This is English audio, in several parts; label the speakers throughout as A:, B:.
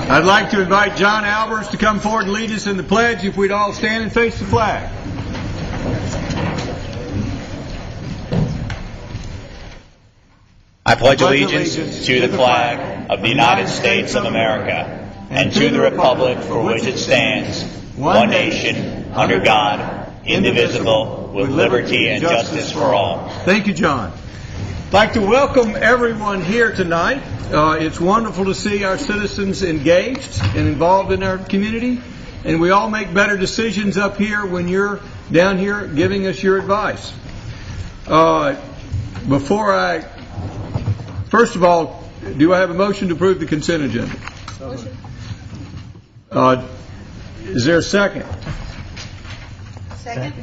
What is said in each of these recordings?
A: I'd like to invite John Albers to come forward and lead us in the pledge. If we'd all stand and face the flag.
B: I pledge allegiance to the flag of the United States of America and to the republic for which it stands, one nation, under God, indivisible, with liberty and justice for all.
A: Thank you, John. I'd like to welcome everyone here tonight. It's wonderful to see our citizens engaged and involved in our community, and we all make better decisions up here when you're down here giving us your advice. First of all, do I have a motion to approve the consent agenda? Is there a second?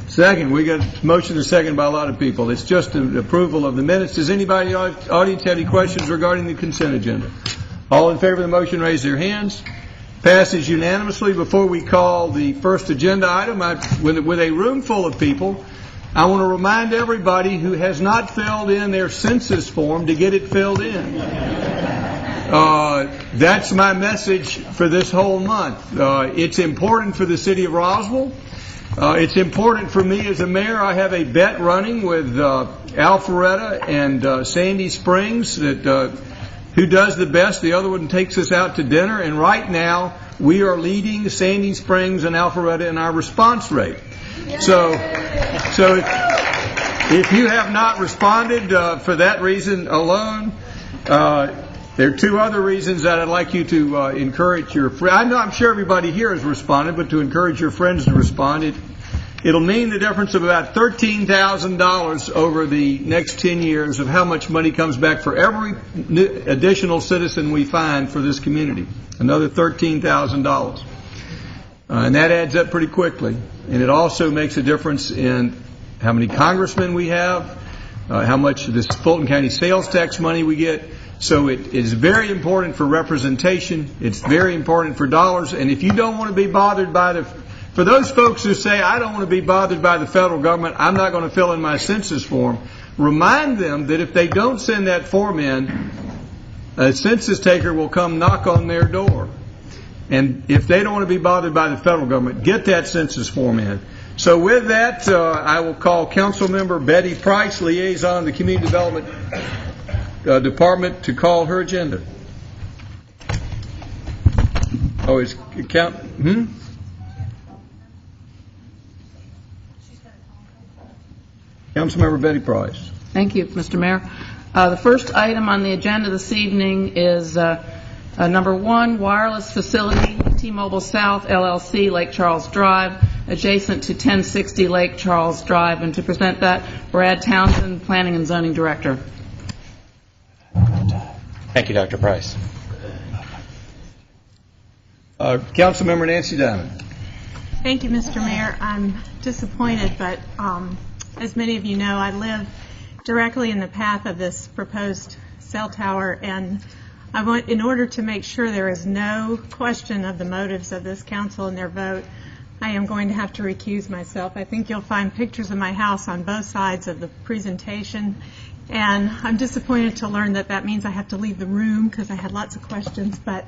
A: Second. We got a motion and a second by a lot of people. It's just an approval of the minutes. Does anybody in the audience have any questions regarding the consent agenda? All in favor of the motion, raise their hands. Passes unanimously. Before we call the first agenda item, with a room full of people, I want to remind everybody who has not filled in their census form to get it filled in. That's my message for this whole month. It's important for the city of Roswell. It's important for me as a mayor. I have a bet running with Alpharetta and Sandy Springs that who does the best. The other one takes us out to dinner. And right now, we are leading Sandy Springs and Alpharetta in our response rate. So if you have not responded for that reason alone, there are two other reasons that I'd like you to encourage your friends. I'm sure everybody here has responded, but to encourage your friends to respond, it'll mean the difference of about $13,000 over the next 10 years of how much money comes back for every additional citizen we find for this community. Another $13,000. And that adds up pretty quickly. And it also makes a difference in how many congressmen we have, how much of this Fulton County sales tax money we get. So it is very important for representation. It's very important for dollars. And if you don't want to be bothered by for those folks who say, I don't want to be bothered by the federal government, I'm not going to fill in my census form, remind them that if they don't send that form in, a census taker will come knock on their door. And if they don't want to be bothered by the federal government, get that census form in. So with that, I will call Councilmember Betty Price, liaison of the Community Development Department, to call her agenda. Oh, is count? Councilmember Betty Price.
C: Thank you, Mr. Mayor. The first item on the agenda this evening is number 1, wireless facility, T-Mobile South, LLC, Lake Charles Drive, adjacent to 1060 Lake Charles Drive. And to present that, Brad Townsend, Planning and Zoning Director.
B: Thank you, Dr. Price.
A: Councilmember Nancy Diamond.
D: Thank you, Mr. Mayor. I'm disappointed, but as many of you know, I live directly in the path of this proposed cell tower, and in order to make sure there is no question of the motives of this council and their vote, I am going to have to recuse myself. I think you'll find pictures of my house on both sides of the presentation, and I'm disappointed to learn that means I have to leave the room because I had lots of questions, but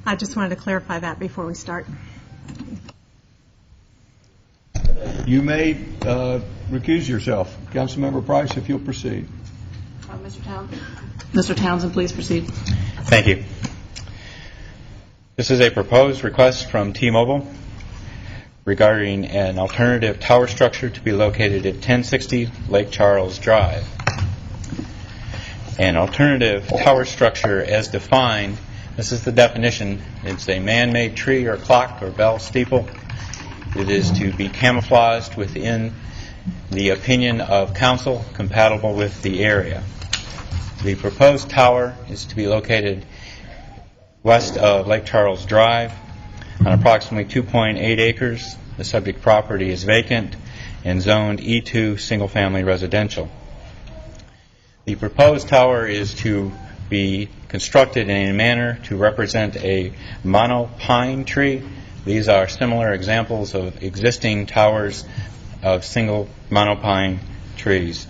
D: I just wanted to clarify that before we start.
A: You may recuse yourself. Councilmember Price, if you'll proceed.
C: Mr. Townsend, please proceed.
B: Thank you. This is a proposed request from T-Mobile regarding an alternative tower structure to be located at 1060 Lake Charles Drive. An alternative tower structure as defined, this is the definition, it's a man-made tree or clock or bell steeple. It is to be camouflaged within the opinion of council compatible with the area. The proposed tower is to be located west of Lake Charles Drive on approximately 2.8 acres. The subject property is vacant and zoned E2 single-family residential. The proposed tower is to be constructed in a manner to represent a monopine tree. These are similar examples of existing towers of single monopine trees.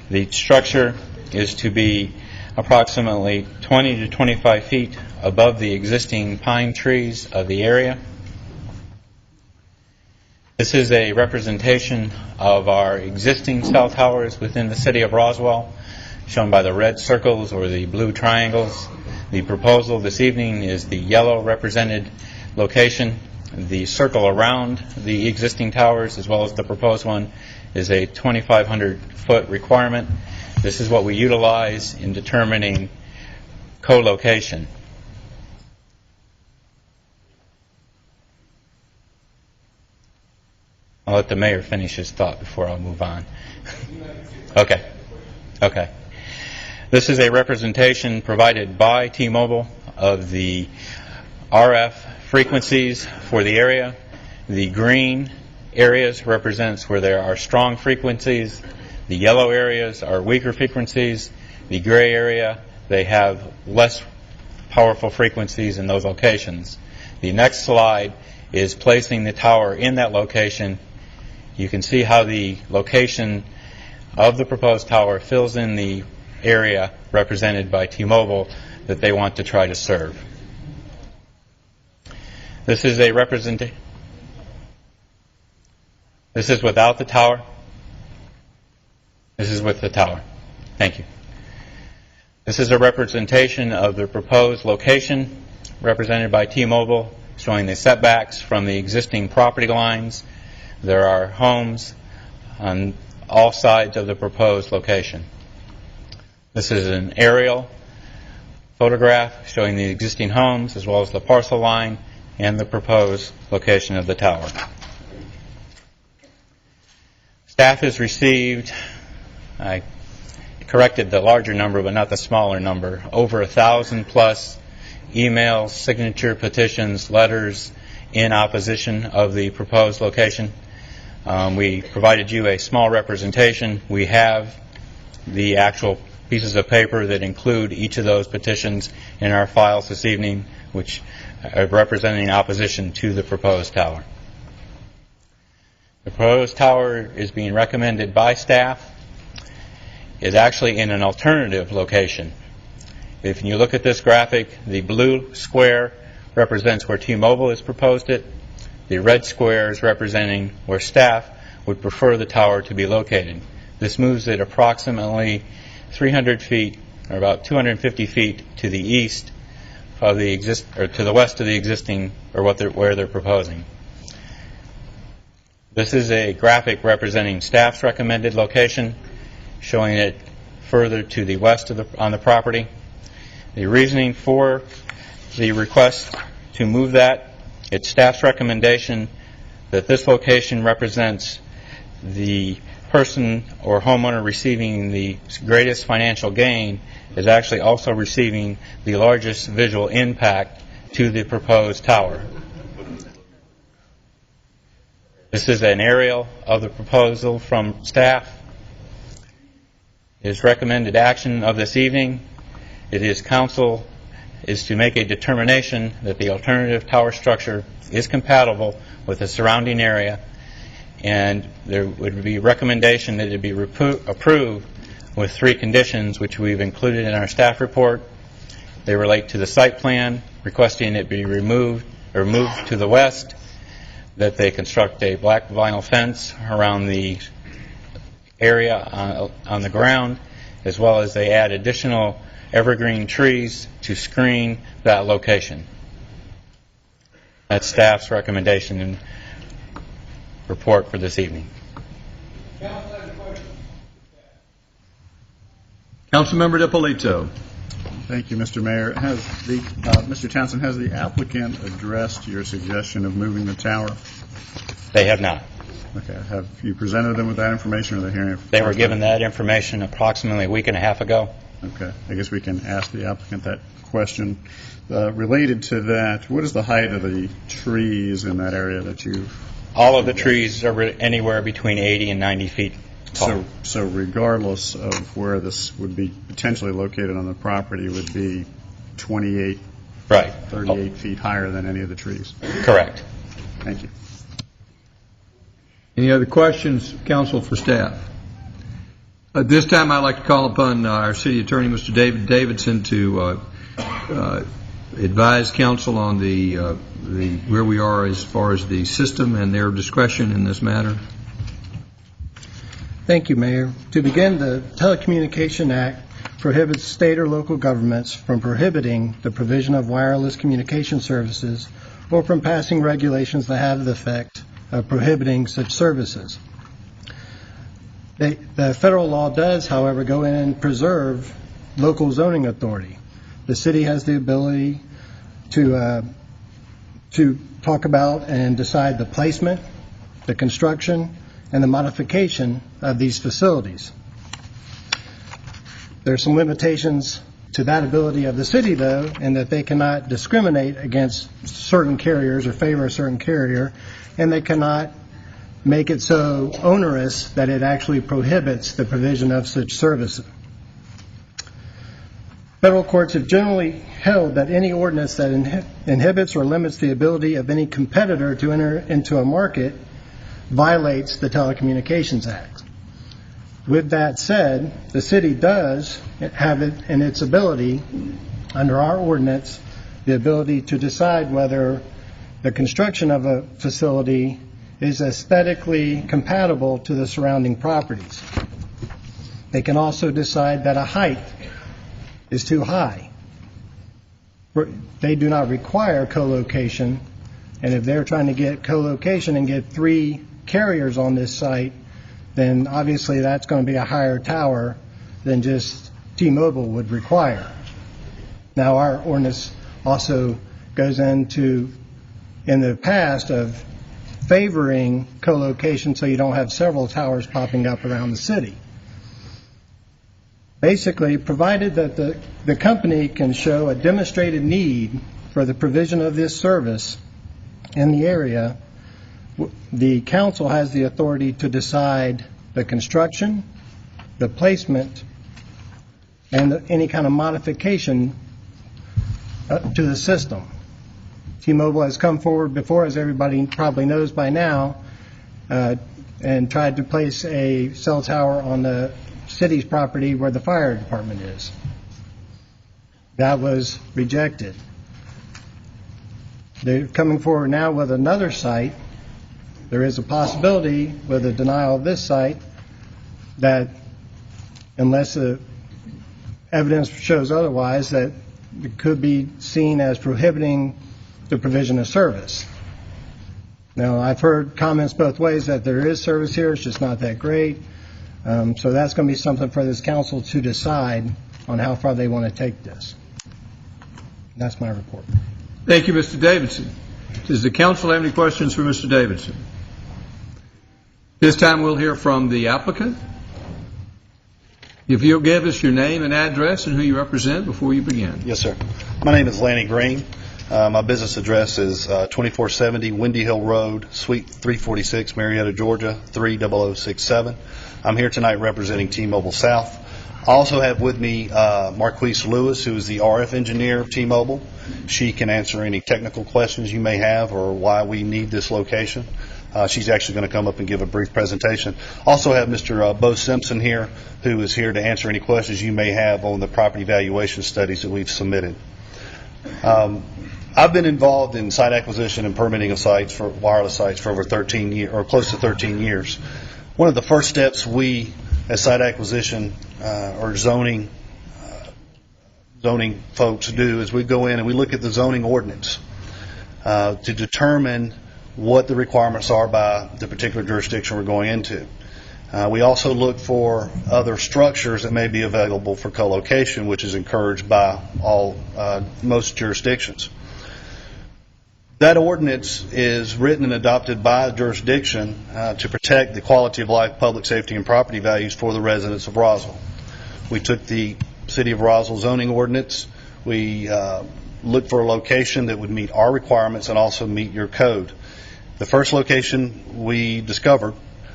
B: The structure is to be approximately 20 to 25 feet above the existing pine trees of the area. This is a representation of our existing cell towers within the city of Roswell, shown by the red circles or the blue triangles. The proposal this evening is the yellow represented location. The circle around the existing towers, as well as the proposed one, is a 2,500-foot requirement. This is what we utilize in determining co-location. I'll let the mayor finish his thought before I'll move on. Okay. This is a representation provided by T-Mobile of the RF frequencies for the area. The green areas represents where there are strong frequencies. The yellow areas are weaker frequencies. The gray area, they have less powerful frequencies in those locations. The next slide is placing the tower in that location. You can see how the location of the proposed tower fills in the area represented by T-Mobile that they want to try to serve. This is a representation. This is without the tower. This is with the tower. Thank you. This is a representation of the proposed location represented by T-Mobile, showing the setbacks from the existing property lines. There are homes on all sides of the proposed location. This is an aerial photograph showing the existing homes as well as the parcel line and the proposed location of the tower. Staff has received, I corrected the larger number but not the smaller number, over 1,000 plus emails, signature petitions, letters in opposition of the proposed location. We provided you a small representation. We have the actual pieces of paper that include each of those petitions in our files this evening, which are representing opposition to the proposed tower. The proposed tower is being recommended by staff, is actually in an alternative location. If you look at this graphic, the blue square represents where T-Mobile has proposed it. The red square is representing where staff would prefer the tower to be located. This moves it approximately 300 feet, or about 250 feet to the east of the to the west of the existing, or where they're proposing. This is a graphic representing staff's recommended location, showing it further to the west on the property. The reasoning for the request to move that, it's staff's recommendation that this location represents the person or homeowner receiving the greatest financial gain is actually also receiving the largest visual impact to the proposed tower. This is an aerial of the proposal from staff. It is recommended action of this evening. It is council is to make a determination that the alternative tower structure is compatible with the surrounding area, and there would be recommendation that it be approved with 3 conditions, which we've included in our staff report. They relate to the site plan, requesting it be removed or moved to the west, that they construct a black vinyl fence around the area on the ground, as well as they add additional evergreen trees to screen that location. That's staff's recommendation and report for this evening.
A: Councilmember DiPolito.
E: Thank you, Mr. Mayor. Mr. Townsend, has the applicant addressed your suggestion of moving the tower?
B: They have not.
E: Okay. Have you presented them with that information, or are they hearing it?
B: They were given that information approximately a week and a half ago.
E: Okay. I guess we can ask the applicant that question. Related to that, what is the height of the trees in that area that you've...
B: All of the trees are anywhere between 80 and 90 feet tall.
E: So regardless of where this would be potentially located on the property, would be 28,
B: right.
E: 38 feet higher than any of the trees?
B: Correct.
E: Thank you.
A: Any other questions, council, for staff? At this time, I'd like to call upon our city attorney, Mr. David Davidson, to advise council on the where we are as far as the system and their discretion in this matter.
F: Thank you, Mayor. To begin, the Telecommunication Act prohibits state or local governments from prohibiting the provision of wireless communication services or from passing regulations that have the effect of prohibiting such services. The federal law does, however, go in and preserve local zoning authority. The city has the ability to talk about and decide the placement, the construction, and the modification of these facilities. There are some limitations to that ability of the city, though, in that they cannot discriminate against certain carriers or favor a certain carrier, and they cannot make it so onerous that it actually prohibits the provision of such services. Federal courts have generally held that any ordinance that inhibits or limits the ability of any competitor to enter into a market violates the Telecommunications Act. With that said, the city does have it in its ability, under our ordinance, the ability to decide whether the construction of a facility is aesthetically compatible to the surrounding properties. They can also decide that a height is too high. They do not require co-location, and if they're trying to get co-location and get 3 carriers on this site, then obviously that's going to be a higher tower than just T-Mobile would require. Now, our ordinance also goes into, in the past, of favoring co-location so you don't have several towers popping up around the city. Basically, provided that the company can show a demonstrated need for the provision of this service in the area, the council has the authority to decide the construction, the placement, and any kind of modification to the system. T-Mobile has come forward before, as everybody probably knows by now, and tried to place a cell tower on the city's property where the fire department is. That was rejected. They're coming forward now with another site. There is a possibility with a denial of this site that, unless the evidence shows otherwise, that it could be seen as prohibiting the provision of service. Now, I've heard comments both ways that there is service here, it's just not that great. So that's going to be something for this council to decide on how far they want to take this. That's my report.
A: Thank you, Mr. Davidson. Does the council have any questions for Mr. Davidson? This time we'll hear from the applicant. If you'll give us your name and address and who you represent before you begin.
G: Yes, sir. My name is Lanny Green. My business address is 2470 Windy Hill Road, Suite 346, Marietta, Georgia, 30067. I'm here tonight representing T-Mobile South. I also have with me Marquise Lewis, who is the RF engineer of T-Mobile. She can answer any technical questions you may have or why we need this location. She's actually going to come up and give a brief presentation. Also have Mr. Bo Simpson here, who is here to answer any questions you may have on the property valuation studies that we've submitted. I've been involved in site acquisition and permitting of sites for wireless sites for over 13 years, or close to 13 years. One of the first steps we, as site acquisition or zoning folks do, is we go in and we look at the zoning ordinance to determine what the requirements are by the particular jurisdiction we're going into. We also look for other structures that may be available for co-location, which is encouraged by most jurisdictions. That ordinance is written and adopted by a jurisdiction to protect the quality of life, public safety, and property values for the residents of Roswell. We took the City of Roswell zoning ordinance. We looked for a location that would meet our requirements and also meet your code. The first location we discovered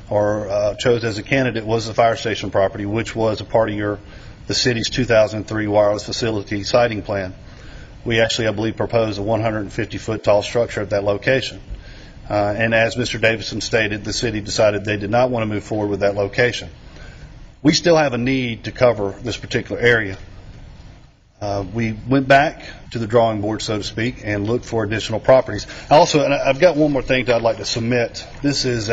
G: or chose as a candidate was the fire station property, which was a part of the city's 2003 wireless facility siting plan. We actually, I believe, proposed a 150-foot tall structure at that location. And as Mr. Davidson stated, the city decided they did not want to move forward with that location. We still have a need to cover this particular area. We went back to the drawing board, so to speak, and looked for additional properties. Also, and I've got one more thing that I'd like to submit. This is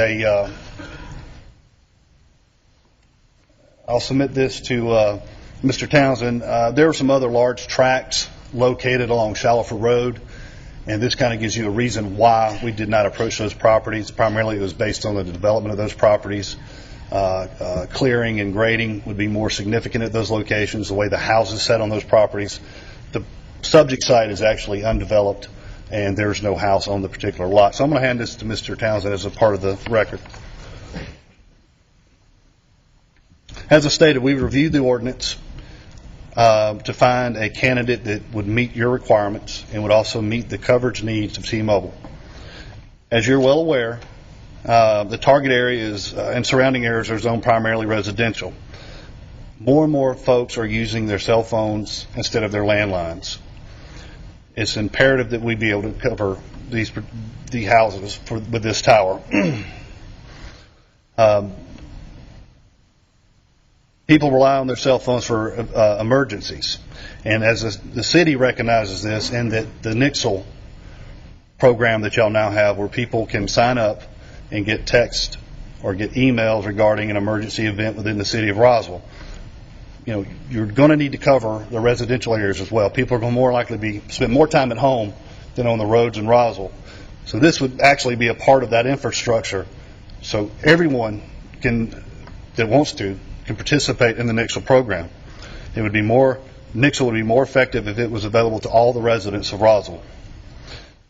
G: I'll submit this to Mr. Townsend. There are some other large tracts located along Shallowford Road, and this kind of gives you a reason why we did not approach those properties. Primarily, it was based on the development of those properties. Clearing and grading would be more significant at those locations, the way the houses set on those properties. The subject site is actually undeveloped, and there's no house on the particular lot. So I'm going to hand this to Mr. Townsend as a part of the record. As I stated, we reviewed the ordinance to find a candidate that would meet your requirements and would also meet the coverage needs of T-Mobile. As you're well aware, the target areas and surrounding areas are zoned primarily residential. More and more folks are using their cell phones instead of their landlines. It's imperative that we be able to cover the houses with this tower. People rely on their cell phones for emergencies, and as the city recognizes this, and that the Nixle program that y'all now have, where people can sign up and get text or get emails regarding an emergency event within the city of Roswell. You know, you're going to need to cover the residential areas as well. People are going to more likely spend more time at home than on the roads in Roswell. So this would actually be a part of that infrastructure. So everyone that wants to can participate in the Nixle program. Nixle would be more effective if it was available to all the residents of Roswell.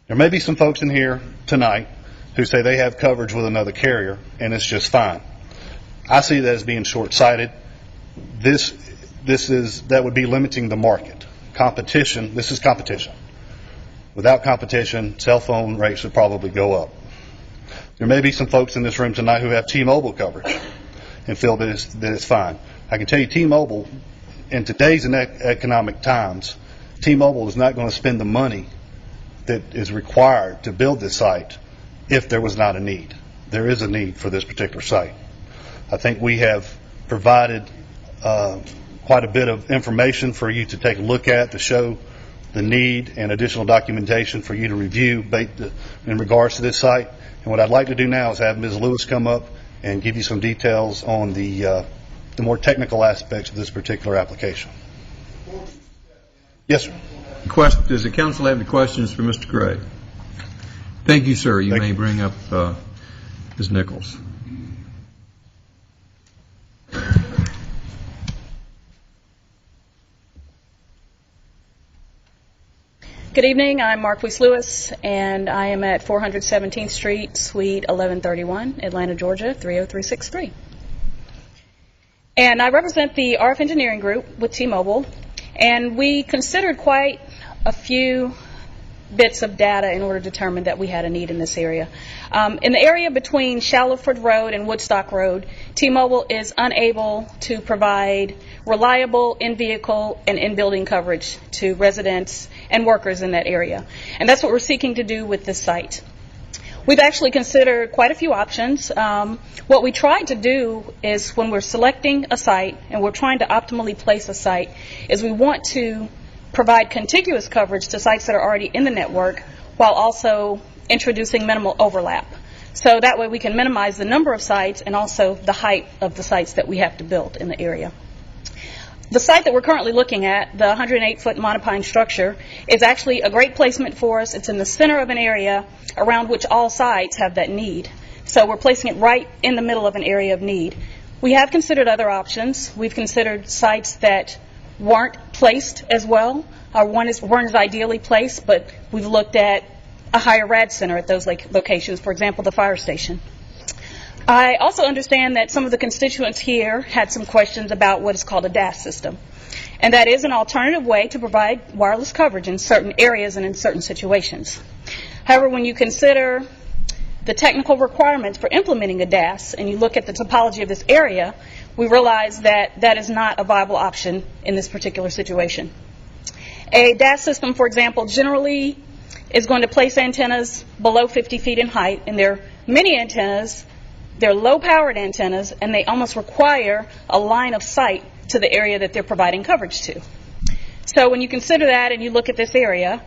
G: There may be some folks in here tonight who say they have coverage with another carrier, and it's just fine. I see that as being short-sighted. That would be limiting the market. Competition, this is competition. Without competition, cell phone rates would probably go up. There may be some folks in this room tonight who have T-Mobile coverage and feel that it's fine. I can tell you T-Mobile, in today's economic times, T-Mobile is not going to spend the money that is required to build this site if there was not a need. There is a need for this particular site. I think we have provided quite a bit of information for you to take a look at to show the need and additional documentation for you to review in regards to this site. And what I'd like to do now is have Ms. Lewis come up and give you some details on the more technical aspects of this particular application. Yes, sir.
A: Does the council have any questions for Mr. Gray? Thank you, sir. You may bring up Ms. Nichols.
H: Good evening. I'm Marquise Lewis, and I am at 417th Street, Suite 1131, Atlanta, Georgia, 30363. And I represent the RF Engineering Group with T-Mobile, and we considered quite a few bits of data in order to determine that we had a need in this area. In the area between Shallowford Road and Woodstock Road, T-Mobile is unable to provide reliable in-vehicle and in-building coverage to residents and workers in that area. And that's what we're seeking to do with this site. We've actually considered quite a few options. What we tried to do is when we're selecting a site and we're trying to optimally place a site is we want to provide contiguous coverage to sites that are already in the network while also introducing minimal overlap. So that way we can minimize the number of sites and also the height of the sites that we have to build in the area. The site that we're currently looking at, the 108-foot monopine structure, is actually a great placement for us. It's in the center of an area around which all sites have that need. So we're placing it right in the middle of an area of need. We have considered other options. We've considered sites that weren't placed as well, or weren't as ideally placed, but we've looked at a higher rad center at those locations, for example, the fire station. I also understand that some of the constituents here had some questions about what is called a DAS system, and that is an alternative way to provide wireless coverage in certain areas and in certain situations. However, when you consider the technical requirements for implementing a DAS and you look at the topology of this area, we realize that that is not a viable option in this particular situation. A DAS system, for example, generally is going to place antennas below 50 feet in height, and there are many antennas They're low-powered antennas, and they almost require a line of sight to the area that they're providing coverage to. So when you consider that and you look at this area,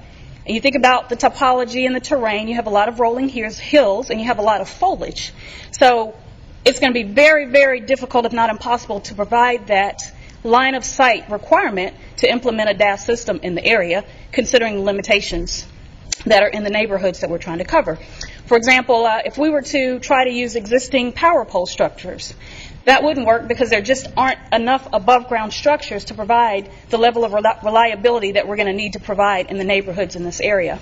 H: and you think about the topology and the terrain, you have a lot of rolling hills, and you have a lot of foliage. So it's going to be very, very difficult, if not impossible, to provide that line of sight requirement to implement a DAS system in the area, considering the limitations that are in the neighborhoods that we're trying to cover. For example, if we were to try to use existing power pole structures, that wouldn't work because there just aren't enough above-ground structures to provide the level of reliability that we're going to need to provide in the neighborhoods in this area.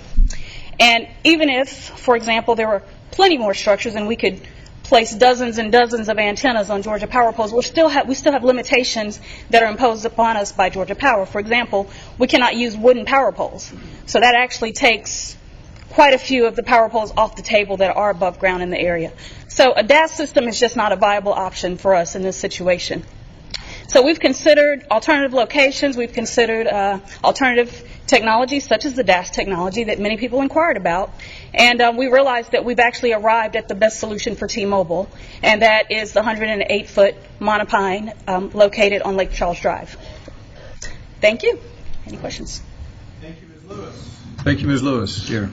H: And even if, for example, there were plenty more structures and we could place dozens and dozens of antennas on Georgia Power poles, we still have limitations that are imposed upon us by Georgia Power. For example, we cannot use wooden power poles. So that actually takes quite a few of the power poles off the table that are above ground in the area. So a DAS system is just not a viable option for us in this situation. So we've considered alternative locations, we've considered alternative technologies such as the DAS technology that many people inquired about, and we realized that we've actually arrived at the best solution for T-Mobile, and that is the 108-foot monopine located on Lake Charles Drive. Thank you. Any questions?
A: Thank you, Ms. Lewis. Thank you, Ms. Lewis. Here.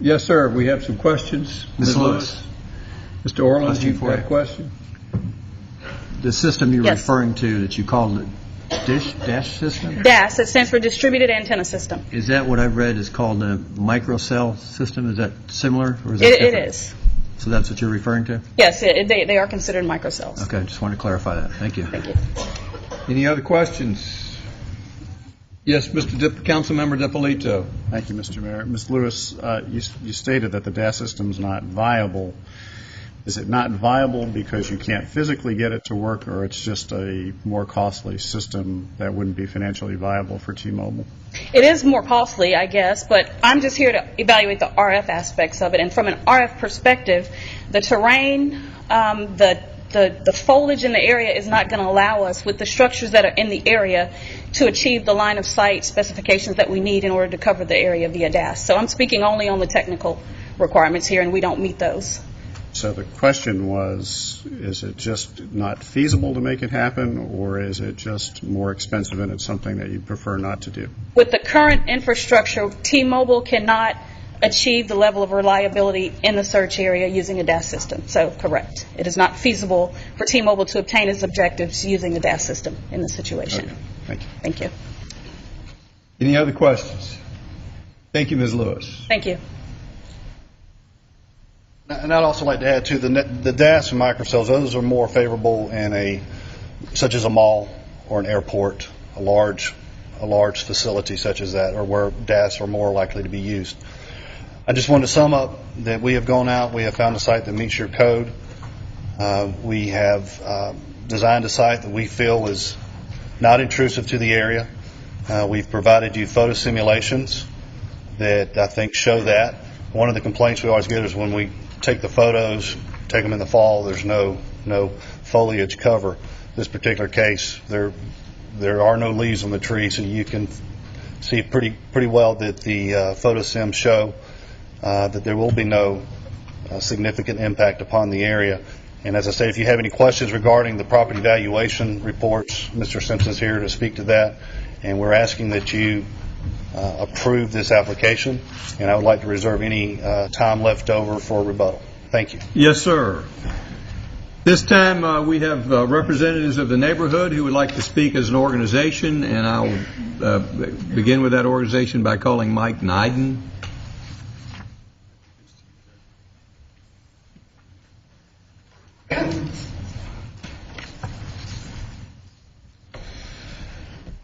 A: Yes, sir. We have some questions.
I: Ms. Lewis.
A: Mr. Orland,
I: Question
A: you've
I: for
A: got a
I: you.
A: question?
I: The system you're
H: Yes.
I: referring to that you called the DAS system?
H: DAS, it stands for Distributed Antenna System.
I: Is that what I've read is called a microcell system? Is that similar? Or is that
H: It
I: different?
H: is.
I: So that's what you're referring to?
H: Yes, they are considered microcells.
I: Okay, just wanted to clarify that. Thank you.
H: Thank you.
A: Any other questions? Yes, Councilmember DiPolito.
E: Thank you, Mr. Mayor. Ms. Lewis, you stated that the DAS system is not viable. Is it not viable because you can't physically get it to work, or it's just a more costly system that wouldn't be financially viable for T-Mobile?
H: It is more costly, I guess, but I'm just here to evaluate the RF aspects of it. And from an RF perspective, the terrain, the foliage in the area is not going to allow us, with the structures that are in the area, to achieve the line of sight specifications that we need in order to cover the area via DAS. So I'm speaking only on the technical requirements here, and we don't meet those.
E: So the question was, is it just not feasible to make it happen, or is it just more expensive and it's something that you prefer not to do?
H: With the current infrastructure, T-Mobile cannot achieve the level of reliability in the search area using a DAS system. So, correct. It is not feasible for T-Mobile to obtain its objectives using a DAS system in this situation.
E: Okay. Thank you.
H: Thank you.
A: Any other questions? Thank you, Ms. Lewis.
H: Thank you.
G: And I'd also like to add, too, the DAS and microcells, those are more favorable in such as a mall or an airport, a large facility such as that, or where DAS are more likely to be used. I just wanted to sum up that we have gone out, we have found a site that meets your code. We have designed a site that we feel is not intrusive to the area. We've provided you photo simulations that I think show that. One of the complaints we always get is when we take the photos, take them in the fall, there's no foliage cover. This particular case, there are no leaves on the tree, so you can see pretty well that the photo sims show that there will be no significant impact upon the area. And as I say, if you have any questions regarding the property valuation reports, Mr. Simpson's here to speak to that, and we're asking that you approve this application, and I would like to reserve any time left over for rebuttal. Thank you.
A: Yes, sir. This time we have representatives of the neighborhood who would like to speak as an organization, and I'll begin with that organization by calling Mike Nyden.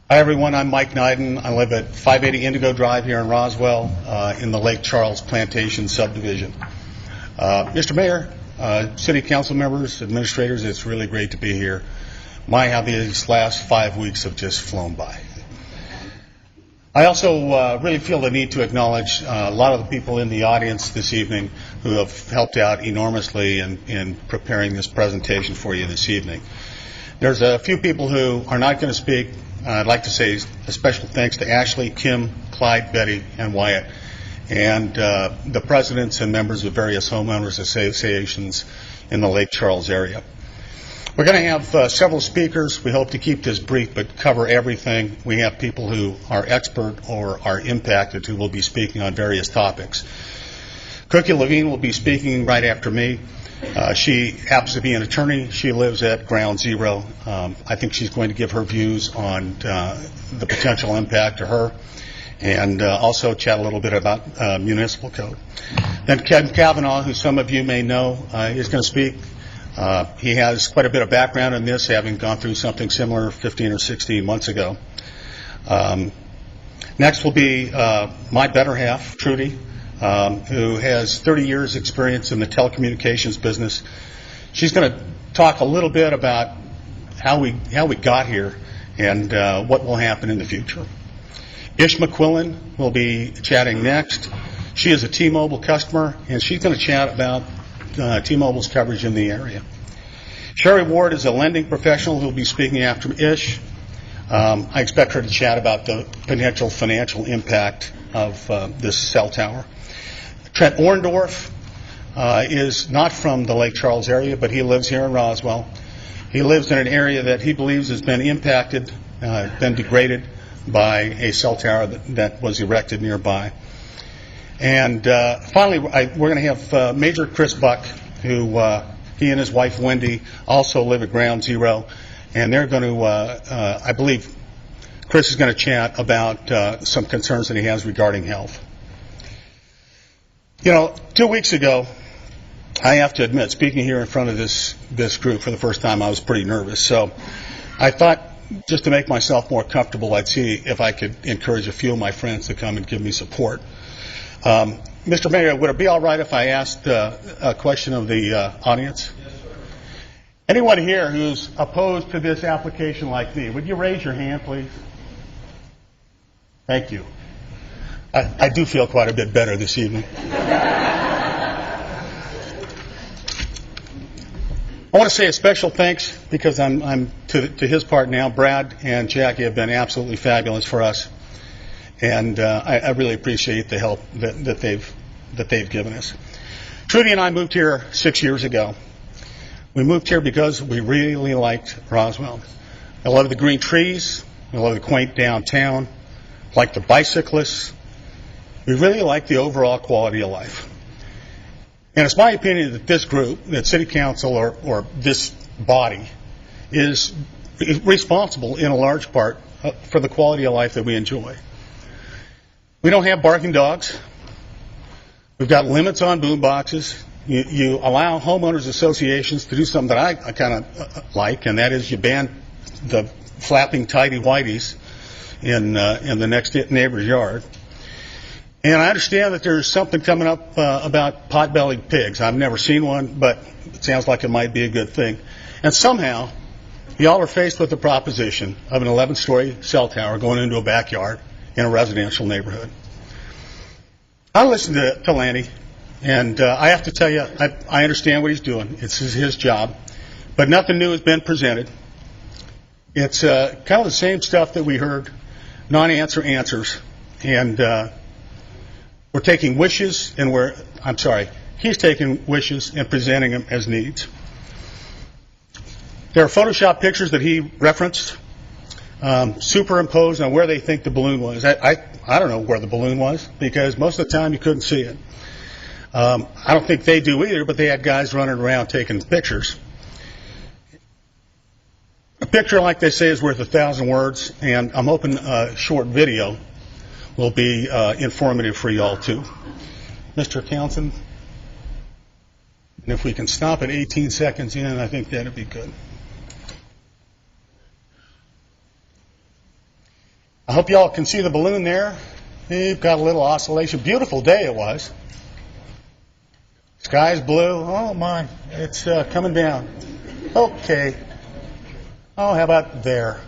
J: Hi, everyone. I'm Mike Nyden. I live at 580 Indigo Drive here in Roswell in the Lake Charles Plantation subdivision. Mr. Mayor, City Council members, administrators, it's really great to be here. How these last 5 weeks have just flown by. I also really feel the need to acknowledge a lot of the people in the audience this evening who have helped out enormously in preparing this presentation for you this evening. There's a few people who are not going to speak. I'd like to say a special thanks to Ashley, Kim, Clyde, Betty, and Wyatt. and the presidents and members of various homeowners associations in the Lake Charles area. We're going to have several speakers. We hope to keep this brief but cover everything. We have people who are expert or are impacted who will be speaking on various topics. Cookie Levine will be speaking right after me. She happens to be an attorney. She lives at Ground Zero. I think she's going to give her views on the potential impact to her, and also chat a little bit about municipal code. Then Ken Kavanaugh, who some of you may know, is going to speak. He has quite a bit of background in this, having gone through something similar 15 or 16 months ago. Next will be my better half, Trudy, who has 30 years experience in the telecommunications business. She's going to talk a little bit about how we got here and what will happen in the future. Ish McQuillan will be chatting next. She is a T-Mobile customer, and she's going to chat about T-Mobile's coverage in the area. Sherry Ward is a lending professional who will be speaking after Ish. I expect her to chat about the potential financial impact of this cell tower. Trent Orndorff is not from the Lake Charles area, but he lives here in Roswell. He lives in an area that he believes has been impacted, been degraded by a cell tower that was erected nearby. And finally, we're going to have Major Chris Buck, who he and his wife Wendy also live at Ground Zero, and they're going to, I believe, Chris is going to chat about some concerns that he has regarding health. 2 weeks ago, I have to admit, speaking here in front of this group for the first time, I was pretty nervous. So I thought, just to make myself more comfortable, I'd see if I could encourage a few of my friends to come and give me support. Mr. Mayor, would it be all right if I asked a question of the audience? Yes, sir. Anyone here who's opposed to this application like me, would you raise your hand, please? Thank you. I do feel quite a bit better this evening. I want to say a special thanks, because I'm to his part now. Brad and Jackie have been absolutely fabulous for us, and I really appreciate the help that they've given us. Trudy and I moved here 6 years ago. We moved here because we really liked Roswell. I love the green trees. I love the quaint downtown. Like the bicyclists. We really like the overall quality of life. And it's my opinion that this group, that City Council or this body, is responsible in a large part for the quality of life that we enjoy. We don't have barking dogs. We've got limits on boom boxes. You allow homeowners associations to do something that I kind of like, and that is you ban the flapping tighty-whities in the next neighbor's yard. And I understand that there's something coming up about pot-bellied pigs. I've never seen one, but it sounds like it might be a good thing. And somehow, y'all are faced with the proposition of an 11-story cell tower going into a backyard in a residential neighborhood. I listened to Lanny, and I have to tell you, I understand what he's doing. It's his job. But nothing new has been presented. It's kind of the same stuff that we heard, non-answer answers. And we're taking wishes, and he's taking wishes and presenting them as needs. There are Photoshop pictures that he referenced, superimposed on where they think the balloon was. I don't know where the balloon was, because most of the time you couldn't see it. I don't think they do either, but they had guys running around taking pictures. A picture, like they say, is worth 1,000 words, and I'm hoping a short video will be informative for you all, too. Mr. Townsend, and if we can stop at 18 seconds in, I think that would be good. I hope you all can see the balloon there. You've got a little oscillation. Beautiful day it was. Sky's blue. Oh, my. It's coming down. Okay. Oh, how about there?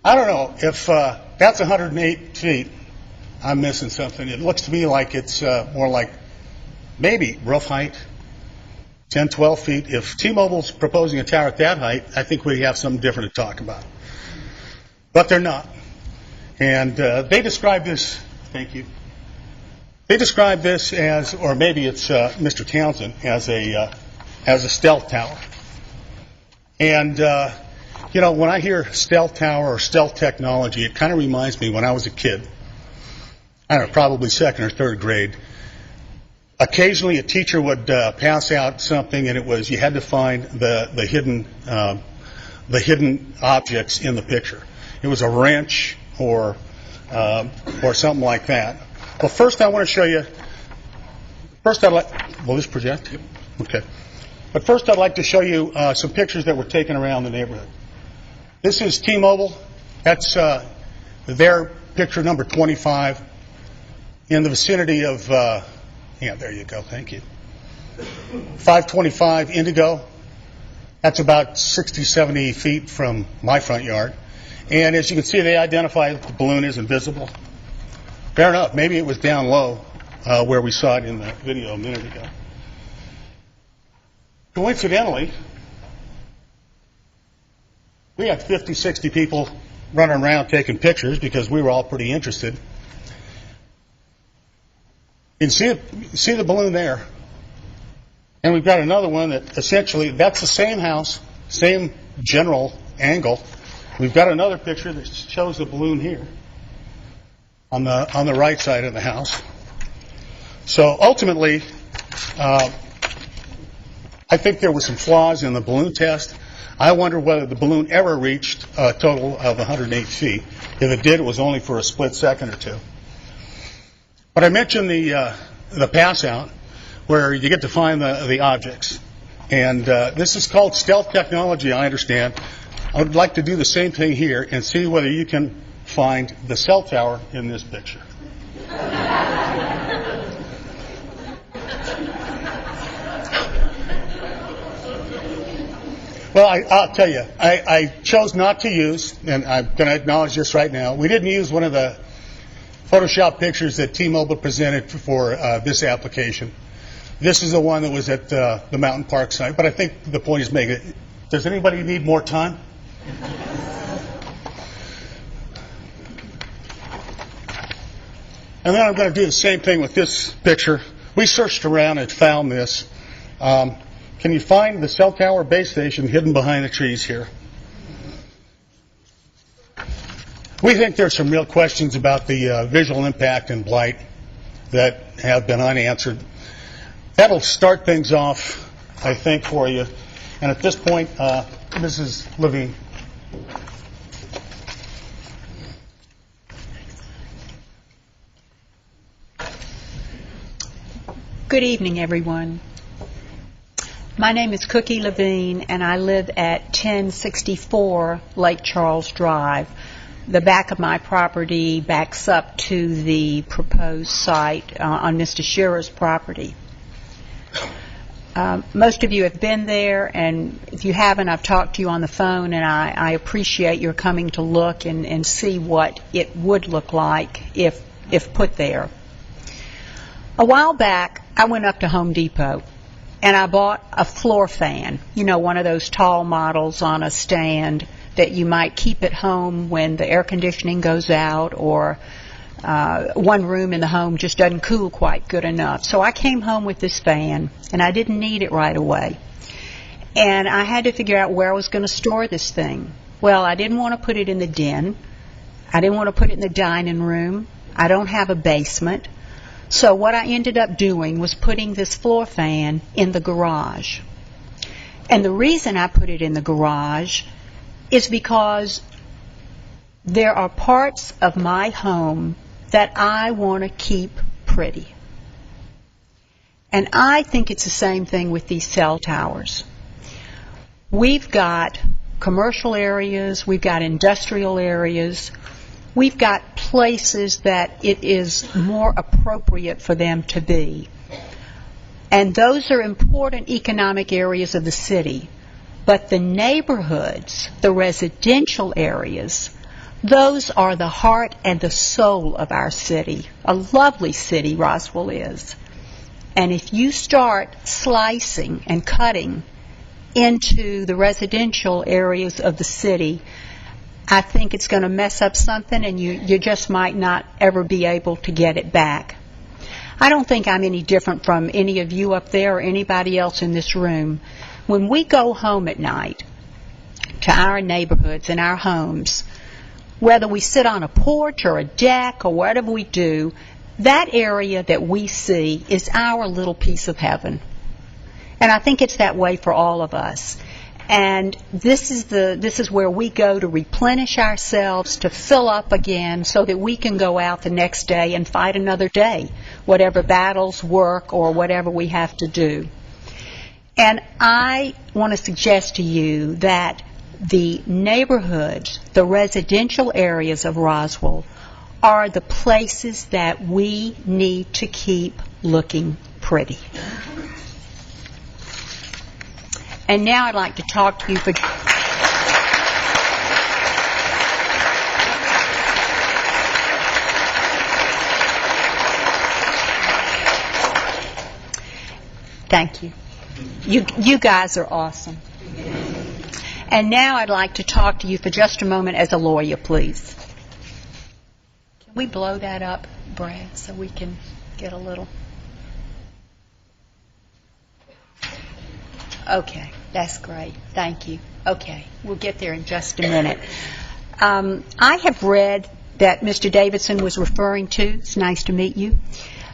J: I don't know. If that's 108 feet, I'm missing something. It looks to me like it's more like maybe roof height, 10, 12 feet. If T-Mobile's proposing a tower at that height, I think we have something different to talk about. But they're not. And they describe this, thank you. They describe this as, or maybe it's Mr. Townsend, as a stealth tower. And when I hear stealth tower or stealth technology, it kind of reminds me when I was a kid. I don't know, probably second or third grade. Occasionally, a teacher would pass out something, and it was you had to find the hidden objects in the picture. It was a wrench or something like that. Well, first I want to show you. First, will this project? Okay. But first, I'd like to show you some pictures that were taken around the neighborhood. This is T-Mobile. That's their picture number 25 in the vicinity of. There you go. Thank you. 525 Indigo. That's about 60, 70 feet from my front yard. And as you can see, they identify that the balloon is invisible. Fair enough. Maybe it was down low where we saw it in the video a minute ago. Coincidentally, we had 50, 60 people running around taking pictures because we were all pretty interested. You can see the balloon there. And we've got another one that essentially, that's the same house, same general angle. We've got another picture that shows the balloon here on the right side of the house. So ultimately, I think there were some flaws in the balloon test. I wonder whether the balloon ever reached a total of 108 feet. If it did, it was only for a split second or two. But I mentioned the pass out, where you get to find the objects. And this is called stealth technology, I understand. I would like to do the same thing here and see whether you can find the cell tower in this picture. Well, I'll tell you, I chose not to use, and I'm going to acknowledge this right now, we didn't use one of the Photoshop pictures that T-Mobile presented for this application. This is the one that was at the Mountain Park site, but I think the point is made. Does anybody need more time? And then I'm going to do the same thing with this picture. We searched around and found this. Can you find the cell tower base station hidden behind the trees here? We think there's some real questions about the visual impact and blight that have been unanswered. That'll start things off, I think, for you. And at this point, Mrs. Levine.
K: Good evening, everyone. My name is Cookie Levine, and I live at 1064 Lake Charles Drive. The back of my property backs up to the proposed site on Mr. Shearer's property. Most of you have been there, and if you haven't, I've talked to you on the phone, and I appreciate your coming to look and see what it would look like if put there. A while back, I went up to Home Depot, and I bought a floor fan, one of those tall models on a stand that you might keep at home when the air conditioning goes out or one room in the home just doesn't cool quite good enough. So I came home with this fan, and I didn't need it right away. And I had to figure out where I was going to store this thing. Well, I didn't want to put it in the den. I didn't want to put it in the dining room. I don't have a basement. So what I ended up doing was putting this floor fan in the garage. And the reason I put it in the garage is because there are parts of my home that I want to keep pretty. And I think it's the same thing with these cell towers. We've got commercial areas, we've got industrial areas, we've got places that it is more appropriate for them to be. And those are important economic areas of the city. But the neighborhoods, the residential areas, those are the heart and the soul of our city. A lovely city Roswell is. And if you start slicing and cutting into the residential areas of the city, I think it's going to mess up something, and you just might not ever be able to get it back. I don't think I'm any different from any of you up there or anybody else in this room. When we go home at night to our neighborhoods and our homes, whether we sit on a porch or a deck or whatever we do, that area that we see is our little piece of heaven. And I think it's that way for all of us. And this is where we go to replenish ourselves, to fill up again, so that we can go out the next day and fight another day, whatever battles, work, or whatever we have to do. And I want to suggest to you that the neighborhoods, the residential areas of Roswell, are the places that we need to keep looking pretty. And now I'd like to talk to you for... Thank you. You guys are awesome. And now I'd like to talk to you for just a moment as a lawyer, please. Can we blow that up, Brad, so we can get a little... Okay, that's great. Thank you. Okay, we'll get there in just a minute. I have read that Mr. Davidson was referring to. It's nice to meet you.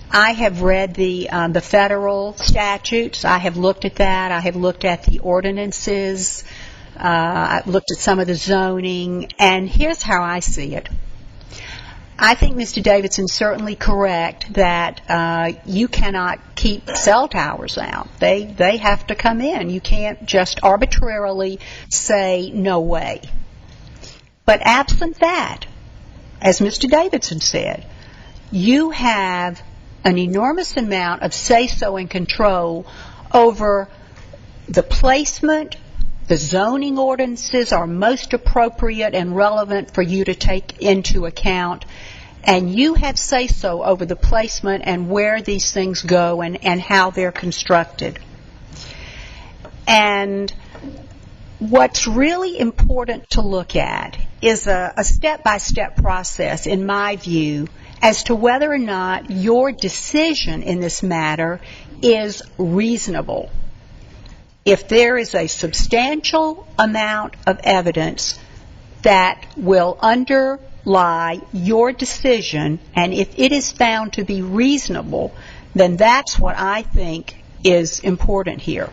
K: I have read the federal statutes. I have looked at that. I have looked at the ordinances. I've looked at some of the zoning. And here's how I see it. I think Mr. Davidson's certainly correct that you cannot keep cell towers out. They have to come in. You can't just arbitrarily say no way. But absent that, as Mr. Davidson said, you have an enormous amount of say-so and control over the placement. The zoning ordinances are most appropriate and relevant for you to take into account, and you have say-so over the placement and where these things go and how they're constructed. And what's really important to look at is a step-by-step process, in my view, as to whether or not your decision in this matter is reasonable. If there is a substantial amount of evidence that will underlie your decision, and if it is found to be reasonable, then that's what I think is important here.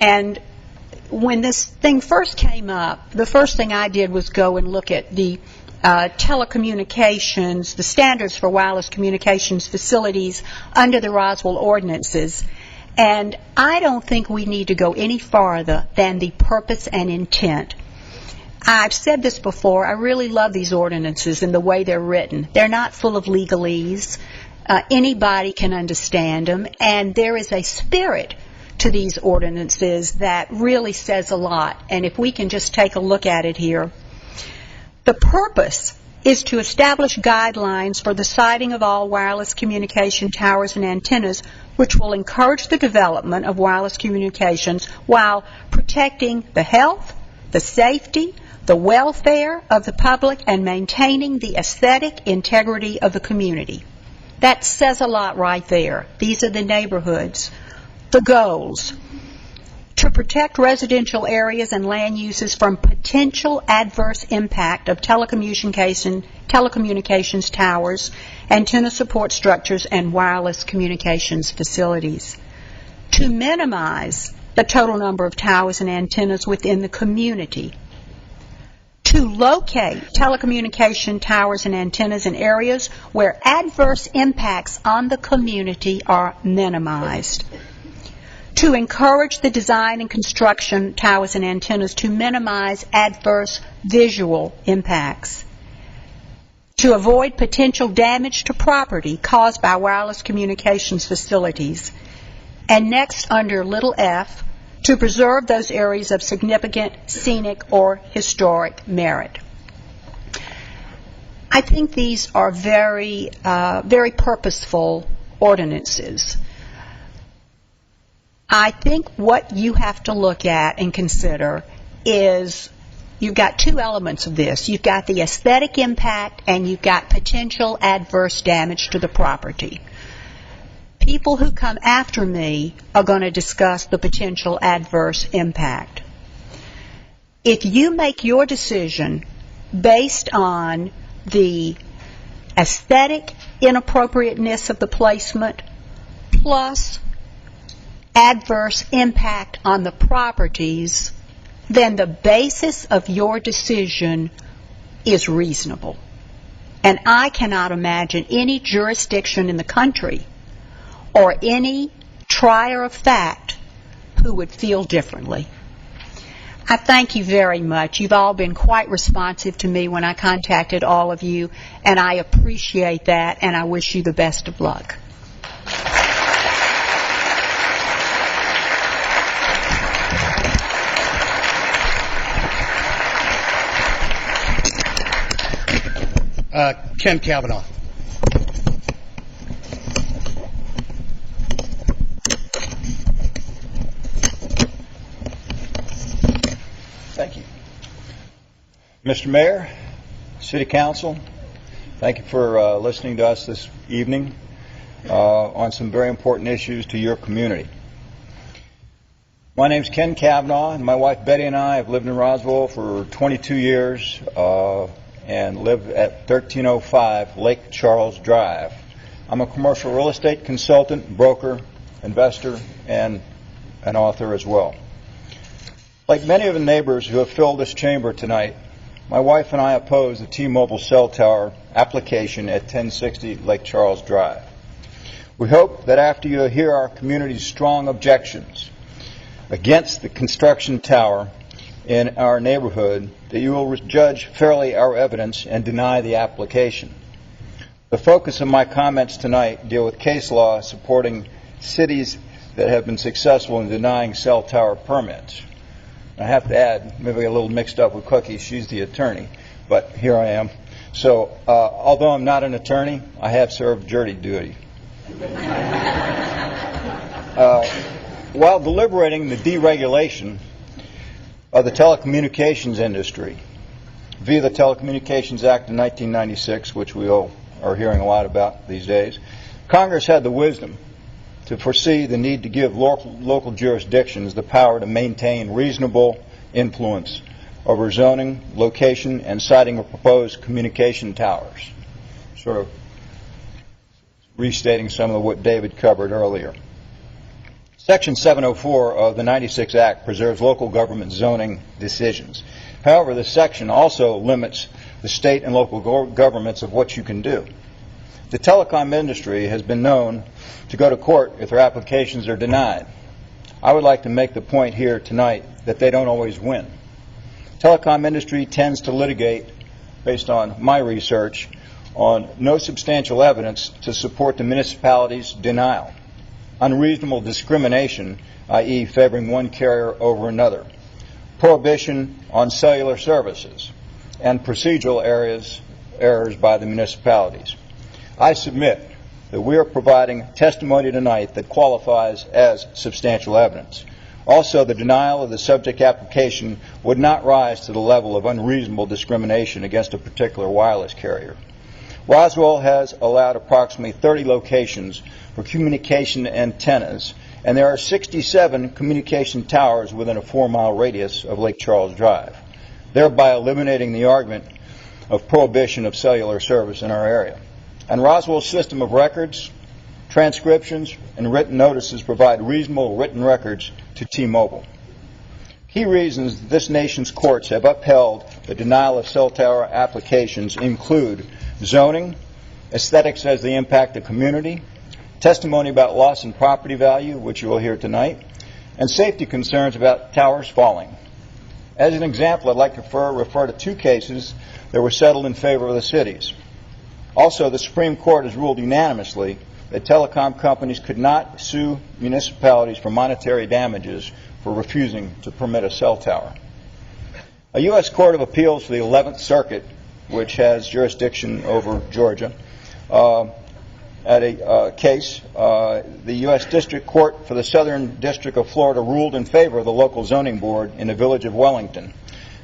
K: And when this thing first came up, the first thing I did was go and look at the telecommunications, the standards for wireless communications facilities under the Roswell ordinances. And I don't think we need to go any farther than the purpose and intent. I've said this before, I really love these ordinances and the way they're written. They're not full of legalese. Anybody can understand them, and there is a spirit to these ordinances that really says a lot. And if we can just take a look at it here. The purpose is to establish guidelines for the siting of all wireless communication towers and antennas, which will encourage the development of wireless communications while protecting the health, the safety, the welfare of the public, and maintaining the aesthetic integrity of the community. That says a lot right there. These are the neighborhoods. The goals: to protect residential areas and land uses from potential adverse impact of telecommunications towers, antenna support structures, and wireless communications facilities. To minimize the total number of towers and antennas within the community. To locate telecommunication towers and antennas in areas where adverse impacts on the community are minimized. To encourage the design and construction of towers and antennas to minimize adverse visual impacts. To avoid potential damage to property caused by wireless communications facilities. And next, under little f, to preserve those areas of significant scenic or historic merit. I think these are very purposeful ordinances. I think what you have to look at and consider is you've got two elements of this. You've got the aesthetic impact and you've got potential adverse damage to the property. people who come after me are going to discuss the potential adverse impact. If you make your decision based on the aesthetic inappropriateness of the placement plus adverse impact on the properties, then the basis of your decision is reasonable. And I cannot imagine any jurisdiction in the country or any trier of fact who would feel differently. I thank you very much. You've all been quite responsive to me when I contacted all of you, and I appreciate that, and I wish you the best of luck.
J: Ken Kavanaugh.
L: Thank you. Mr. Mayor, City Council, thank you for listening to us this evening on some very important issues to your community. My name's Ken Kavanaugh, and my wife Betty and I have lived in Roswell for 22 years and live at 1305 Lake Charles Drive. I'm a commercial real estate consultant, broker, investor, and an author as well. Like many of the neighbors who have filled this chamber tonight, my wife and I oppose the T-Mobile cell tower application at 1060 Lake Charles Drive. We hope that after you hear our community's strong objections against the construction tower in our neighborhood, that you will judge fairly our evidence and deny the application. The focus of my comments tonight deal with case law supporting cities that have been successful in denying cell tower permits. I have to add, maybe a little mixed up with Cookie, she's the attorney, but here I am. So, although I'm not an attorney, I have served jury duty. While deliberating the deregulation of the telecommunications industry via the Telecommunications Act of 1996, which we all are hearing a lot about these days, Congress had the wisdom to foresee the need to give local jurisdictions the power to maintain reasonable influence over zoning, location, and siting of proposed communication towers. Sort of restating some of what David covered earlier. Section 704 of the 96 Act preserves local government zoning decisions. However, this section also limits the state and local governments of what you can do. The telecom industry has been known to go to court if their applications are denied. I would like to make the point here tonight that they don't always win. Telecom industry tends to litigate, based on my research, on no substantial evidence to support the municipality's denial. Unreasonable discrimination, i.e. favoring one carrier over another, prohibition on cellular services, and procedural errors by the municipalities. I submit that we are providing testimony tonight that qualifies as substantial evidence. Also, the denial of the subject application would not rise to the level of unreasonable discrimination against a particular wireless carrier. Roswell has allowed approximately 30 locations for communication antennas, and there are 67 communication towers within a 4-mile radius of Lake Charles Drive, thereby eliminating the argument of prohibition of cellular service in our area. And Roswell's system of records, transcriptions, and written notices provide reasonable written records to T-Mobile. Key reasons this nation's courts have upheld the denial of cell tower applications include zoning, aesthetics as they impact the community, testimony about loss in property value, which you will hear tonight, and safety concerns about towers falling. As an example, I'd like to refer to 2 cases that were settled in favor of the cities. Also, the Supreme Court has ruled unanimously that telecom companies could not sue municipalities for monetary damages for refusing to permit a cell tower. A U.S. Court of Appeals for the 11th Circuit, which has jurisdiction over Georgia, at a case, the U.S. District Court for the Southern District of Florida ruled in favor of the local zoning board in the village of Wellington,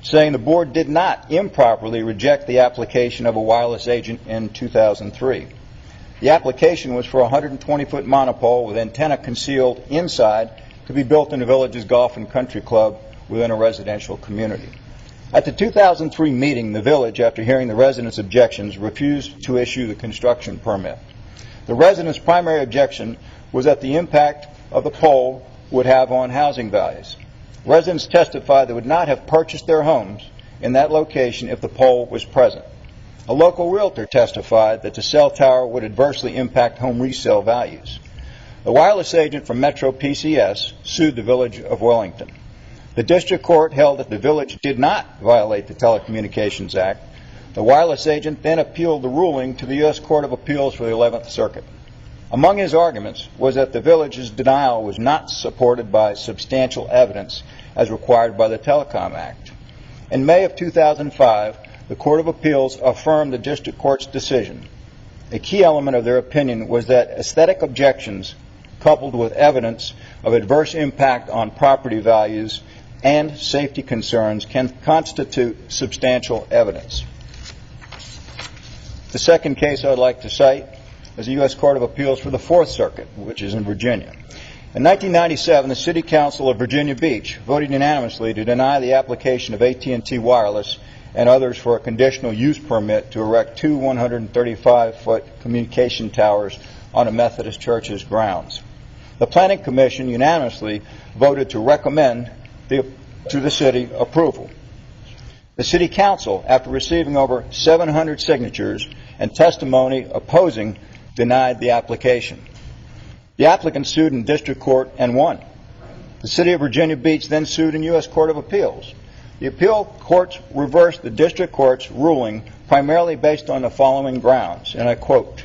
L: saying the board did not improperly reject the application of a wireless agent in 2003. The application was for a 120-foot monopole with antenna concealed inside to be built in the village's golf and country club within a residential community. At the 2003 meeting, the village, after hearing the residents' objections, refused to issue the construction permit. The residents' primary objection was that the impact of the pole would have on housing values. Residents testified they would not have purchased their homes in that location if the pole was present. A local realtor testified that the cell tower would adversely impact home resale values. The wireless agent from Metro PCS sued the Village of Wellington. The district court held that the village did not violate the Telecommunications Act. The wireless agent then appealed the ruling to the U.S. Court of Appeals for the 11th Circuit. Among his arguments was that the village's denial was not supported by substantial evidence as required by the Telecom Act. In May of 2005, the Court of Appeals affirmed the district court's decision. A key element of their opinion was that aesthetic objections coupled with evidence of adverse impact on property values and safety concerns can constitute substantial evidence. The second case I would like to cite is the U.S. Court of Appeals for the 4th Circuit, which is in Virginia. In 1997, the City Council of Virginia Beach voted unanimously to deny the application of AT&T Wireless and others for a conditional use permit to erect two 135-foot communication towers on a Methodist church's grounds. The Planning Commission unanimously voted to recommend to the city approval. The City Council, after receiving over 700 signatures and testimony opposing, denied the application. The applicant sued in district court and won. The City of Virginia Beach then sued in U.S. Court of Appeals. The appeal courts reversed the district court's ruling primarily based on the following grounds, and I quote,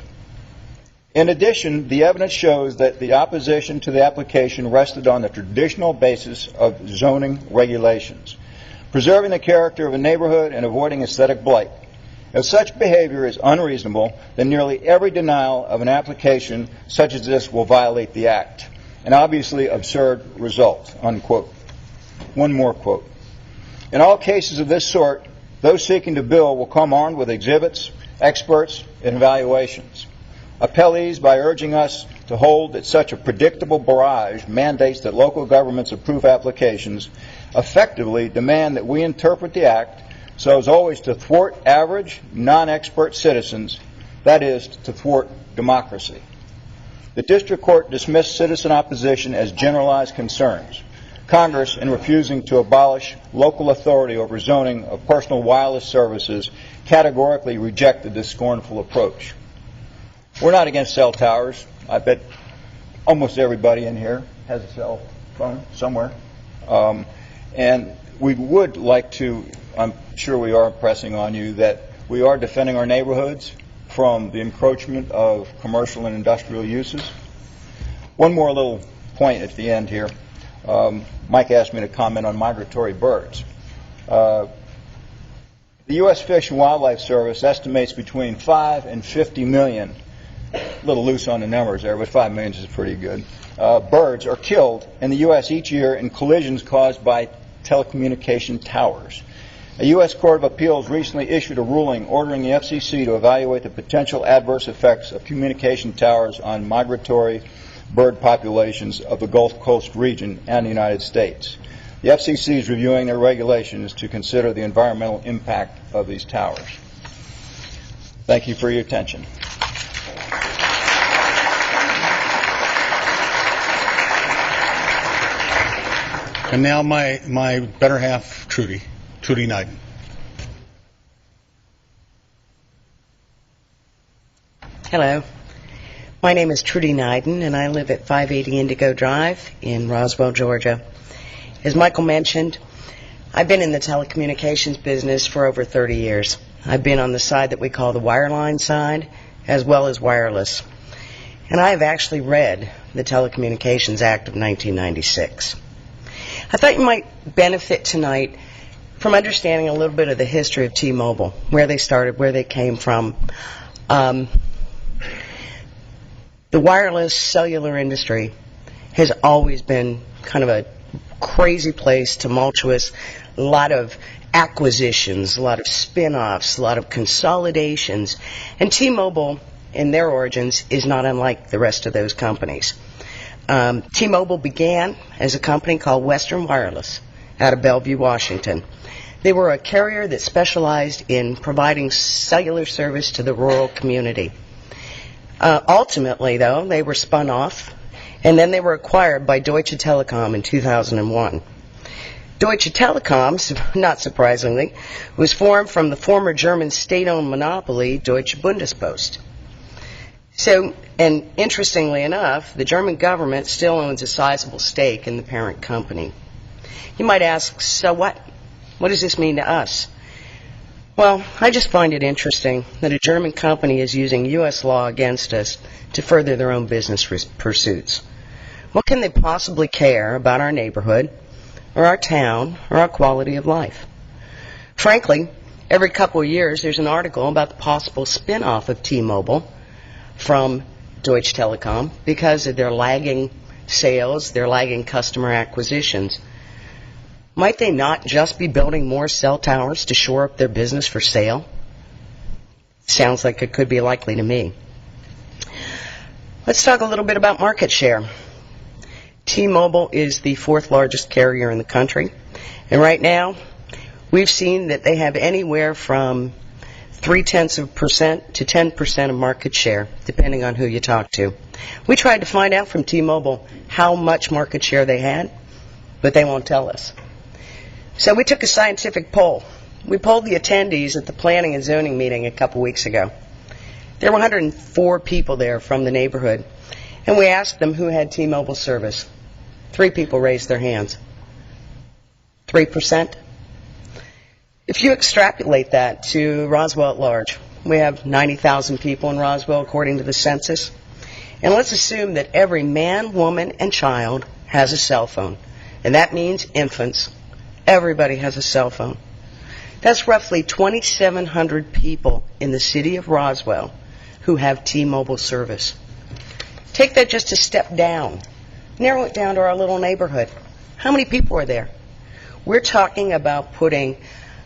L: "In addition, the evidence shows that the opposition to the application rested on the traditional basis of zoning regulations, preserving the character of a neighborhood and avoiding aesthetic blight. If such behavior is unreasonable, then nearly every denial of an application such as this will violate the Act. An obviously absurd result," unquote. One more quote. "In all cases of this sort, those seeking to build will come armed with exhibits, experts, and evaluations. Appellees, by urging us to hold that such a predictable barrage mandates that local governments approve applications, effectively demand that we interpret the Act so as always to thwart average, non-expert citizens, that is, to thwart democracy. The district court dismissed citizen opposition as generalized concerns. Congress, in refusing to abolish local authority over zoning of personal wireless services, categorically rejected this scornful approach. We're not against cell towers. I bet almost everybody in here has a cell phone somewhere. And we would like to, I'm sure we are impressing on you, that we are defending our neighborhoods from the encroachment of commercial and industrial uses. One more little point at the end here. Mike asked me to comment on migratory birds. The U.S. Fish and Wildlife Service estimates between 5 and 50 million, a little loose on the numbers there, but 5 million is pretty good, birds are killed in the U.S. each year in collisions caused by telecommunication towers. A U.S. Court of Appeals recently issued a ruling ordering the FCC to evaluate the potential adverse effects of communication towers on migratory bird populations of the Gulf Coast region and the United States. The FCC is reviewing their regulations to consider the environmental impact of these towers. Thank you for your attention.
J: And now my better half, Trudy Knighton.
M: Hello. My name is Trudy Knighton, and I live at 580 Indigo Drive in Roswell, Georgia. As Michael mentioned, I've been in the telecommunications business for over 30 years. I've been on the side that we call the wireline side, as well as wireless. And I have actually read the Telecommunications Act of 1996. I thought you might benefit tonight from understanding a little bit of the history of T-Mobile, where they started, where they came from. The wireless cellular industry has always been kind of a crazy place, tumultuous, a lot of acquisitions, a lot of spin-offs, a lot of consolidations. And T-Mobile in their origins is not unlike the rest of those companies. T-Mobile began as a company called Western Wireless out of Bellevue, Washington. They were a carrier that specialized in providing cellular service to the rural community. Ultimately, though, they were spun off, and then they were acquired by Deutsche Telekom in 2001. Deutsche Telekom, not surprisingly, was formed from the former German state-owned monopoly Deutsche Bundespost. So, and interestingly enough, the German government still owns a sizable stake in the parent company. You might ask, so what? What does this mean to us? Well, I just find it interesting that a German company is using U.S. law against us to further their own business pursuits. What can they possibly care about our neighborhood, or our town, or our quality of life? Frankly, every couple of years there's an article about the possible spin-off of T-Mobile from Deutsche Telekom because of their lagging sales, their lagging customer acquisitions. Might they not just be building more cell towers to shore up their business for sale? Sounds like it could be likely to me. Let's talk a little bit about market share. T-Mobile is the fourth largest carrier in the country, and right now we've seen that they have anywhere from 0.3% to 10% of market share, depending on who you talk to. We tried to find out from T-Mobile how much market share they had, but they won't tell us. So we took a scientific poll. We polled the attendees at the planning and zoning meeting a couple weeks ago. There were 104 people there from the neighborhood, and we asked them who had T-Mobile service. 3 people raised their hands. 3%? If you extrapolate that to Roswell at large, we have 90,000 people in Roswell according to the census, and let's assume that every man, woman, and child has a cell phone, and that means infants. Everybody has a cell phone. That's roughly 2,700 people in the city of Roswell who have T-Mobile service. Take that just a step down. Narrow it down to our little neighborhood. How many people are there? We're talking about putting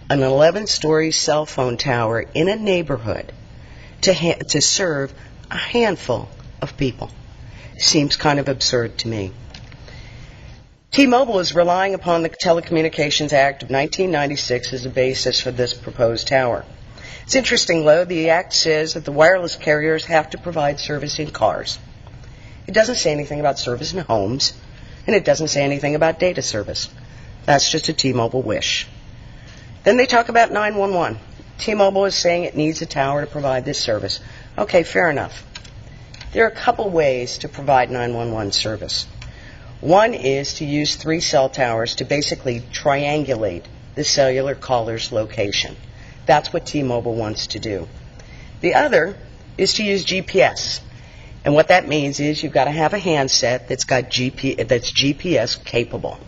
M: an 11-story cell phone tower in a neighborhood to serve a handful of people. Seems kind of absurd to me. T-Mobile is relying upon the Telecommunications Act of 1996 as a basis for this proposed tower. It's interesting, though, the Act says that the wireless carriers have to provide service in cars. It doesn't say anything about service in homes, and it doesn't say anything about data service. That's just a T-Mobile wish. Then they talk about 911. T-Mobile is saying it needs a tower to provide this service. Okay, fair enough. There are a couple ways to provide 911 service. One is to use 3 cell towers to basically triangulate the cellular caller's location. That's what T-Mobile wants to do. The other is to use GPS. And what that means is you've got to have a handset that's GPS capable.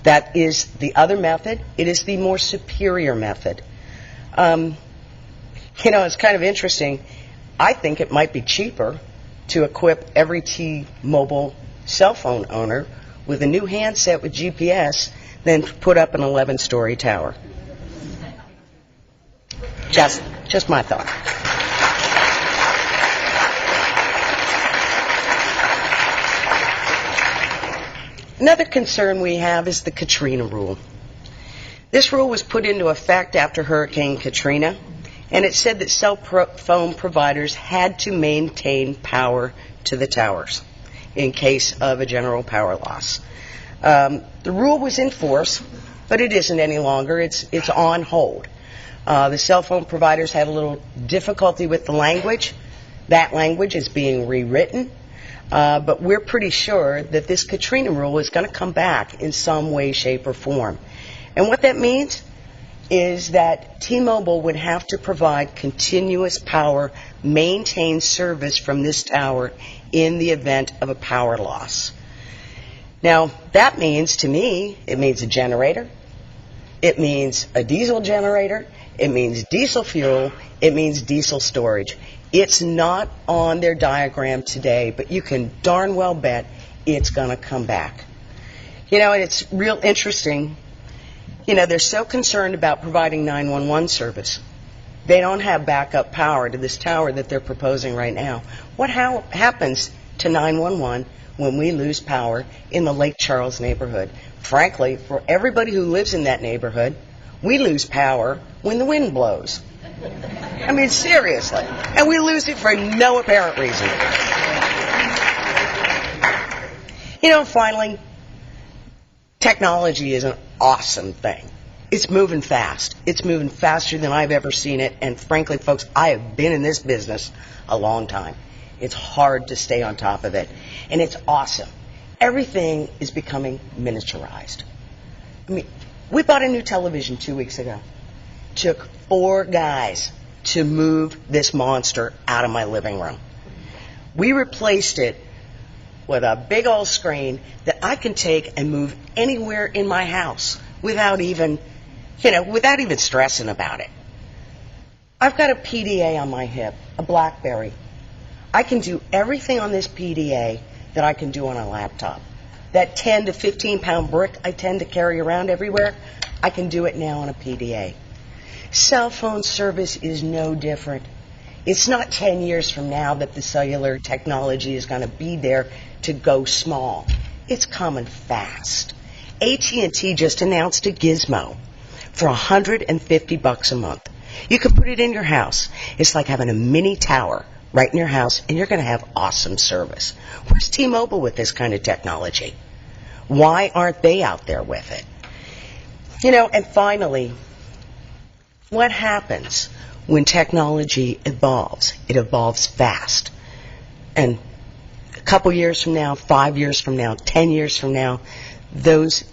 M: That is the other method. It is the more superior method. It's kind of interesting. I think it might be cheaper to equip every T-Mobile cell phone owner with a new handset with GPS than to put up an 11-story tower. Just my thought. Another concern we have is the Katrina rule. This rule was put into effect after Hurricane Katrina, and it said that cell phone providers had to maintain power to the towers in case of a general power loss. The rule was in force, but it isn't any longer. It's on hold. The cell phone providers had a little difficulty with the language. That language is being rewritten, but we're pretty sure that this Katrina rule is going to come back in some way, shape, or form. And what that means is that T-Mobile would have to provide continuous power, maintain service from this tower in the event of a power loss. Now, that means, to me, it means a generator, it means a diesel generator, it means diesel fuel, it means diesel storage. It's not on their diagram today, but you can darn well bet it's going to come back. It's real interesting. They're so concerned about providing 911 service. They don't have backup power to this tower that they're proposing right now. What happens to 911 when we lose power in the Lake Charles neighborhood? Frankly, for everybody who lives in that neighborhood, we lose power when the wind blows. I mean, seriously. And we lose it for no apparent reason. Finally, technology is an awesome thing. It's moving fast. It's moving faster than I've ever seen it. And frankly, folks, I have been in this business a long time. It's hard to stay on top of it. And it's awesome. Everything is becoming miniaturized. I mean, we bought a new television 2 weeks ago. Took 4 guys to move this monster out of my living room. We replaced it with a big old screen that I can take and move anywhere in my house without even stressing about it. I've got a PDA on my hip, a BlackBerry. I can do everything on this PDA that I can do on a laptop. That 10 to 15 pound brick I tend to carry around everywhere, I can do it now on a PDA. Cell phone service is no different. It's not 10 years from now that the cellular technology is going to be there to go small. It's coming fast. AT&T just announced a gizmo for $150 a month. You can put it in your house. It's like having a mini tower right in your house, and you're going to have awesome service. Where's T-Mobile with this kind of technology? Why aren't they out there with it? And finally, what happens when technology evolves? It evolves fast. And a couple years from now, 5 years from now, 10 years from now, those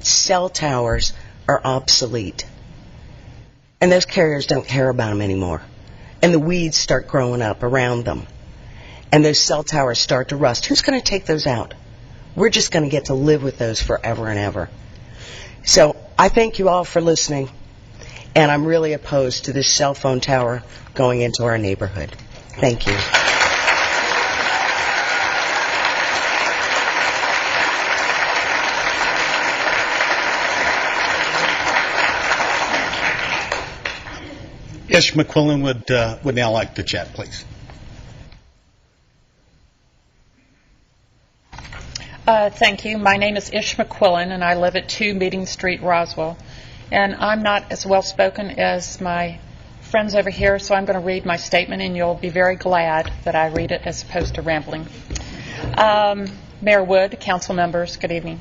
M: cell towers are obsolete. And those carriers don't care about them anymore. And the weeds start growing up around them. And those cell towers start to rust. Who's going to take those out? We're just going to get to live with those forever and ever. So I thank you all for listening. And I'm really opposed to this cell phone tower going into our neighborhood. Thank you.
J: Ish McQuillan would now like to chat, please.
N: Thank you. My name is Ish McQuillan, and I live at 2 Meeting Street, Roswell. And I'm not as well-spoken as my friends over here, so I'm going to read my statement, and you'll be very glad that I read it as opposed to rambling. Mayor Wood, council members, good evening.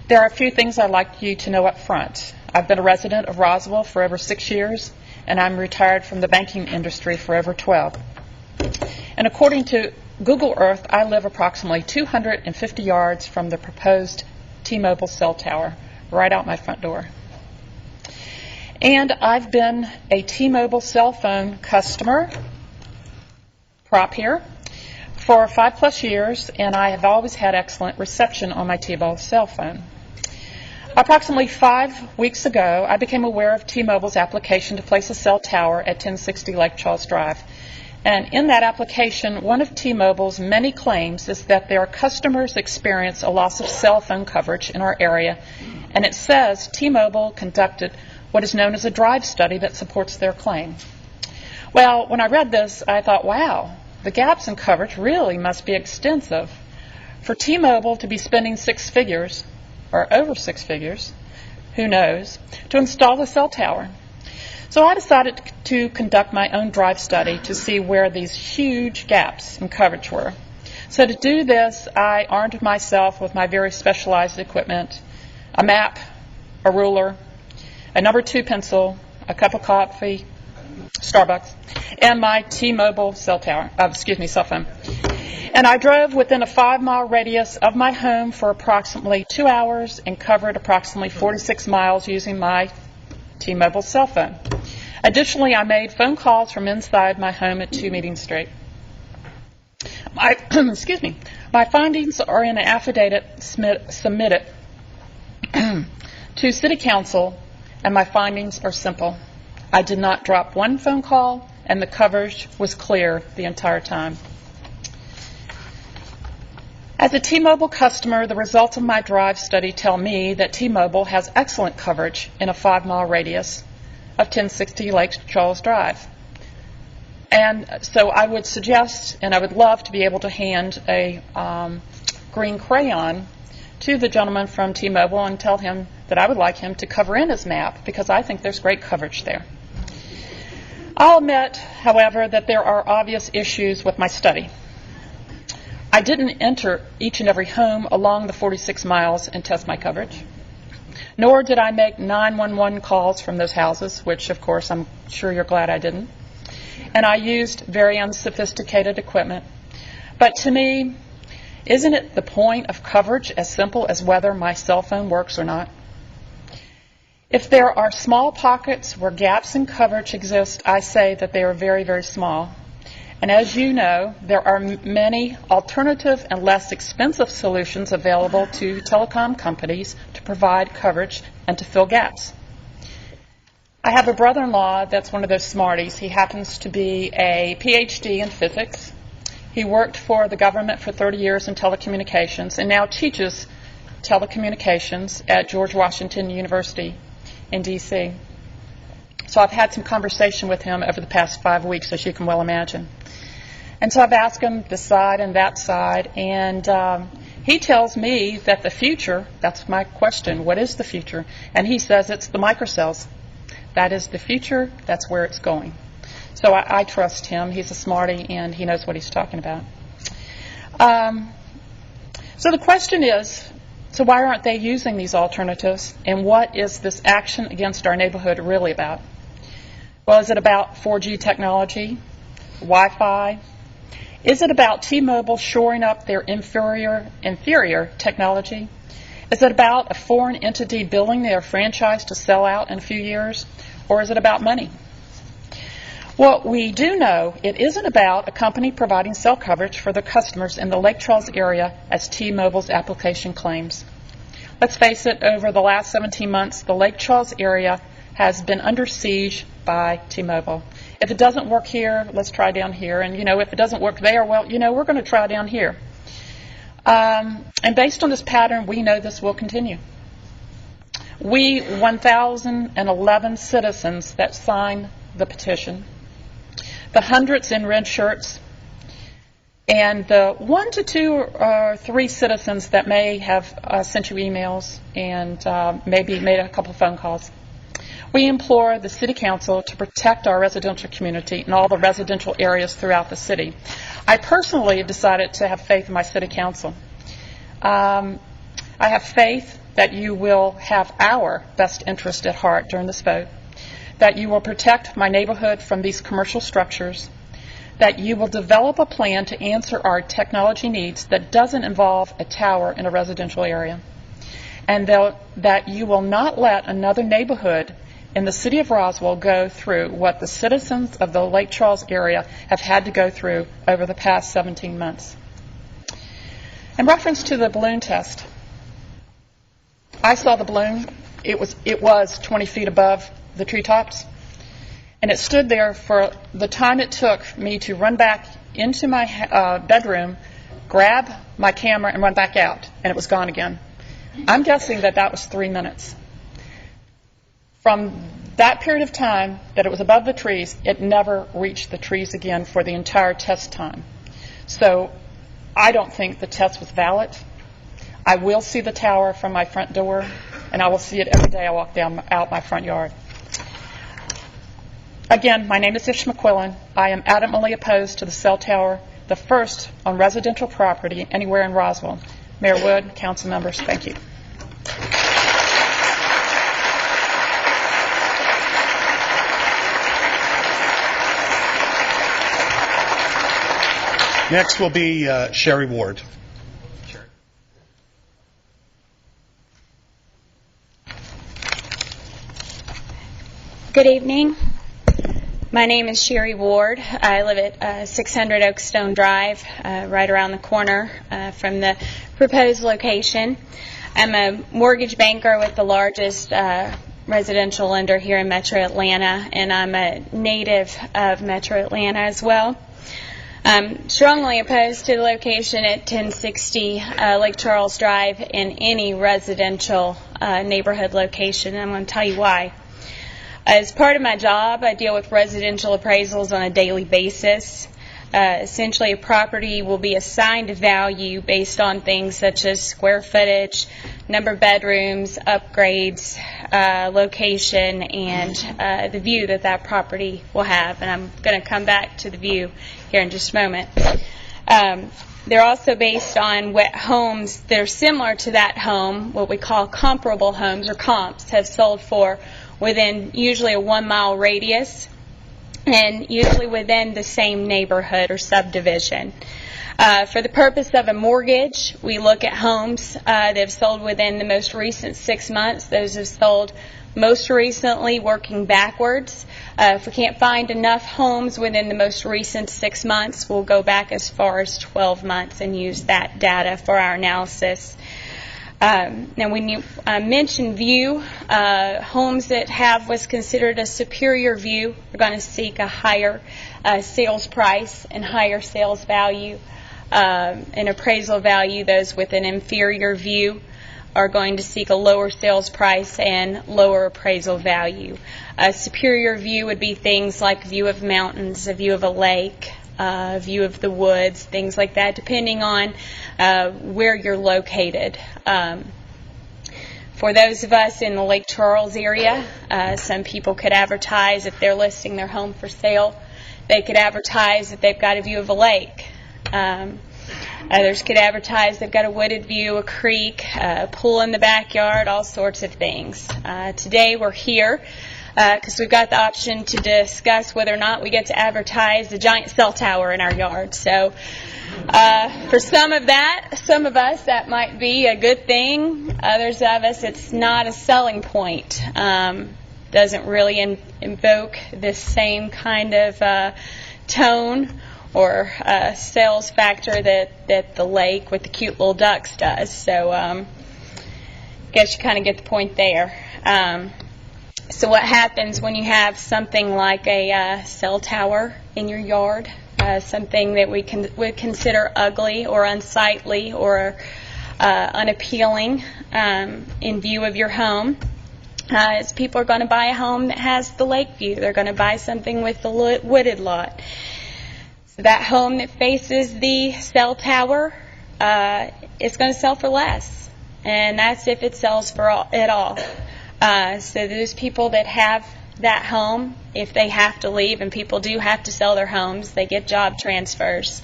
N: There are a few things I'd like you to know up front. I've been a resident of Roswell for over 6 years, and I'm retired from the banking industry for over 12. And according to Google Earth, I live approximately 250 yards from the proposed T-Mobile cell tower, right out my front door. And I've been a T-Mobile cell phone customer, prop here, for 5+ years, and I have always had excellent reception on my T-Mobile cell phone. Approximately 5 weeks ago, I became aware of T-Mobile's application to place a cell tower at 1060 Lake Charles Drive. And in that application, one of T-Mobile's many claims is that their customers experience a loss of cell phone coverage in our area, and it says T-Mobile conducted what is known as a drive study that supports their claim. Well, when I read this, I thought, wow, the gaps in coverage really must be extensive. For T-Mobile to be spending 6 figures, or over 6 figures, who knows, to install the cell tower. So I decided to conduct my own drive study to see where these huge gaps in coverage were. So to do this, I armed myself with my very specialized equipment, a map, a ruler, a number 2 pencil, a cup of coffee, Starbucks, and my T-Mobile cell phone. And I drove within a 5-mile radius of my home for approximately 2 hours and covered approximately 46 miles using my T-Mobile cell phone. Additionally, I made phone calls from inside my home at 2 Meeting Street. My findings are in an affidavit submitted to City Council, and my findings are simple. I did not drop one phone call, and the coverage was clear the entire time. As a T-Mobile customer, the results of my drive study tell me that T-Mobile has excellent coverage in a 5-mile radius. of 1060 Lake Charles Drive. And so I would suggest, and I would love to be able to hand a green crayon to the gentleman from T-Mobile and tell him that I would like him to cover in his map, because I think there's great coverage there. I'll admit, however, that there are obvious issues with my study. I didn't enter each and every home along the 46 miles and test my coverage, nor did I make 911 calls from those houses, which, of course, I'm sure you're glad I didn't. And I used very unsophisticated equipment. But to me, isn't it the point of coverage as simple as whether my cell phone works or not? If there are small pockets where gaps in coverage exist, I say that they are very, very small. And as you know, there are many alternative and less expensive solutions available to telecom companies to provide coverage and to fill gaps. I have a brother-in-law that's one of those smarties. He happens to be a PhD in physics. He worked for the government for 30 years in telecommunications and now teaches telecommunications at George Washington University in D.C. So I've had some conversation with him over the past 5 weeks, as you can well imagine. And so I've asked him this side and that side, and he tells me that the future, that's my question, what is the future? And he says it's the microcells. That is the future, that's where it's going. So I trust him. He's a smarty, and he knows what he's talking about. So the question is, so why aren't they using these alternatives, and what is this action against our neighborhood really about? Well, is it about 4G technology, Wi-Fi? Is it about T-Mobile shoring up their inferior technology? Is it about a foreign entity building their franchise to sell out in a few years? Or is it about money? What we do know, it isn't about a company providing cell coverage for their customers in the Lake Charles area, as T-Mobile's application claims. Let's face it, over the last 17 months, the Lake Charles area has been under siege by T-Mobile. If it doesn't work here, let's try down here. And, if it doesn't work there, well, we're going to try down here. And based on this pattern, we know this will continue. We, 1,011 citizens that signed the petition, the hundreds in red shirts, and the 1 to 2 or 3 citizens that may have sent you emails and maybe made a couple of phone calls. We implore the City Council to protect our residential community and all the residential areas throughout the city. I personally have decided to have faith in my City Council. I have faith that you will have our best interest at heart during this vote, that you will protect my neighborhood from these commercial structures, that you will develop a plan to answer our technology needs that doesn't involve a tower in a residential area, and that you will not let another neighborhood in the city of Roswell go through what the citizens of the Lake Charles area have had to go through over the past 17 months. In reference to the balloon test, I saw the balloon. It was 20 feet above the treetops, and it stood there for the time it took me to run back into my bedroom, grab my camera, and run back out, and it was gone again. I'm guessing that was 3 minutes. From that period of time that it was above the trees, it never reached the trees again for the entire test time. So I don't think the test was valid. I will see the tower from my front door, and I will see it every day I walk out my front yard. Again, my name is Ish McQuillan. I am adamantly opposed to the cell tower, the first on residential property anywhere in Roswell. Mayor Wood, council members, thank you.
J: Next will be Sherry Ward.
O: Good evening. My name is Sherry Ward. I live at 600 Oakstone Drive, right around the corner from the proposed location. I'm a mortgage banker with the largest residential lender here in Metro Atlanta, and I'm a native of Metro Atlanta as well. I'm strongly opposed to the location at 1060 Lake Charles Drive in any residential neighborhood location, and I'm going to tell you why. As part of my job, I deal with residential appraisals on a daily basis. Essentially, a property will be assigned a value based on things such as square footage, number of bedrooms, upgrades, location, and the view that that property will have. And I'm going to come back to the view here in just a moment. They're also based on what homes that are similar to that home, what we call comparable homes or comps, have sold for within usually a 1 mile radius and usually within the same neighborhood or subdivision. For the purpose of a mortgage, we look at homes that have sold within the most recent 6 months. Those have sold most recently working backwards. If we can't find enough homes within the most recent 6 months, we'll go back as far as 12 months and use that data for our analysis. Now, when you mention view, homes that have what's considered a superior view are going to seek a higher sales price and higher sales value. An appraisal value, those with an inferior view are going to seek a lower sales price and lower appraisal value. A superior view would be things like view of mountains, a view of a lake, view of the woods, things like that, depending on where you're located. For those of us in the Lake Charles area, some people could advertise if they're listing their home for sale. They could advertise that they've got a view of a lake. Others could advertise they've got a wooded view, a creek, a pool in the backyard, all sorts of things. Today we're here because we've got the option to discuss whether or not we get to advertise the giant cell tower in our yard. So for some of us, that might be a good thing. Others of us, it's not a selling point. Doesn't really invoke this same kind of tone or sales factor that the lake with the cute little ducks does. So I guess you kind of get the point there. So what happens when you have something like a cell tower in your yard, something that we would consider ugly or unsightly or unappealing in view of your home? Is people are going to buy a home that has the lake view. They're going to buy something with the wooded lot. So that home that faces the cell tower, it's going to sell for less. And that's if it sells for at all. So those people that have that home, if they have to leave, and people do have to sell their homes, they get job transfers.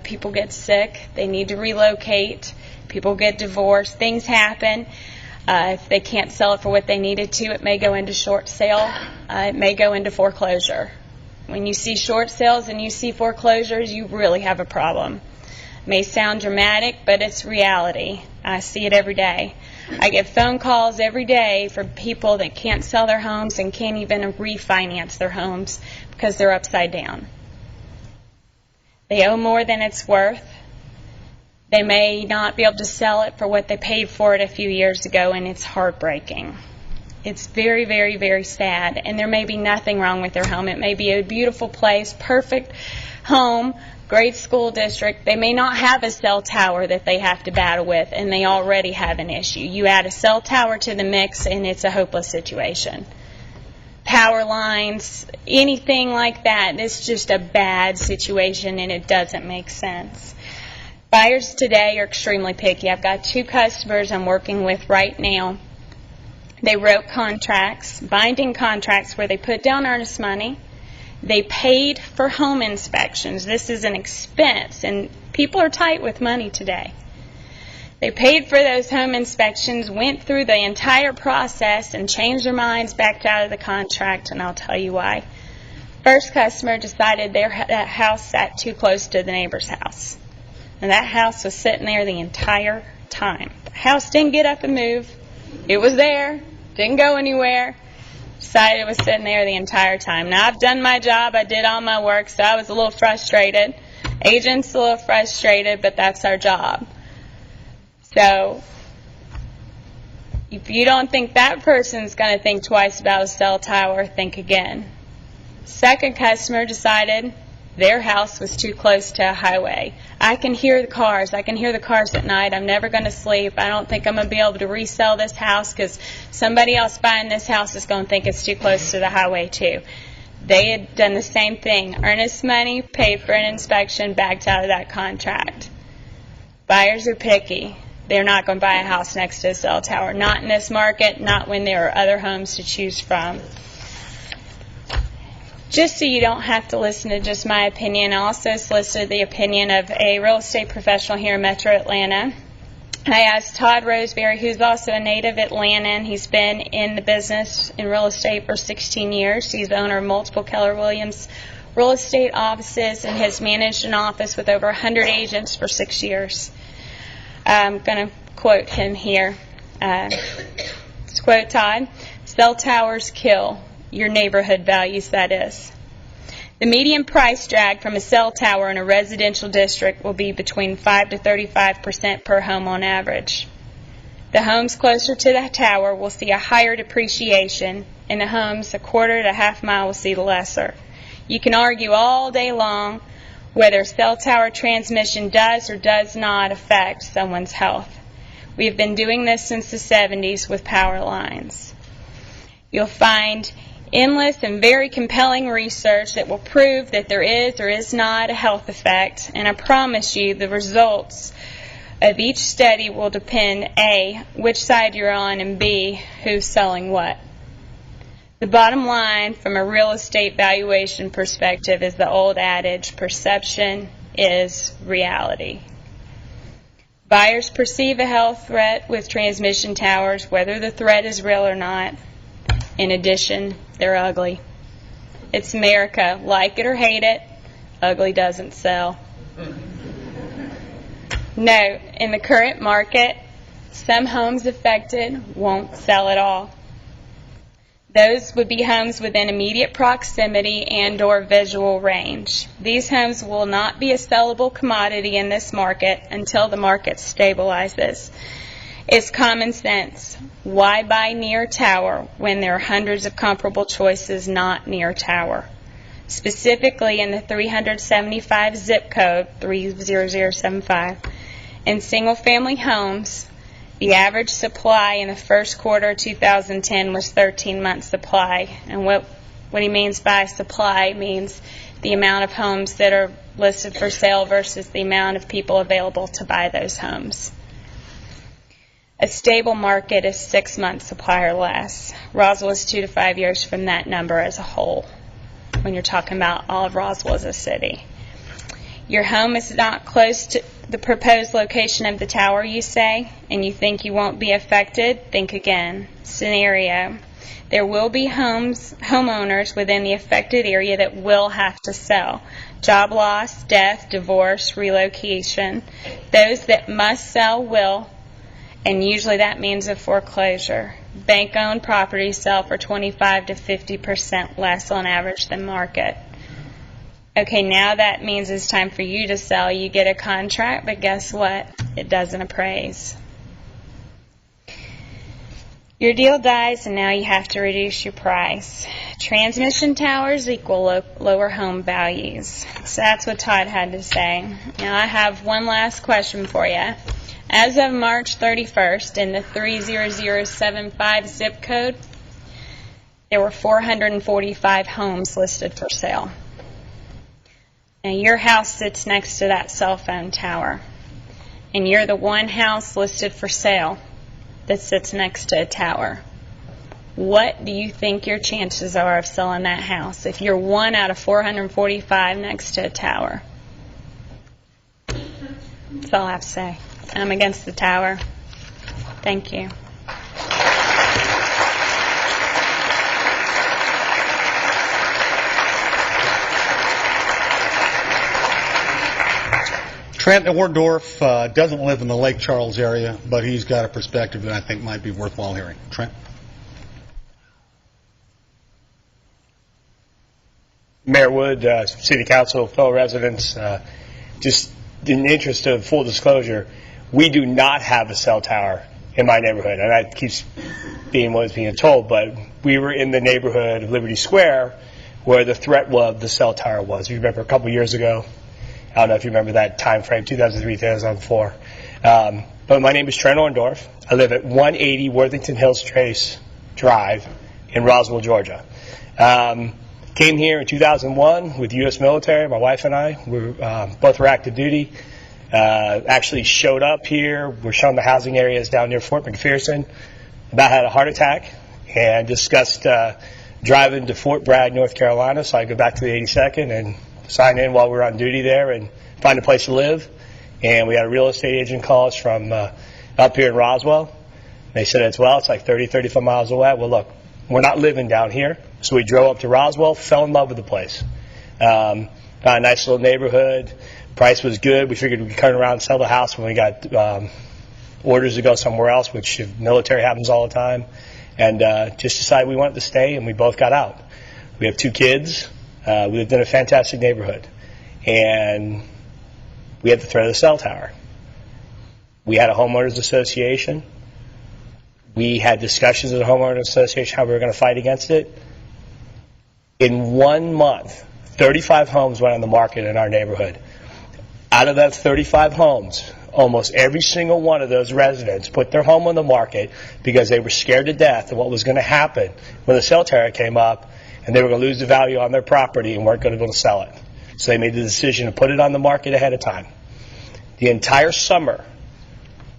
O: People get sick, they need to relocate, people get divorced, things happen. If they can't sell it for what they needed to, it may go into short sale, it may go into foreclosure. When you see short sales and you see foreclosures, you really have a problem. It may sound dramatic, but it's reality. I see it every day. I get phone calls every day from people that can't sell their homes and can't even refinance their homes because they're upside down. They owe more than it's worth. They may not be able to sell it for what they paid for it a few years ago, and it's heartbreaking. It's very, very, very sad, and there may be nothing wrong with their home. It may be a beautiful place, perfect home, great school district. They may not have a cell tower that they have to battle with, and they already have an issue. You add a cell tower to the mix, and it's a hopeless situation. Power lines, anything like that, it's just a bad situation, and it doesn't make sense. Buyers today are extremely picky. I've got 2 customers I'm working with right now. They wrote contracts, binding contracts, where they put down earnest money. They paid for home inspections. This is an expense, and people are tight with money today. They paid for those home inspections, went through the entire process, and changed their minds, backed out of the contract, and I'll tell you why. First customer decided that house sat too close to the neighbor's house. And that house was sitting there the entire time. The house didn't get up and move. It was there. Didn't go anywhere. Decided it was sitting there the entire time. Now, I've done my job. I did all my work, so I was a little frustrated. Agent's a little frustrated, but that's our job. So, if you don't think that person's going to think twice about a cell tower, think again. Second customer decided Their house was too close to a highway. I can hear the cars. I can hear the cars at night. I'm never going to sleep. I don't think I'm going to be able to resell this house because somebody else buying this house is going to think it's too close to the highway too. They had done the same thing. Earnest money, paid for an inspection, backed out of that contract. Buyers are picky. They're not going to buy a house next to a cell tower. Not in this market, not when there are other homes to choose from. Just so you don't have to listen to just my opinion, I also solicited the opinion of a real estate professional here in Metro Atlanta. I asked Todd Roseberry, who's also a native Atlantan. He's been in the business in real estate for 16 years. He's the owner of multiple Keller Williams real estate offices and has managed an office with over 100 agents for 6 years. I'm going to quote him here. Let's quote Todd. "Cell towers kill your neighborhood values, that is. The median price drag from a cell tower in a residential district will be between 5 to 35% per home on average. The homes closer to the tower will see a higher depreciation, and the homes a quarter to half mile will see the lesser. You can argue all day long whether cell tower transmission does or does not affect someone's health. We have been doing this since the 70s with power lines. You'll find endless and very compelling research that will prove that there is or is not a health effect, and I promise you the results of each study will depend, A, which side you're on, and B, who's selling what. The bottom line from a real estate valuation perspective is the old adage, perception is reality. Buyers perceive a health threat with transmission towers, whether the threat is real or not. In addition, they're ugly. It's America. Like it or hate it, ugly doesn't sell. Note, in the current market, some homes affected won't sell at all. Those would be homes within immediate proximity and/or visual range. These homes will not be a sellable commodity in this market until the market stabilizes. It's common sense. Why buy near tower when there are hundreds of comparable choices not near tower? Specifically in the 375 zip code, 30075, in single-family homes, the average supply in the first quarter of 2010 was 13 months supply. And what he means by supply means the amount of homes that are listed for sale versus the amount of people available to buy those homes. A stable market is 6 months supply or less. Roswell is 2 to 5 years from that number as a whole, when you're talking about all of Roswell as a city. Your home is not close to the proposed location of the tower, you say, and you think you won't be affected? Think again. Scenario. There will be homeowners within the affected area that will have to sell. Job loss, death, divorce, relocation. Those that must sell will, and usually that means a foreclosure. Bank-owned properties sell for 25 to 50% less on average than market. Okay, now that means it's time for you to sell. You get a contract, but guess what? It doesn't appraise. Your deal dies, and now you have to reduce your price. Transmission towers equal lower home values. So that's what Todd had to say. Now I have one last question for you. As of March 31st, in the 30075 zip code, there were 445 homes listed for sale. Now your house sits next to that cell phone tower, and you're the one house listed for sale that sits next to a tower. What do you think your chances are of selling that house if you're one out of 445 next to a tower? That's all I have to say. I'm against the tower. Thank you.
J: Trent Ohrdorf doesn't live in the Lake Charles area, but he's got a perspective that I think might be worthwhile hearing. Trent?
P: Mayor Wood, City Council, fellow residents, just in the interest of full disclosure, we do not have a cell tower in my neighborhood, and that keeps being what is being told, but we were in the neighborhood of Liberty Square where the threat of the cell tower was. You remember a couple years ago, I don't know if you remember that time frame, 2003, 2004. But my name is Trent Orndorff. I live at 180 Worthington Hills Trace Drive in Roswell, Georgia. Came here in 2001 with the U.S. military. My wife and I, both were active duty. Actually showed up here. We're showing the housing areas down near Fort McPherson. About had a heart attack and discussed driving to Fort Bragg, North Carolina. So I go back to the 82nd and sign in while we were on duty there and find a place to live. And we had a real estate agent call us from up here in Roswell. They said, it's like 30, 35 miles away. Well, look, we're not living down here. So we drove up to Roswell, fell in love with the place. Got a nice little neighborhood. Price was good. We figured we could turn around and sell the house when we got orders to go somewhere else, which military happens all the time. And just decided we wanted to stay, and we both got out. We have 2 kids. We lived in a fantastic neighborhood. And we had the threat of the cell tower. We had a homeowners association. We had discussions with the homeowners association how we were going to fight against it. In 1 month, 35 homes went on the market in our neighborhood. Out of those 35 homes, almost every single one of those residents put their home on the market because they were scared to death of what was going to happen when the cell tower came up and they were going to lose the value on their property and weren't going to be able to sell it. So they made the decision to put it on the market ahead of time. The entire summer,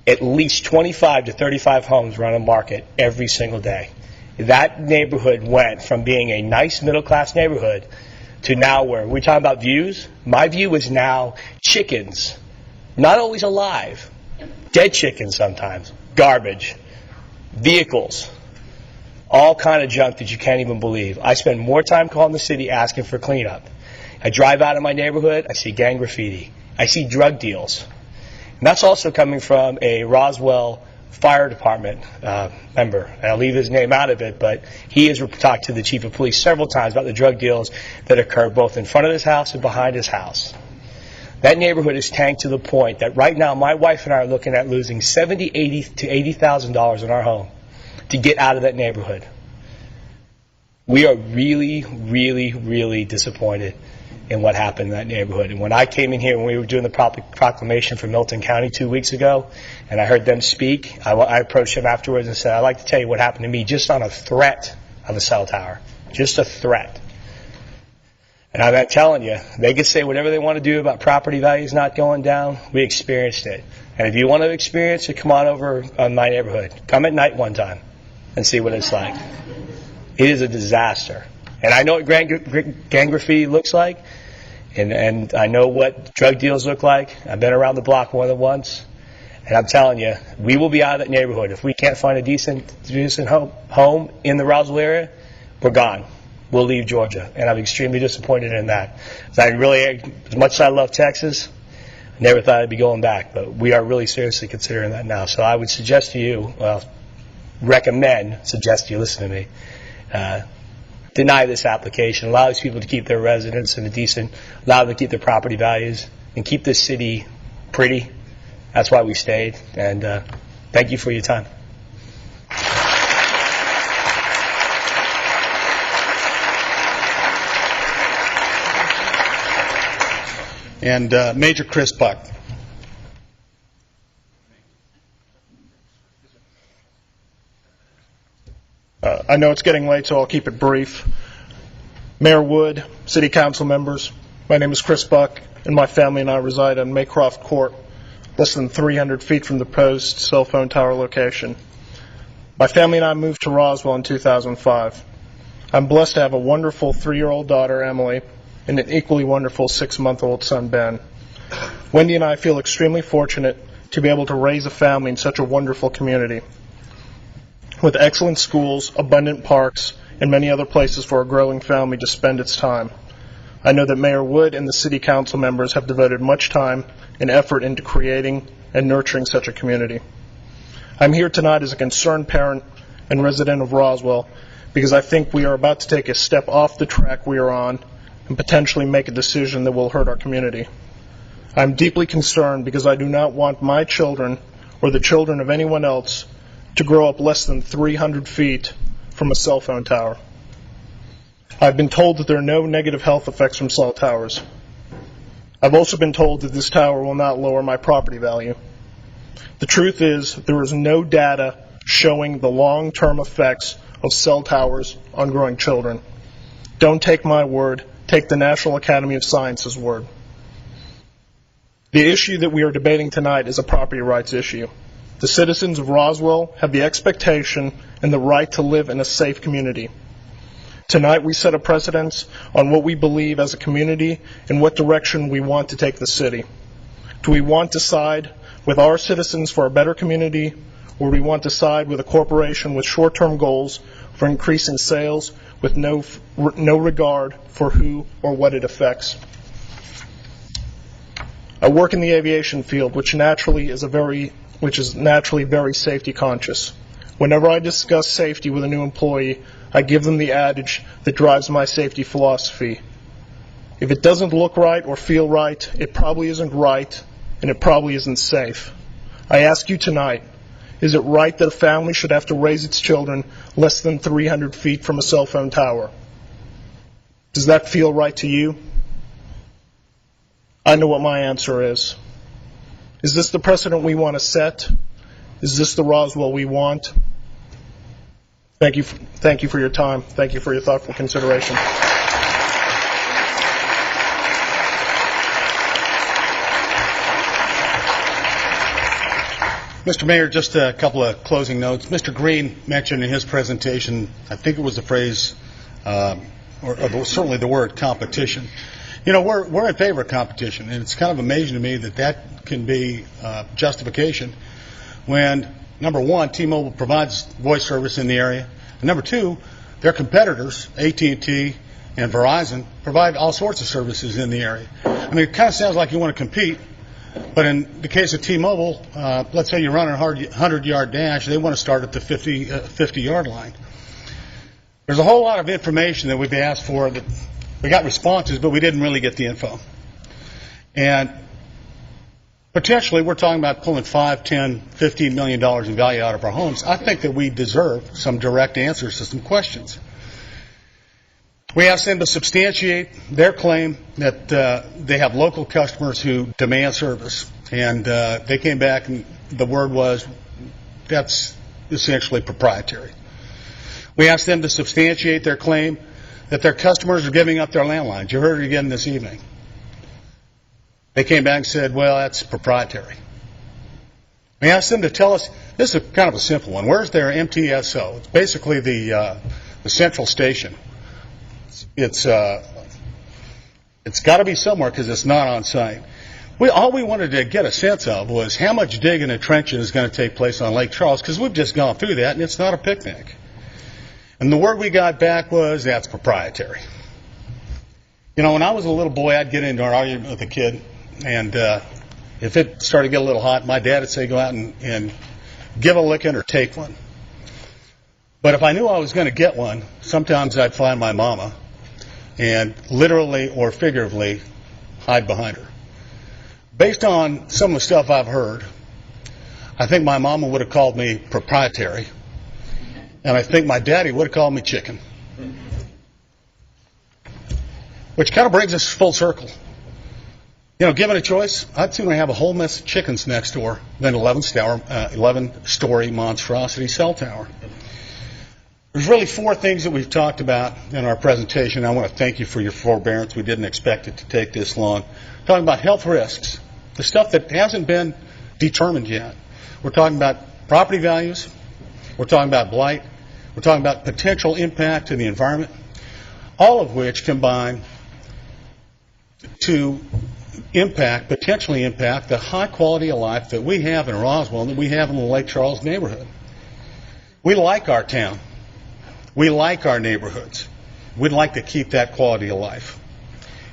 P: at least 25 to 35 homes were on the market every single day. That neighborhood went from being a nice middle-class neighborhood to now where we're talking about views. My view is now chickens, not always alive, dead chickens sometimes, garbage, vehicles, all kind of junk that you can't even believe. I spend more time calling the city asking for cleanup. I drive out of my neighborhood, I see gang graffiti. I see drug deals. And that's also coming from a Roswell Fire Department member. And I'll leave his name out of it, but he has talked to the chief of police several times about the drug deals that occur both in front of his house and behind his house. That neighborhood is tanked to the point that right now my wife and I are looking at losing $70,000 to $80,000 in our home to get out of that neighborhood. We are really, really, really disappointed in what happened in that neighborhood. And when I came in here, when we were doing the proclamation for Milton County 2 weeks ago, and I heard them speak, I approached them afterwards and said, I'd like to tell you what happened to me just on a threat of a cell tower. Just a threat. And I'm not telling you, they can say whatever they want to do about property values not going down. We experienced it. And if you want to experience it, come on over on my neighborhood. Come at night one time and see what it's like. It is a disaster. And I know what gang graffiti looks like, and I know what drug deals look like. I've been around the block more than once, and I'm telling you, we will be out of that neighborhood. If we can't find a decent home in the Roswell area, we're gone. We'll leave Georgia, and I'm extremely disappointed in that. As much as I love Texas, I never thought I'd be going back, but we are really seriously considering that now. So I would suggest to you, suggest you listen to me, deny this application, allow these people to keep their residence in a decent, allow them to keep their property values, and keep this city pretty. That's why we stayed, and thank you for your time.
J: And Major Chris Buck.
Q: I know it's getting late, so I'll keep it brief. Mayor Wood, City Council members, my name is Chris Buck, and my family and I reside on Maycroft Court, less than 300 feet from the proposed cell phone tower location. My family and I moved to Roswell in 2005. I'm blessed to have a wonderful 3-year-old daughter, Emily, and an equally wonderful 6-month-old son, Ben. Wendy and I feel extremely fortunate to be able to raise a family in such a wonderful community, with excellent schools, abundant parks, and many other places for a growing family to spend its time. I know that Mayor Wood and the City Council members have devoted much time and effort into creating and nurturing such a community. I'm here tonight as a concerned parent and resident of Roswell because I think we are about to take a step off the track we are on and potentially make a decision that will hurt our community. I'm deeply concerned because I do not want my children or the children of anyone else to grow up less than 300 feet from a cell phone tower. I've been told that there are no negative health effects from cell towers. I've also been told that this tower will not lower my property value. The truth is, there is no data showing the long-term effects of cell towers on growing children. Don't take my word, take the National Academy of Science's word. The issue that we are debating tonight is a property rights issue. The citizens of Roswell have the expectation and the right to live in a safe community. Tonight we set a precedence on what we believe as a community and what direction we want to take the city. Do we want to side with our citizens for a better community, or do we want to side with a corporation with short-term goals for increasing sales with no regard for who or what it affects? I work in the aviation field, which is naturally very safety conscious. Whenever I discuss safety with a new employee, I give them the adage that drives my safety philosophy. If it doesn't look right or feel right, it probably isn't right, and it probably isn't safe. I ask you tonight, is it right that a family should have to raise its children less than 300 feet from a cell phone tower? Does that feel right to you? I know what my answer is. Is this the precedent we want to set? Is this the Roswell we want? Thank you for your time. Thank you for your thoughtful consideration.
J: Mr. Mayor, just a couple of closing notes. Mr. Green mentioned in his presentation, I think it was the phrase, or certainly the word competition. You know, we're in favor of competition, and it's kind of amazing to me that can be justification when, number one, T-Mobile provides voice service in the area, and number two, their competitors, AT&T and Verizon, provide all sorts of services in the area. I mean, it kind of sounds like you want to compete, but in the case of T-Mobile, let's say you're running a 100-yard dash, they want to start at the 50-yard line. There's a whole lot of information that we've asked for that we got responses, but we didn't really get the info. And potentially, we're talking about pulling $5, $10, $15 million in value out of our homes. I think that we deserve some direct answers to some questions. We asked them to substantiate their claim that they have local customers who demand service. And they came back and the word was, that's essentially proprietary. We asked them to substantiate their claim that their customers are giving up their landlines. You heard it again this evening. They came back and said, well, that's proprietary. We asked them to tell us, this is kind of a simple one, where's their MTSO? It's basically the central station. It's got to be somewhere because it's not on site. All we wanted to get a sense of was how much digging and trenching is going to take place on Lake Charles, because we've just gone through that, and it's not a picnic. And the word we got back was, that's proprietary. You know, when I was a little boy, I'd get into an argument with a kid, and if it started to get a little hot, my dad would say, go out and give a licking or take one. But if I knew I was going to get one, sometimes I'd find my mama and literally or figuratively hide behind her. Based on some of the stuff I've heard, I think my mama would have called me proprietary, and I think my daddy would have called me chicken. Which kind of brings us full circle. You know, given a choice, I'd sooner have a whole mess of chickens next door than 11-story monstrosity cell tower. There's really four things that we've talked about in our presentation. I want to thank you for your forbearance. We didn't expect it to take this long. Talking about health risks, the stuff that hasn't been determined yet. We're talking about property values. We're talking about blight. We're talking about potential impact to the environment, all of which combine to potentially impact the high quality of life that we have in Roswell and that we have in the Lake Charles neighborhood. We like our town. We like our neighborhoods. We'd like to keep that quality of life.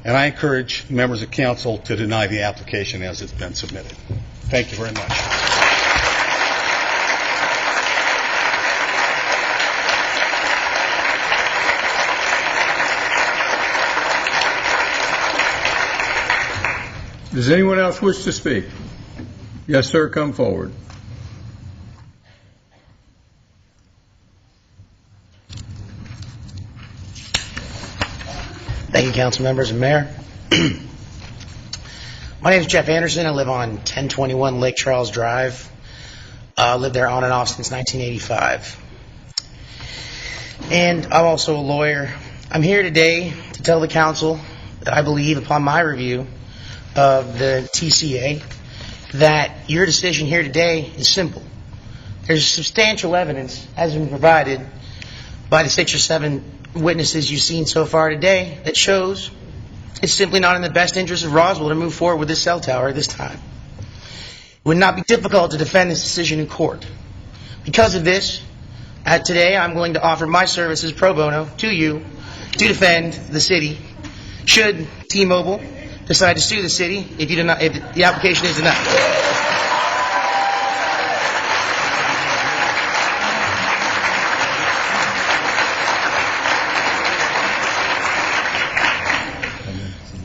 J: And I encourage members of council to deny the application as it's been submitted. Thank you very much.
A: Does anyone else wish to speak? Yes, sir, come forward.
R: council members, and mayor. My name is Jeff Anderson. I live on 1021 Lake Charles Drive. Lived there on and off since 1985. And I'm also a lawyer. I'm here today to tell the council that I believe, upon my review of the TCA, that your decision here today is simple. There's substantial evidence has been provided by the 6 or 7 witnesses you've seen so far today that shows it's simply not in the best interest of Roswell to move forward with this cell tower at this time. It would not be difficult to defend this decision in court. Because of this, today I'm willing to offer my services pro bono to you to defend the city should T-Mobile decide to sue the city if the application is denied.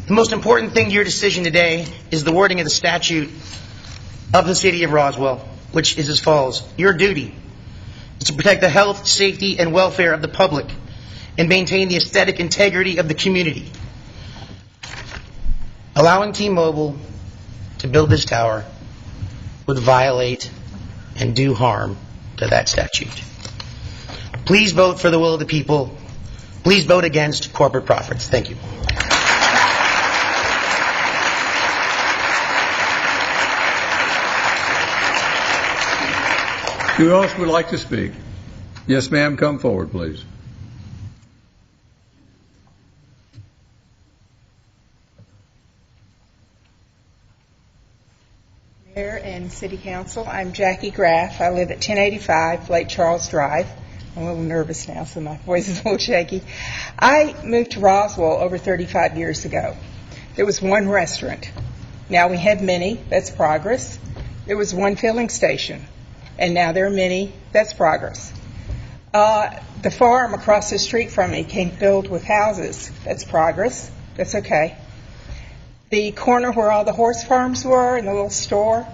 R: The most important thing to your decision today is the wording of the statute of the city of Roswell, which is as follows. Your duty is to protect the health, safety, and welfare of the public and maintain the aesthetic integrity of the community. Allowing T-Mobile to build this tower would violate and do harm to that statute. Please vote for the will of the people. Please vote against corporate profits. Thank you.
A: Who else would like to speak? Yes, ma'am, come forward, please.
S: Mayor and City Council, I'm Jackie Graff. I live at 1085 Lake Charles Drive. I'm a little nervous now, so my voice is a little shaky. I moved to Roswell over 35 years ago. There was one restaurant. Now we have many. That's progress. There was one filling station. And now there are many. That's progress. The farm across the street from me came filled with houses. That's progress. That's okay. The corner where all the horse farms were and the little store,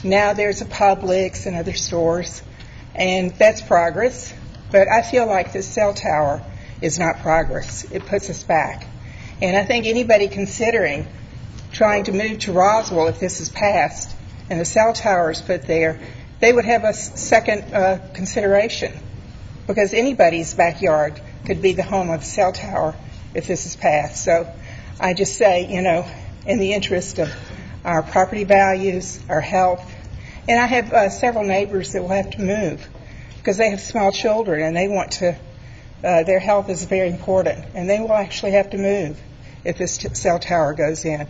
S: now there's a Publix and other stores. And that's progress. But I feel like this cell tower is not progress. It puts us back. And I think anybody considering trying to move to Roswell, if this is passed and the cell tower is put there, they would have a second consideration, because anybody's backyard could be the home of a cell tower if this is passed. So I just say, in the interest of our property values, our health, and I have several neighbors that will have to move because they have small children and they want to, their health is very important, and they will actually have to move if this cell tower goes in.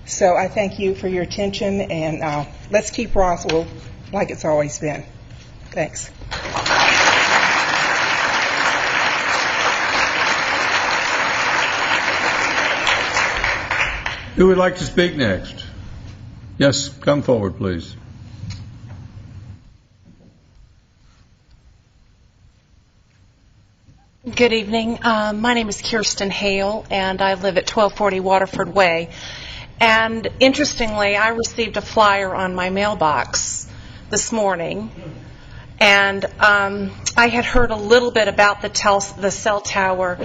S: So I thank you for your attention, and let's keep Roswell like it's always been. Thanks.
A: Who would like to speak next? Yes, come forward, please.
T: Good evening. My name is Kirsten Hale, and I live at 1240 Waterford Way. And interestingly, I received a flyer on my mailbox this morning, and I had heard a little bit about the cell tower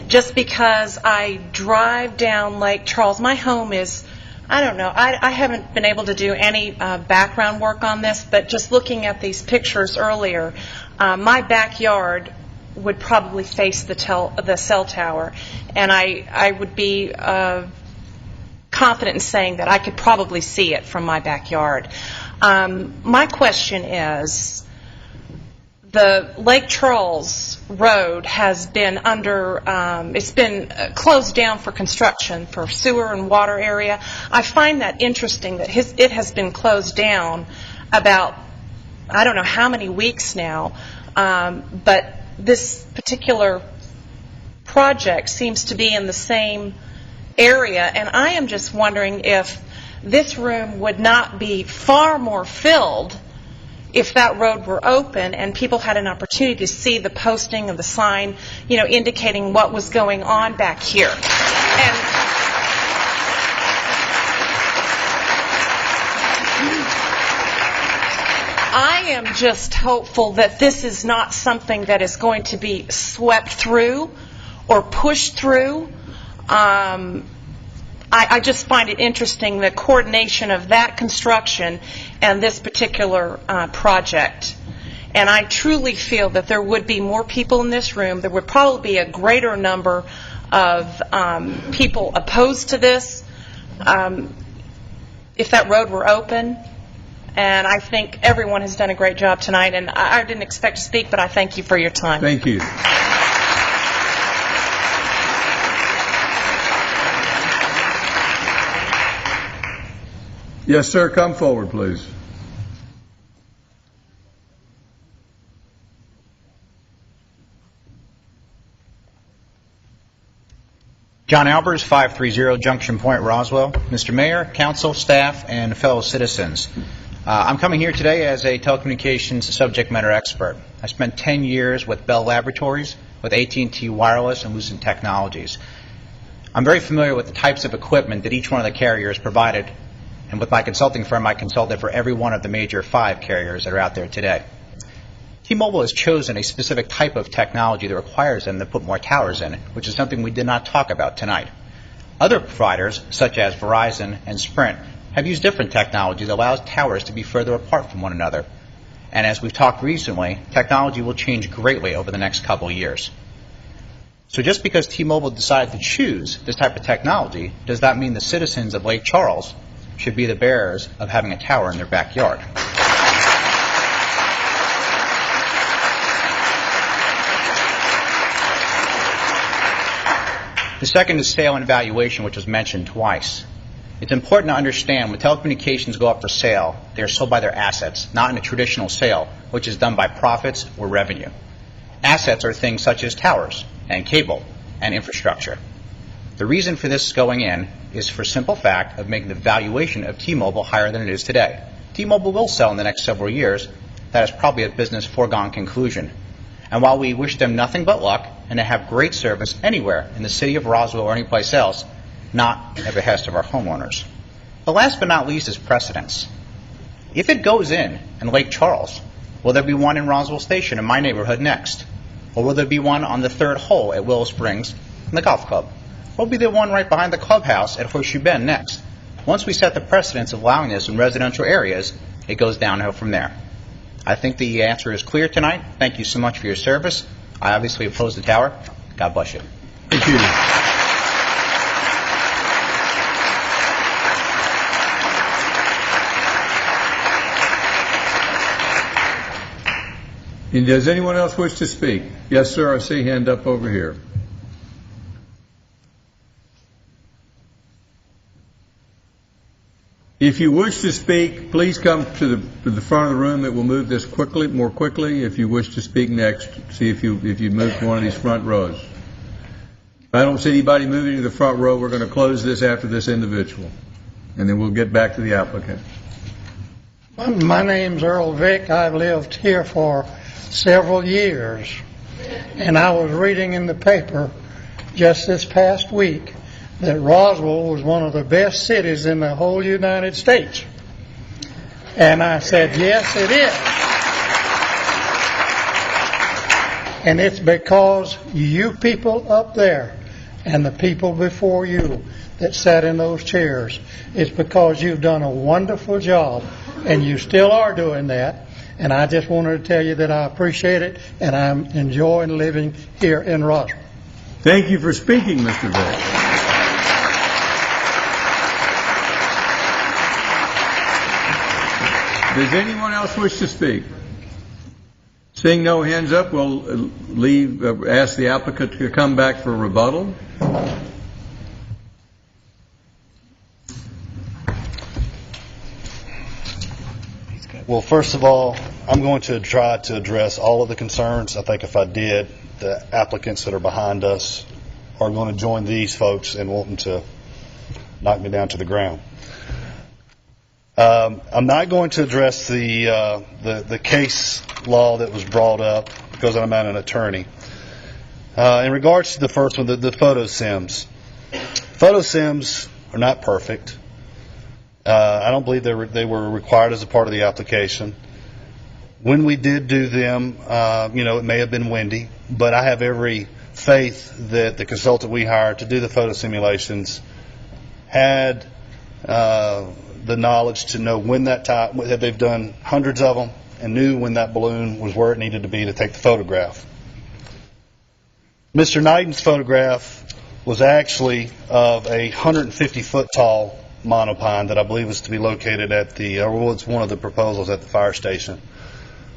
T: just because I drive down Lake Charles. My home is, I don't know, I haven't been able to do any background work on this, but just looking at these pictures earlier, my backyard would probably face the cell tower, and I would be confident in saying that I could probably see it from my backyard. My question is, the Lake Charles Road has been it's been closed down for construction for sewer and water area. I find that interesting that it has been closed down about, I don't know how many weeks now, but this particular project seems to be in the same area, and I am just wondering if this room would not be far more filled if that road were open and people had an opportunity to see the posting of the sign, indicating what was going on back here. And I am just hopeful that this is not something that is going to be swept through or pushed through. I just find it interesting, the coordination of that construction and this particular project. And I truly feel that there would be more people in this room. There would probably be a greater number of people opposed to this if that road were open. And I think everyone has done a great job tonight. And I didn't expect to speak, but I thank you for your time.
A: Thank you. Yes, sir. Come forward, please.
U: John Albers, 530 Junction Point, Roswell. Mr. Mayor, council, staff, and fellow citizens. I'm coming here today as a telecommunications subject matter expert. I spent 10 years with Bell Laboratories, with AT&T Wireless, and Lucent Technologies. I'm very familiar with the types of equipment that each one of the carriers provided, and with my consulting firm, I consulted for every one of the major 5 carriers that are out there today. T-Mobile has chosen a specific type of technology that requires them to put more towers in, which is something we did not talk about tonight. Other providers, such as Verizon and Sprint, have used different technology that allows towers to be further apart from one another. And as we've talked recently, technology will change greatly over the next couple of years. So just because T-Mobile decided to choose this type of technology does not mean the citizens of Lake Charles should be the bearers of having a tower in their backyard. The second is sale and valuation, which was mentioned twice. It's important to understand when telecommunications go up for sale, they are sold by their assets, not in a traditional sale, which is done by profits or revenue. Assets are things such as towers and cable and infrastructure. The reason for this going in is for simple fact of making the valuation of T-Mobile higher than it is today. T-Mobile will sell in the next several years. That is probably a business foregone conclusion. And while we wish them nothing but luck and to have great service anywhere in the city of Roswell or anyplace else, not at behest of our homeowners. The last but not least is precedence. If it goes in Lake Charles, will there be one in Roswell Station in my neighborhood next? Or will there be one on the 3rd hole at Willow Springs in the golf club? Or will be the one right behind the clubhouse at Horseshoe Bend next? Once we set the precedence of allowing this in residential areas, it goes downhill from there. I think the answer is clear tonight. Thank you so much for your service. I obviously oppose the tower. God bless you.
A: Thank you. And does anyone else wish to speak? Yes, sir. I see a hand up over here. If you wish to speak, please come to the front of the room. It will move this more quickly. If you wish to speak next, see if you move to one of these front rows. If I don't see anybody moving to the front row, we're going to close this after this individual, and then we'll get back to the applicant.
V: My name's Earl Vick. I've lived here for several years, and I was reading in the paper just this past week that Roswell was one of the best cities in the whole United States. And I said, yes, it is. And it's because you people up there and the people before you that sat in those chairs, it's because you've done a wonderful job, and you still are doing that. And I just wanted to tell you that I appreciate it, and I'm enjoying living here in Roswell.
A: Thank you for speaking, Mr. Vick. Does anyone else wish to speak? Seeing no hands up, we'll ask the applicant to come back for rebuttal.
G: Well, first of all, I'm going to try to address all of the concerns. I think if I did, the applicants that are behind us are going to join these folks in wanting to knock me down to the ground. I'm not going to address the case law that was brought up because I'm not an attorney. In regards to the first one, the photo sims. Photo sims are not perfect. I don't believe they were required as a part of the application. When we did do them, it may have been windy, but I have every faith that the consultant we hired to do the photo simulations had the knowledge to know when that time, that they've done hundreds of them, and knew when that balloon was where it needed to be to take the photograph. Mr. Knighton's photograph was actually of a 150-foot tall monopine that I believe is to be located at the, or was one of the proposals at the fire station.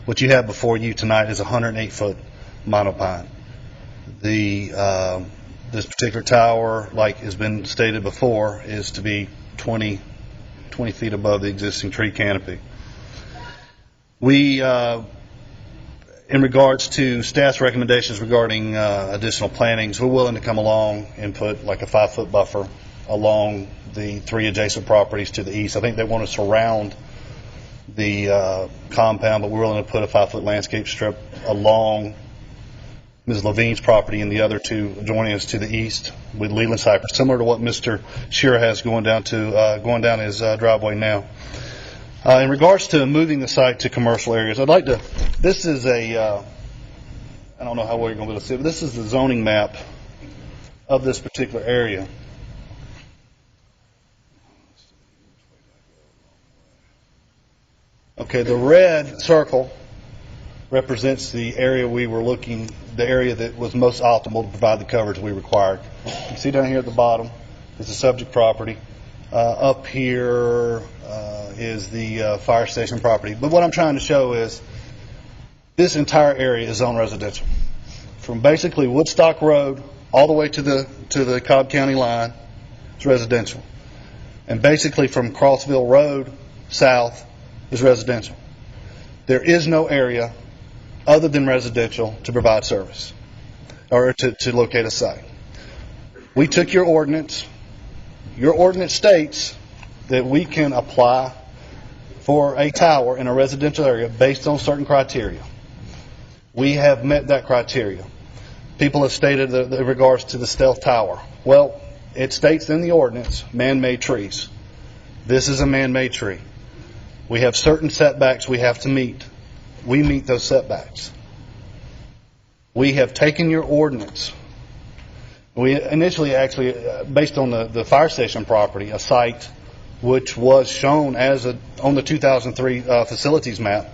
G: What you have before you tonight is a 108-foot monopine. This particular tower, like has been stated before, is to be 20 feet above the existing tree canopy. We, in regards to staff's recommendations regarding additional plantings, we're willing to come along and put like a 5-foot buffer along the 3 adjacent properties to the east. I think they want to surround the compound, but we're willing to put a 5-foot landscape strip along Ms. Levine's property and the other 2 adjoining us to the east with Leland cypress, similar to what Mr. Shearer has going down his driveway now. In regards to moving the site to commercial areas, I'd like to, this is I don't know how well you're going to be able to see it, but this is the zoning map of this particular area. Okay, the red circle represents the area the area that was most optimal to provide the coverage we required. You can see down here at the bottom is the subject property. Up here is the fire station property. But what I'm trying to show is this entire area is zoned residential. From basically Woodstock Road all the way to the Cobb County line is residential. And basically from Crossville Road south is residential. There is no area other than residential to provide service or to locate a site. We took your ordinance. Your ordinance states that we can apply for a tower in a residential area based on certain criteria. We have met that criteria. People have stated in regards to the stealth tower. Well, it states in the ordinance man-made trees. This is a man-made tree. We have certain setbacks we have to meet. We meet those setbacks. We have taken your ordinance. We initially actually, based on the fire station property, a site which was shown on the 2003 facilities map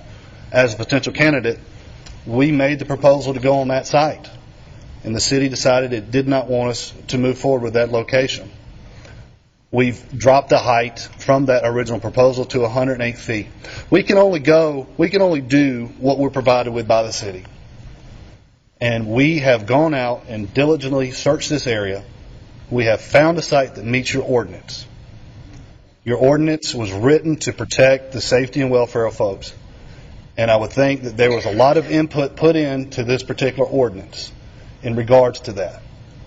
G: as a potential candidate, we made the proposal to go on that site. And the city decided it did not want us to move forward with that location. We've dropped the height from that original proposal to 108 feet. We can only do what we're provided with by the city. And we have gone out and diligently searched this area. We have found a site that meets your ordinance. Your ordinance was written to protect the safety and welfare of folks. And I would think that there was a lot of input put into this particular ordinance in regards to that.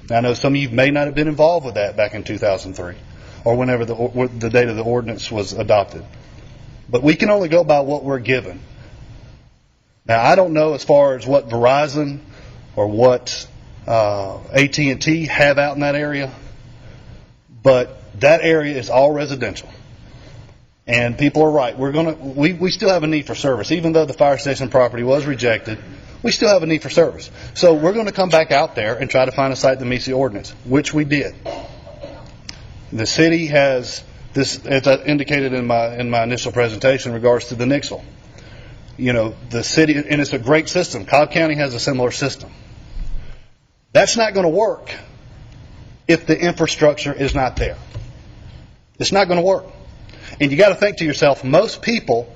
G: Now, I know some of you may not have been involved with that back in 2003 or whenever the date of the ordinance was adopted. But we can only go by what we're given. Now, I don't know as far as what Verizon or what AT&T have out in that area, but that area is all residential. And people are right. We still have a need for service. Even though the fire station property was rejected, we still have a need for service. So we're going to come back out there and try to find a site that meets the ordinance, which we did. The city has this, as I indicated in my initial presentation in regards to the Nixle. You know, the city, and it's a great system. Cobb County has a similar system. That's not going to work if the infrastructure is not there. It's not going to work. And you got to think to yourself, most people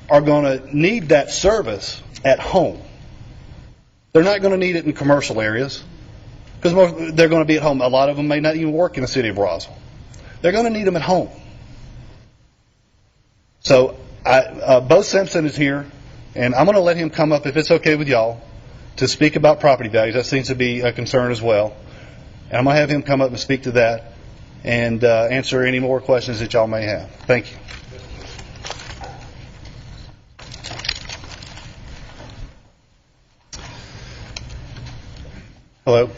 G: are going to need that service at home. They're not going to need it in commercial areas because they're going to be at home. A lot of them may not even work in the city of Roswell. They're going to need them at home. So Bo Simpson is here, and I'm going to let him come up, if it's okay with y'all, to speak about property values. That seems to be a concern as well. And I'm going to have him come up and speak to that and answer any more questions that y'all may have. Thank you.
C: Hello.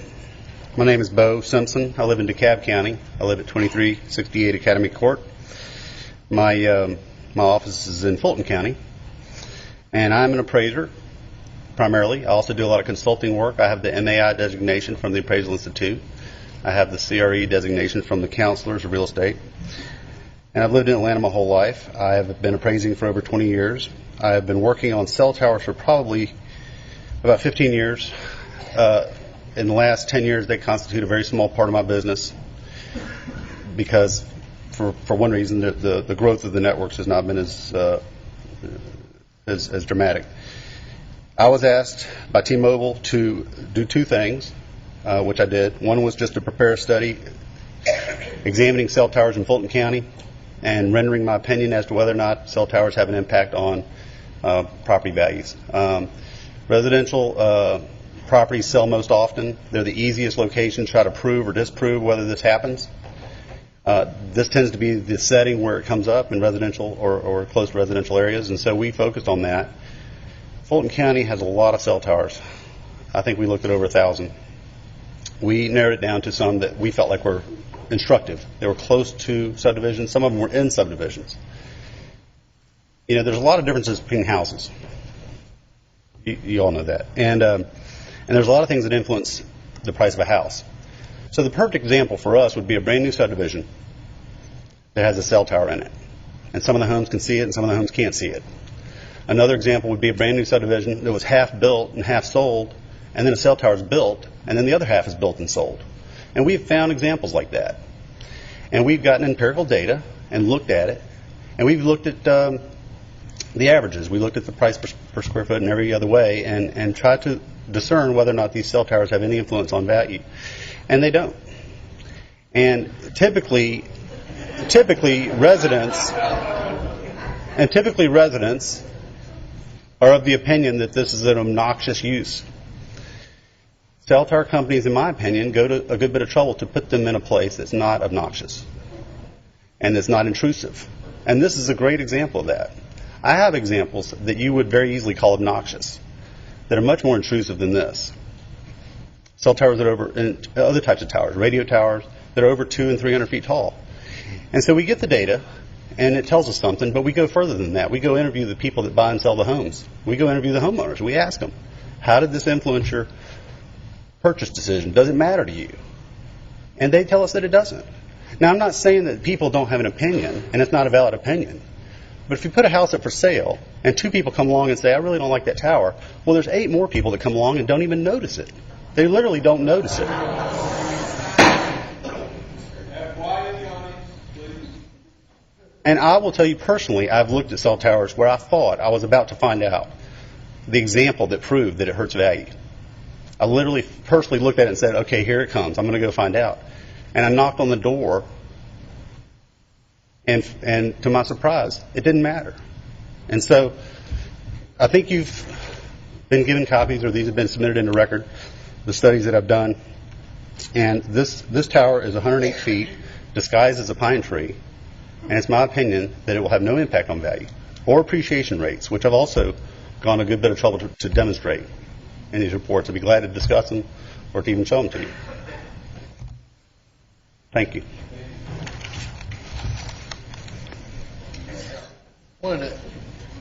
C: My name is Bo Simpson. I live in DeKalb County. I live at 2368 Academy Court. My office is in Fulton County, and I'm an appraiser. primarily. I also do a lot of consulting work. I have the MAI designation from the Appraisal Institute. I have the CRE designation from the Counselors of Real Estate. And I've lived in Atlanta my whole life. I have been appraising for over 20 years. I have been working on cell towers for probably about 15 years. In the last 10 years, they constitute a very small part of my business because, for one reason, the growth of the networks has not been as dramatic. I was asked by T-Mobile to do two things, which I did. One was just to prepare a study examining cell towers in Fulton County and rendering my opinion as to whether or not cell towers have an impact on property values. Residential properties sell most often. They're the easiest location to try to prove or disprove whether this happens. This tends to be the setting where it comes up in residential or close to residential areas, and so we focused on that. Fulton County has a lot of cell towers. I think we looked at over 1,000. We narrowed it down to some that we felt like were instructive. They were close to subdivisions. Some of them were in subdivisions. You know, there's a lot of differences between houses. You all know that. And there's a lot of things that influence the price of a house. So the perfect example for us would be a brand new subdivision that has a cell tower in it. And some of the homes can see it and some of the homes can't see it. Another example would be a brand new subdivision that was half built and half sold, and then a cell tower is built, and then the other half is built and sold. And we've found examples like that. And we've gotten empirical data and looked at it, and we've looked at the averages. We looked at the price per square foot in every other way and tried to discern whether or not these cell towers have any influence on value. And they don't. And typically residents are of the opinion that this is an obnoxious use. Cell tower companies, in my opinion, go to a good bit of trouble to put them in a place that's not obnoxious and that's not intrusive. And this is a great example of that. I have examples that you would very easily call obnoxious that are much more intrusive than this. Cell towers that are over, and other types of towers, radio towers that are over 200 and 300 feet tall. And so we get the data, and it tells us something, but we go further than that. We go interview the people that buy and sell the homes. We go interview the homeowners. We ask them, how did this influence your purchase decision? Does it matter to you? And they tell us that it doesn't. Now, I'm not saying that people don't have an opinion, and it's not a valid opinion. But if you put a house up for sale, and two people come along and say, I really don't like that tower, well, there's 8 more people that come along and don't even notice it. They literally don't notice it. And I will tell you personally, I've looked at cell towers where I thought I was about to find out the example that proved that it hurts value. I literally personally looked at it and said, okay, here it comes. I'm going to go find out. And I knocked on the door, and to my surprise, it didn't matter. And so I think you've been given copies, or these have been submitted into record, the studies that I've done. And this tower is 108 feet, disguised as a pine tree. And it's my opinion that it will have no impact on value or appreciation rates, which I've also gone a good bit of trouble to demonstrate in these reports. I'd be glad to discuss them or to even show them to you. Thank you.
G: I'd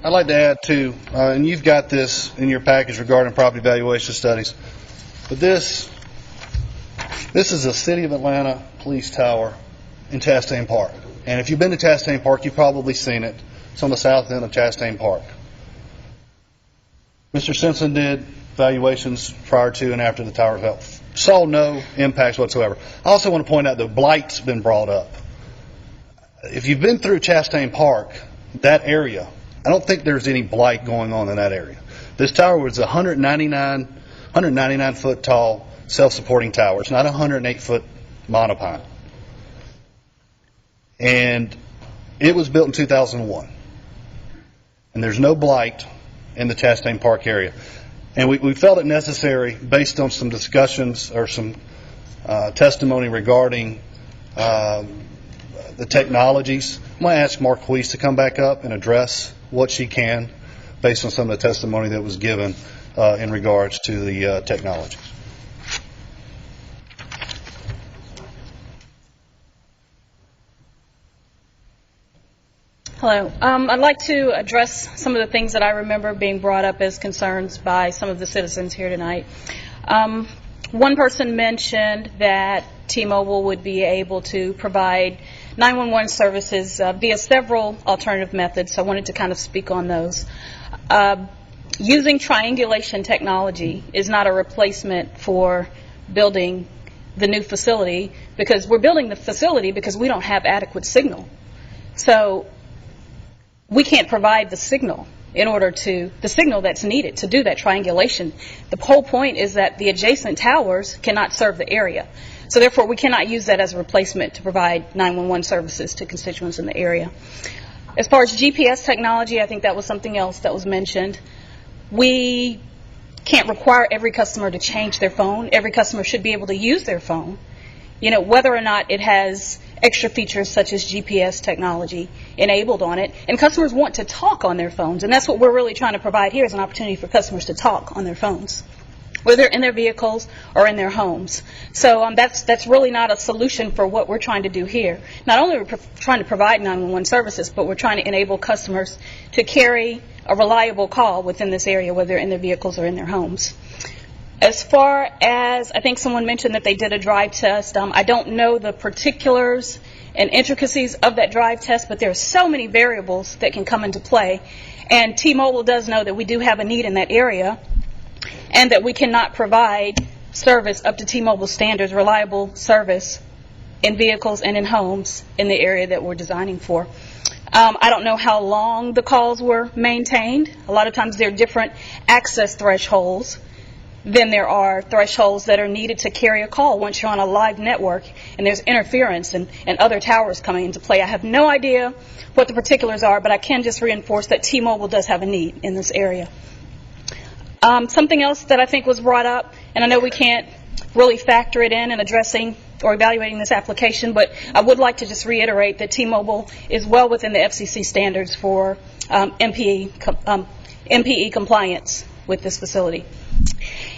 G: like to add too, and you've got this in your package regarding property valuation studies, but this is a City of Atlanta police tower in Chastain Park. And if you've been to Chastain Park, you've probably seen it. It's on the south end of Chastain Park. Mr. Simpson did valuations prior to and after the tower fell. Saw no impacts whatsoever. I also want to point out that blight's been brought up. If you've been through Chastain Park, that area, I don't think there's any blight going on in that area. This tower was a 199 foot tall self-supporting tower. It's not a 108 foot monopine. And it was built in 2001. And there's no blight in the Chastain Park area. And we felt it necessary, based on some discussions or some testimony regarding the technologies. I'm going to ask Marquise to come back up and address what she can based on some of the testimony that was given in regards to the technologies.
H: Hello. I'd like to address some of the things that I remember being brought up as concerns by some of the citizens here tonight. One person mentioned that T-Mobile would be able to provide 911 services via several alternative methods, so I wanted to kind of speak on those. Using triangulation technology is not a replacement for building the new facility, because we're building the facility because we don't have adequate signal. So we can't provide the signal the signal that's needed to do that triangulation. The whole point is that the adjacent towers cannot serve the area. So therefore, we cannot use that as a replacement to provide 911 services to constituents in the area. As far as GPS technology, I think that was something else that was mentioned. We can't require every customer to change their phone. Every customer should be able to use their phone, whether or not it has extra features such as GPS technology enabled on it. And customers want to talk on their phones, and that's what we're really trying to provide here, is an opportunity for customers to talk on their phones, whether they're in their vehicles or in their homes. So that's really not a solution for what we're trying to do here. Not only are we trying to provide 911 services, but we're trying to enable customers to carry a reliable call within this area, whether they're in their vehicles or in their homes. As far as, I think someone mentioned that they did a drive test. I don't know the particulars and intricacies of that drive test, but there are so many variables that can come into play. And T-Mobile does know that we do have a need in that area, and that we cannot provide service up to T-Mobile standards, reliable service in vehicles and in homes in the area that we're designing for. I don't know how long the calls were maintained. A lot of times there are different access thresholds than there are thresholds that are needed to carry a call once you're on a live network and there's interference and other towers coming into play. I have no idea what the particulars are, but I can just reinforce that T-Mobile does have a need in this area. Something else that I think was brought up, and I know we can't really factor it in addressing or evaluating this application, but I would like to just reiterate that T-Mobile is well within the FCC standards for MPE compliance with this facility.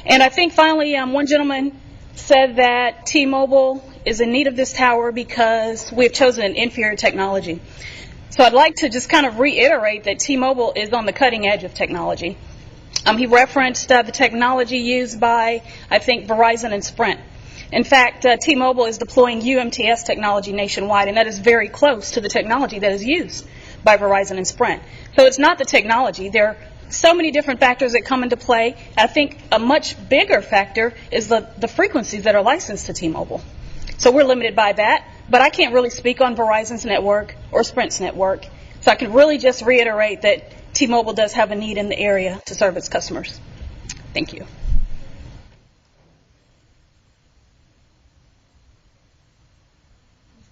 H: And I think finally, one gentleman said that T-Mobile is in need of this tower because we have chosen an inferior technology. So I'd like to just kind of reiterate that T-Mobile is on the cutting edge of technology. He referenced the technology used by, I think, Verizon and Sprint. In fact, T-Mobile is deploying UMTS technology nationwide, and that is very close to the technology that is used by Verizon and Sprint. So it's not the technology. There are so many different factors that come into play. I think a much bigger factor is the frequencies that are licensed to T-Mobile. So we're limited by that, but I can't really speak on Verizon's network or Sprint's network. So I can really just reiterate that T-Mobile does have a need in the area to serve its customers. Thank you.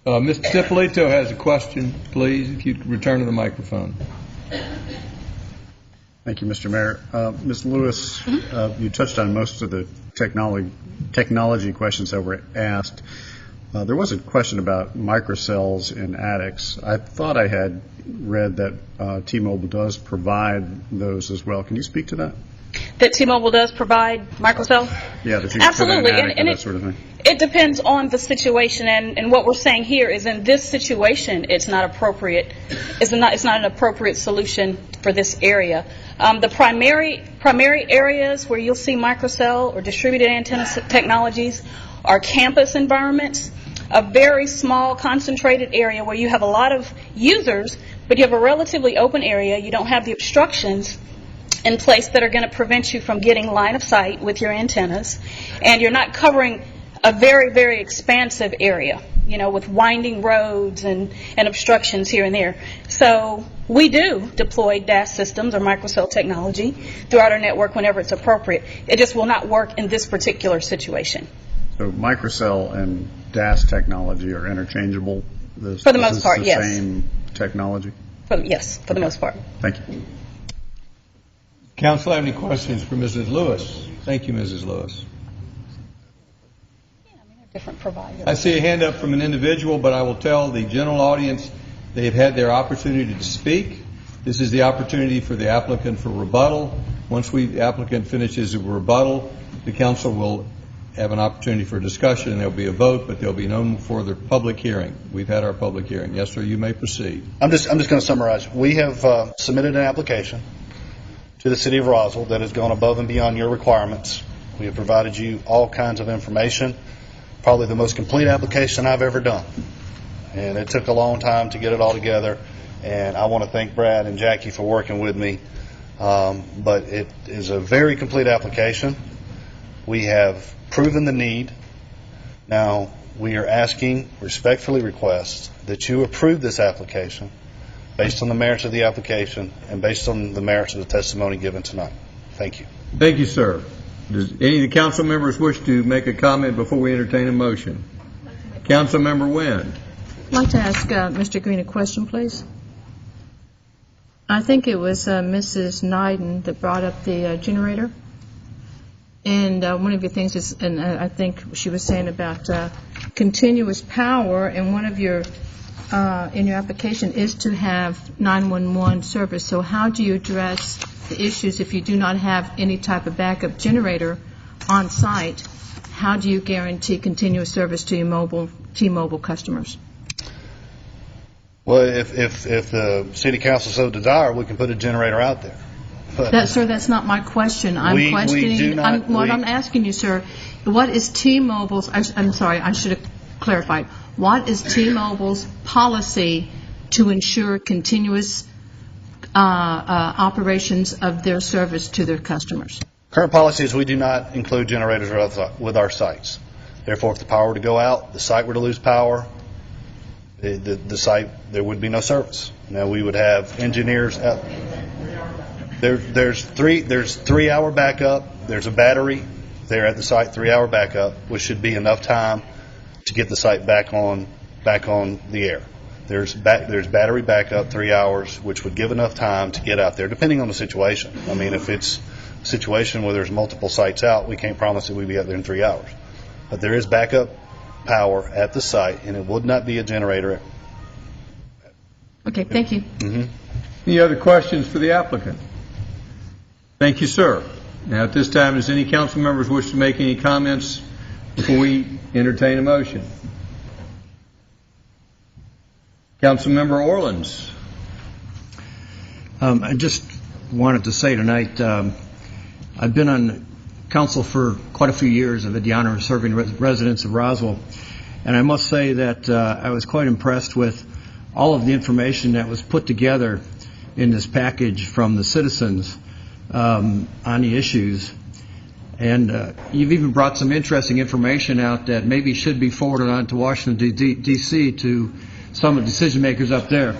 A: Mr. Cipolito has a question, please, if you'd return to the microphone.
E: Thank you, Mr. Mayor. Ms. Lewis, you touched on most of the technology questions that were asked. There was a question about microcells in attics. I thought I had read that T-Mobile does provide those as well. Can you speak to that?
H: That T-Mobile does provide microcells?
E: Yeah, that you can
H: Absolutely.
E: put in an attic and that sort of thing.
H: It depends on the situation, and what we're saying here is in this situation, it's not appropriate. It's not an appropriate solution for this area. The primary areas where you'll see microcell or distributed antenna technologies are campus environments, a very small concentrated area where you have a lot of users, but you have a relatively open area. You don't have the obstructions in place that are going to prevent you from getting line of sight with your antennas, and you're not covering a very, very expansive area, with winding roads and obstructions here and there. So we do deploy DAS systems or microcell technology throughout our network whenever it's appropriate. It just will not work in this particular situation.
E: So microcell and DAS technology are interchangeable?
H: For the most part, yes.
E: This is the same technology?
H: Yes, for the most part.
E: Thank you.
A: Council, have any questions for Mrs. Lewis? Thank you, Mrs. Lewis.
H: Different providers.
A: I see a hand up from an individual, but I will tell the general audience they have had their opportunity to speak. This is the opportunity for the applicant for rebuttal. Once the applicant finishes a rebuttal, the council will have an opportunity for discussion, and there'll be a vote, but there'll be no further public hearing. We've had our public hearing. Yes, sir, you may proceed.
G: I'm just going to summarize. We have submitted an application to the City of Roswell that has gone above and beyond your requirements. We have provided you all kinds of information, probably the most complete application I've ever done. And it took a long time to get it all together, and I want to thank Brad and Jackie for working with me. But it is a very complete application. We have proven the need. Now, we are asking, respectfully request, that you approve this application based on the merits of the application and based on the merits of the testimony given tonight. Thank you.
A: Thank you, sir. Does any of the council members wish to make a comment before we entertain a motion? Council member Wynn.
B: I'd like to ask Mr. Green a question, please. I think it was Mrs. Nyden that brought up the generator. And one of your things is, and I think she was saying about continuous power, and one of your, in your application is to have 911 service. So how do you address the issues if you do not have any type of backup generator on site? How do you guarantee continuous service to your T-Mobile customers?
G: Well, if the City Council so desire, we can put a generator out there.
B: Sir, that's not my question. I'm questioning. I'm asking you, sir, what is T-Mobile's? I'm sorry, I should have clarified. What is T-Mobile's policy to ensure continuous operations of their service to their customers?
G: Current policy is we do not include generators with our sites. Therefore, if the power were to go out, the site were to lose power, the site, there would be no service. Now, we would have engineers out. There's 3 hour backup. There's a battery there at the site, 3 hour backup, which should be enough time to get the site back on the air. There's battery backup 3 hours, which would give enough time to get out there, depending on the situation. I mean, if it's a situation where there's multiple sites out, we can't promise that we'd be out there in 3 hours. But there is backup power at the site, and it would not be a generator.
B: Okay, thank you.
A: Mm-hmm. Any other questions for the applicant? Thank you, sir. Now, at this time, does any council members wish to make any comments before we entertain a motion? Councilmember Orleans.
I: I just wanted to say tonight, I've been on council for quite a few years. I've had the honor of serving residents of Roswell. And I must say that I was quite impressed with all of the information that was put together in this package from the citizens on the issues. And you've even brought some interesting information out that maybe should be forwarded on to Washington, D.C. to some of the decision makers up there.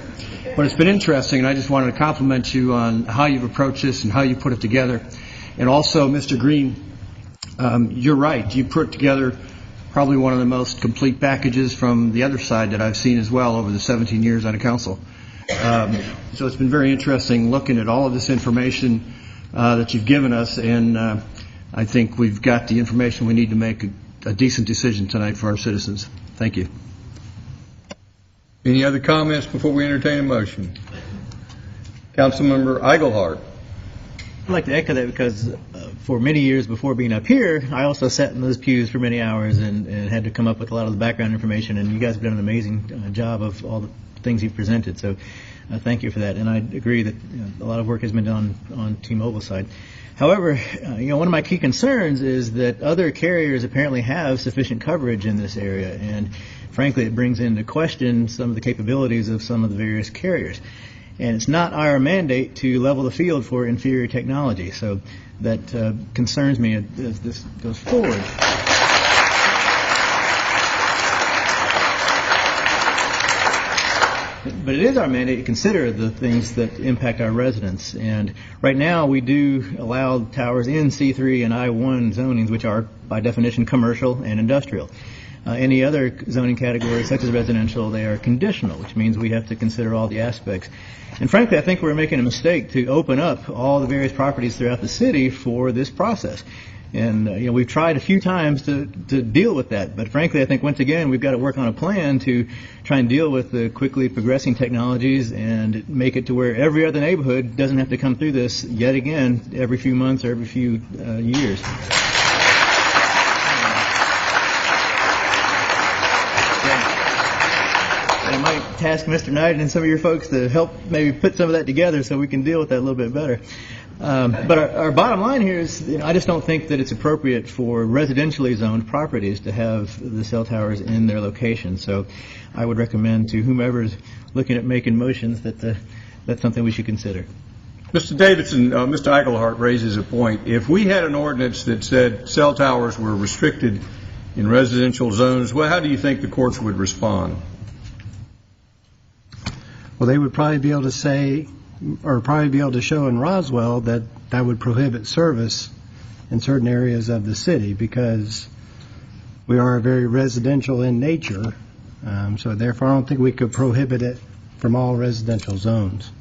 I: But it's been interesting, and I just wanted to compliment you on how you've approached this and how you put it together. And also, Mr. Green, you're right. You put together probably one of the most complete packages from the other side that I've seen as well over the 17 years on the council. So it's been very interesting looking at all of this information that you've given us, and I think we've got the information we need to make a decent decision tonight for our citizens. Thank you.
A: Any other comments before we entertain a motion? Councilmember Eigelhart.
D: I'd like to echo that because for many years before being up here, I also sat in those pews for many hours and had to come up with a lot of the background information, and you guys have done an amazing job of all the things you've presented. So thank you for that. And I agree that a lot of work has been done on T-Mobile's side. However, one of my key concerns is that other carriers apparently have sufficient coverage in this area, and frankly, it brings into question some of the capabilities of some of the various carriers. And it's not our mandate to level the field for inferior technology, so that concerns me as this goes forward. But it is our mandate to consider the things that impact our residents. And right now, we do allow towers in C3 and I1 zonings, which are, by definition, commercial and industrial. Any other zoning categories, such as residential, they are conditional, which means we have to consider all the aspects. And frankly, I think we're making a mistake to open up all the various properties throughout the city for this process. And we've tried a few times to deal with that, but frankly, I think once again we've got to work on a plan to try and deal with the quickly progressing technologies and make it to where every other neighborhood doesn't have to come through this yet again every few months or every few years. I might task Mr. Knight and some of your folks to help maybe put some of that together so we can deal with that a little bit better. But our bottom line here is, I just don't think that it's appropriate for residentially zoned properties to have the cell towers in their location. So I would recommend to whomever's looking at making motions that that's something we should consider.
A: Mr. Davidson, Mr. Eichelhart raises a point. If we had an ordinance that said cell towers were restricted in residential zones, well, how do you think the courts would respond?
F: Well, they would probably be able to say, or probably be able to show in Roswell that that would prohibit service in certain areas of the city because we are very residential in nature. So therefore, I don't think we could prohibit it from all residential zones.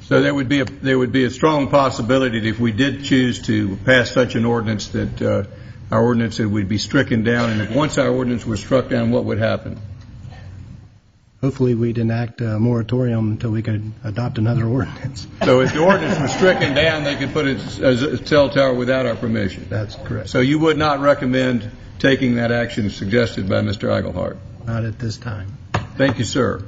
A: So there would be a strong possibility that if we did choose to pass such an ordinance that our ordinance would be stricken down, and if once our ordinance was struck down, what would happen?
F: Hopefully we'd enact a moratorium until we could adopt another ordinance.
A: So if the ordinance was stricken down, they could put a cell tower without our permission?
F: That's correct.
A: So you would not recommend taking that action suggested by Mr. Eichelhart?
F: Not at this time.
A: Thank you, sir.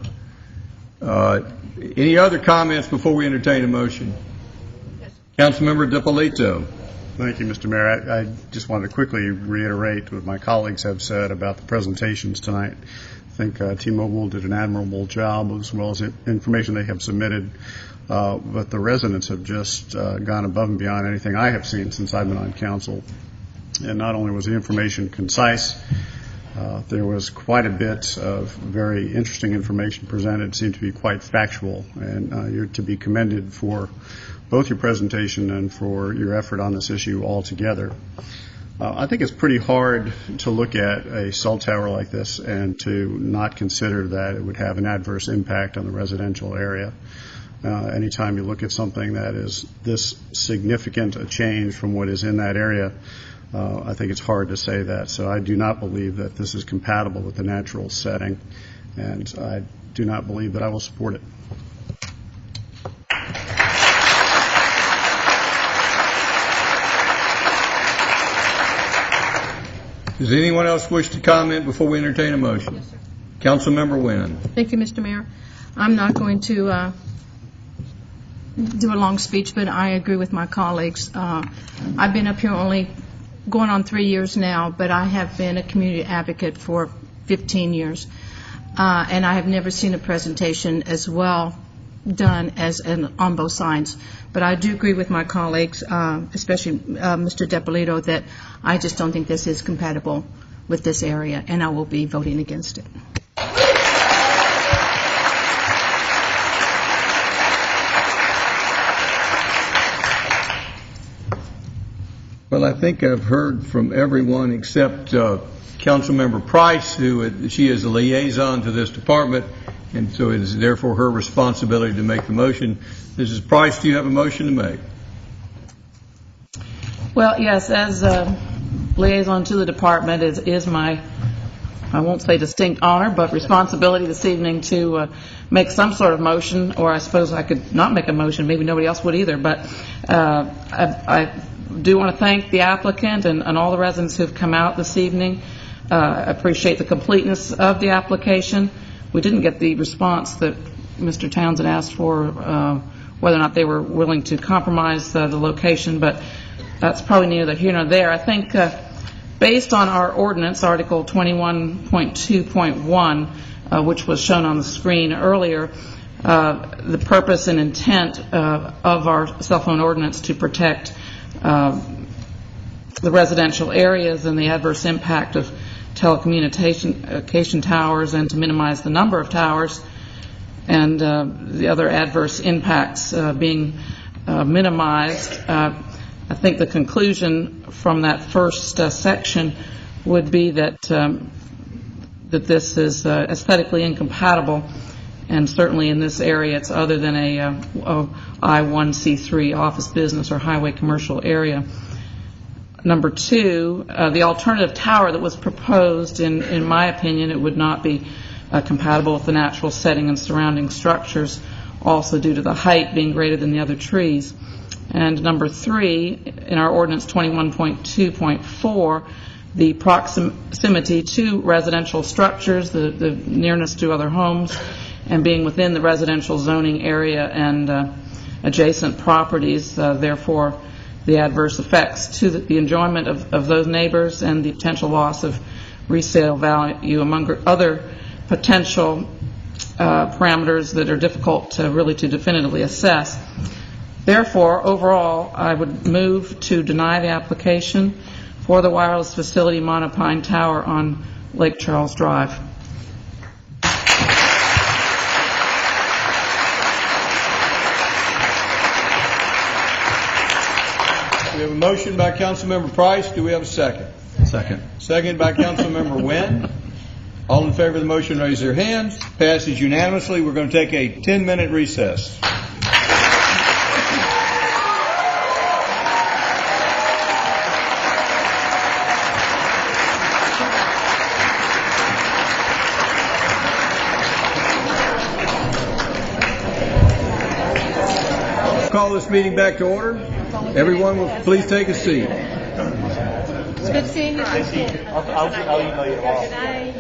A: Any other comments before we entertain a motion? Councilmember DiPolito.
E: Thank you, Mr. Mayor. I just wanted to quickly reiterate what my colleagues have said about the presentations tonight. I think T-Mobile did an admirable job as well as the information they have submitted, but the residents have just gone above and beyond anything I have seen since I've been on council. And not only was the information concise, there was quite a bit of very interesting information presented. It seemed to be quite factual, and you're to be commended for both your presentation and for your effort on this issue altogether. I think it's pretty hard to look at a cell tower like this and to not consider that it would have an adverse impact on the residential area. Anytime you look at something that is this significant a change from what is in that area, I think it's hard to say that. So I do not believe that this is compatible with the natural setting, and I do not believe that I will support it.
A: Does anyone else wish to comment before we entertain a motion? Yes, sir. Councilmember Wynn.
B: Thank you, Mr. Mayor. I'm not going to do a long speech, but I agree with my colleagues. I've been up here only going on 3 years now, but I have been a community advocate for 15 years, and I have never seen a presentation as well done as on both sides. But I do agree with my colleagues, especially Mr. DiPolito, that I just don't think this is compatible with this area, and I will be voting against it.
A: Well, I think I've heard from everyone except Councilmember Price, who she is a liaison to this department, and so it is therefore her responsibility to make the motion. Mrs. Price, do you have a motion to make?
K: Well, yes, as liaison to the department, it is my, I won't say distinct honor, but responsibility this evening to make some sort of motion, or I suppose I could not make a motion, maybe nobody else would either, but I do want to thank the applicant and all the residents who have come out this evening. I appreciate the completeness of the application. We didn't get the response that Mr. Townsend asked for, whether or not they were willing to compromise the location, but that's probably neither here nor there. I think based on our ordinance, Article 21.2.1, which was shown on the screen earlier, the purpose and intent of our cell phone ordinance to protect the residential areas and the adverse impact of telecommunication towers and to minimize the number of towers and the other adverse impacts being minimized. I think the conclusion from that first section would be that that this is aesthetically incompatible, and certainly in this area it's other than a I-1C3 office business or highway commercial area. Number two, the alternative tower that was proposed, in my opinion, it would not be compatible with the natural setting and surrounding structures, also due to the height being greater than the other trees. And number three, in our ordinance 21.2.4, the proximity to residential structures, the nearness to other homes, and being within the residential zoning area and adjacent properties, therefore the adverse effects to the enjoyment of those neighbors and the potential loss of resale value, among other potential parameters that are difficult to definitively assess. Therefore, overall, I would move to deny the application for the wireless facility Monopine Tower on Lake Charles Drive.
A: We have a motion by Councilmember Price. Do we have a second?
I: Second.
A: Second by Councilmember Wynn. All in favor of the motion, raise their hands. Passes unanimously. We're going to take a 10-minute recess. Call this meeting back to order. Everyone will please take a seat.
B: It's good seeing you.
P: I'll email you tomorrow.
B: Good night.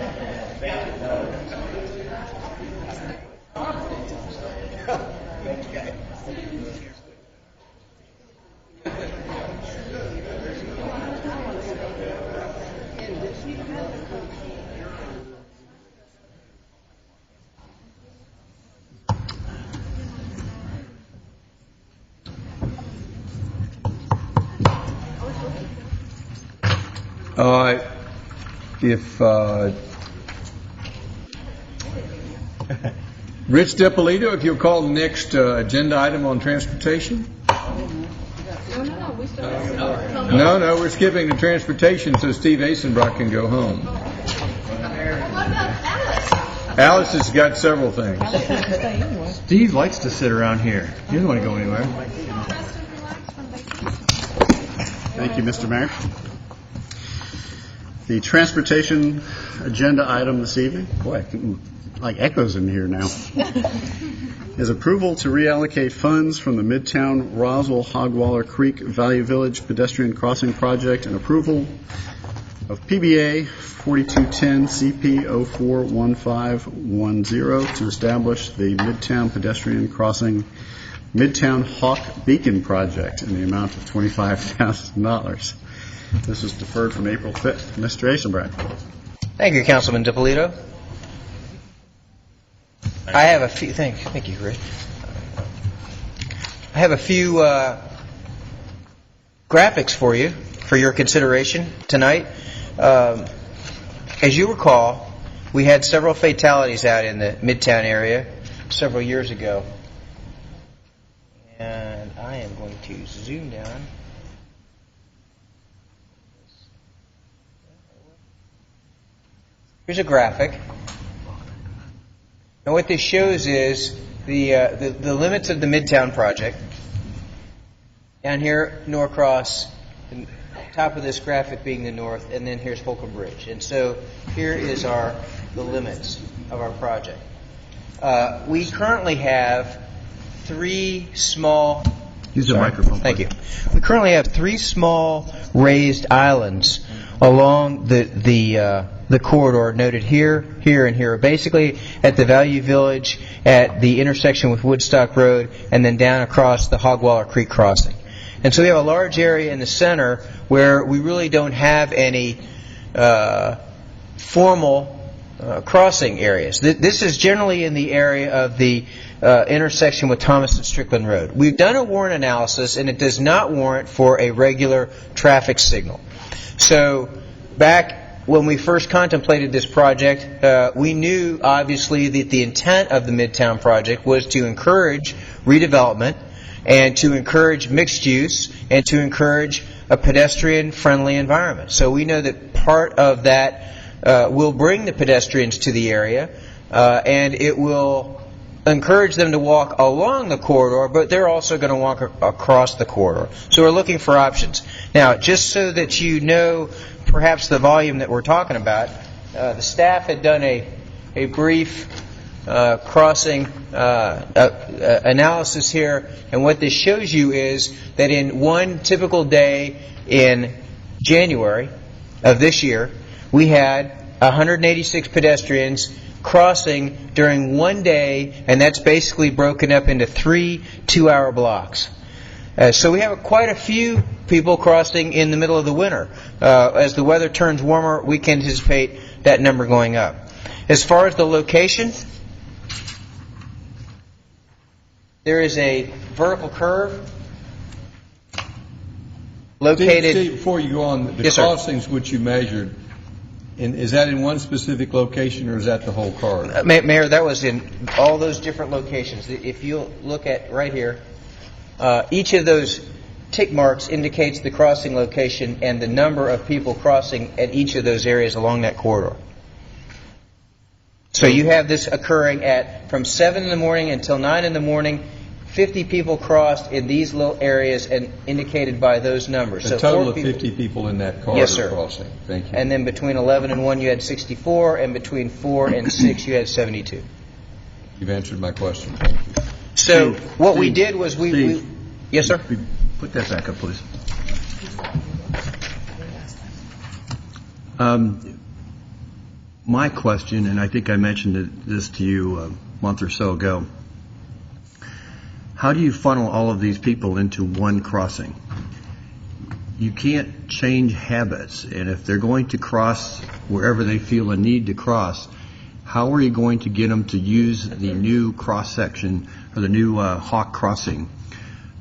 A: If Rich DiPolito, if you'll call the next agenda item on transportation. No, we're skipping the transportation so Steve Asenbrock can go home. Alice has got several things.
I: Steve likes to sit around here. He doesn't want to go anywhere.
E: Thank you, Mr. Mayor. The transportation agenda item this evening, boy, like echoes in here now, is approval to reallocate funds from the Midtown Roswell Hogwaller Creek Value Village pedestrian crossing project and approval of PBA 4210 CP 041510 to establish the Midtown pedestrian crossing Midtown Hawk Beacon project in the amount of $25,000. This is deferred from April 5th. Mr. Asenbrock.
L: Thank you, Councilman DiPolito. I have a few. Thank you, Rick. I have a few graphics for you for your consideration tonight. As you recall, we had several fatalities out in the Midtown area several years ago, and I am going to zoom down. Here's a graphic. And what this shows is the limits of the Midtown project. Down here, Norcross, the top of this graphic being the north, and then here's Holcomb Bridge. And so here is the limits of our project. We currently have three small...
I: Use the microphone.
L: Thank you. We currently have three small raised islands along the corridor noted here, here, and here. Basically at the Value Village, at the intersection with Woodstock Road, and then down across the Hogwaller Creek crossing. And so we have a large area in the center where we really don't have any formal crossing areas. This is generally in the area of the intersection with Thomas and Strickland Road. We've done a warrant analysis, and it does not warrant for a regular traffic signal. So back when we first contemplated this project, we knew, obviously, that the intent of the Midtown project was to encourage redevelopment and to encourage mixed use and to encourage a pedestrian-friendly environment. So we know that part of that will bring the pedestrians to the area, and it will encourage them to walk along the corridor, but they're also going to walk across the corridor. So we're looking for options. Now, just so that you know perhaps the volume that we're talking about, the staff had done a brief crossing analysis here, and what this shows you is that in one typical day in January, of this year, we had 186 pedestrians crossing during one day, and that's basically broken up into 3 2-hour blocks. So we have quite a few people crossing in the middle of the winter. As the weather turns warmer, we can anticipate that number going up. As far as the location, there is a vertical curve located...
A: Steve, before you go on, the
L: Yes, sir.
A: crossings which you measured, is that in one specific location or is that the whole corridor?
L: Mayor, that was in all those different locations. If you look at right here, each of those tick marks indicates the crossing location and the number of people crossing at each of those areas along that corridor. So you have this occurring at from 7 in the morning until 9 in the morning. 50 people crossed in these little areas and indicated by those numbers.
A: A total of 50 people in that corridor
L: Yes, sir.
A: crossing. Thank you.
L: And then between 11 and 1 you had 64, and between 4 and 6 you had 72.
A: You've answered my question. Thank you.
L: So what we did was we yes, sir.
I: Put that back up, please. My question, and I think I mentioned this to you a month or so ago, how do you funnel all of these people into one crossing? You can't change habits, and if they're going to cross wherever they feel a need to cross, how are you going to get them to use the new cross section or the new Hawk crossing?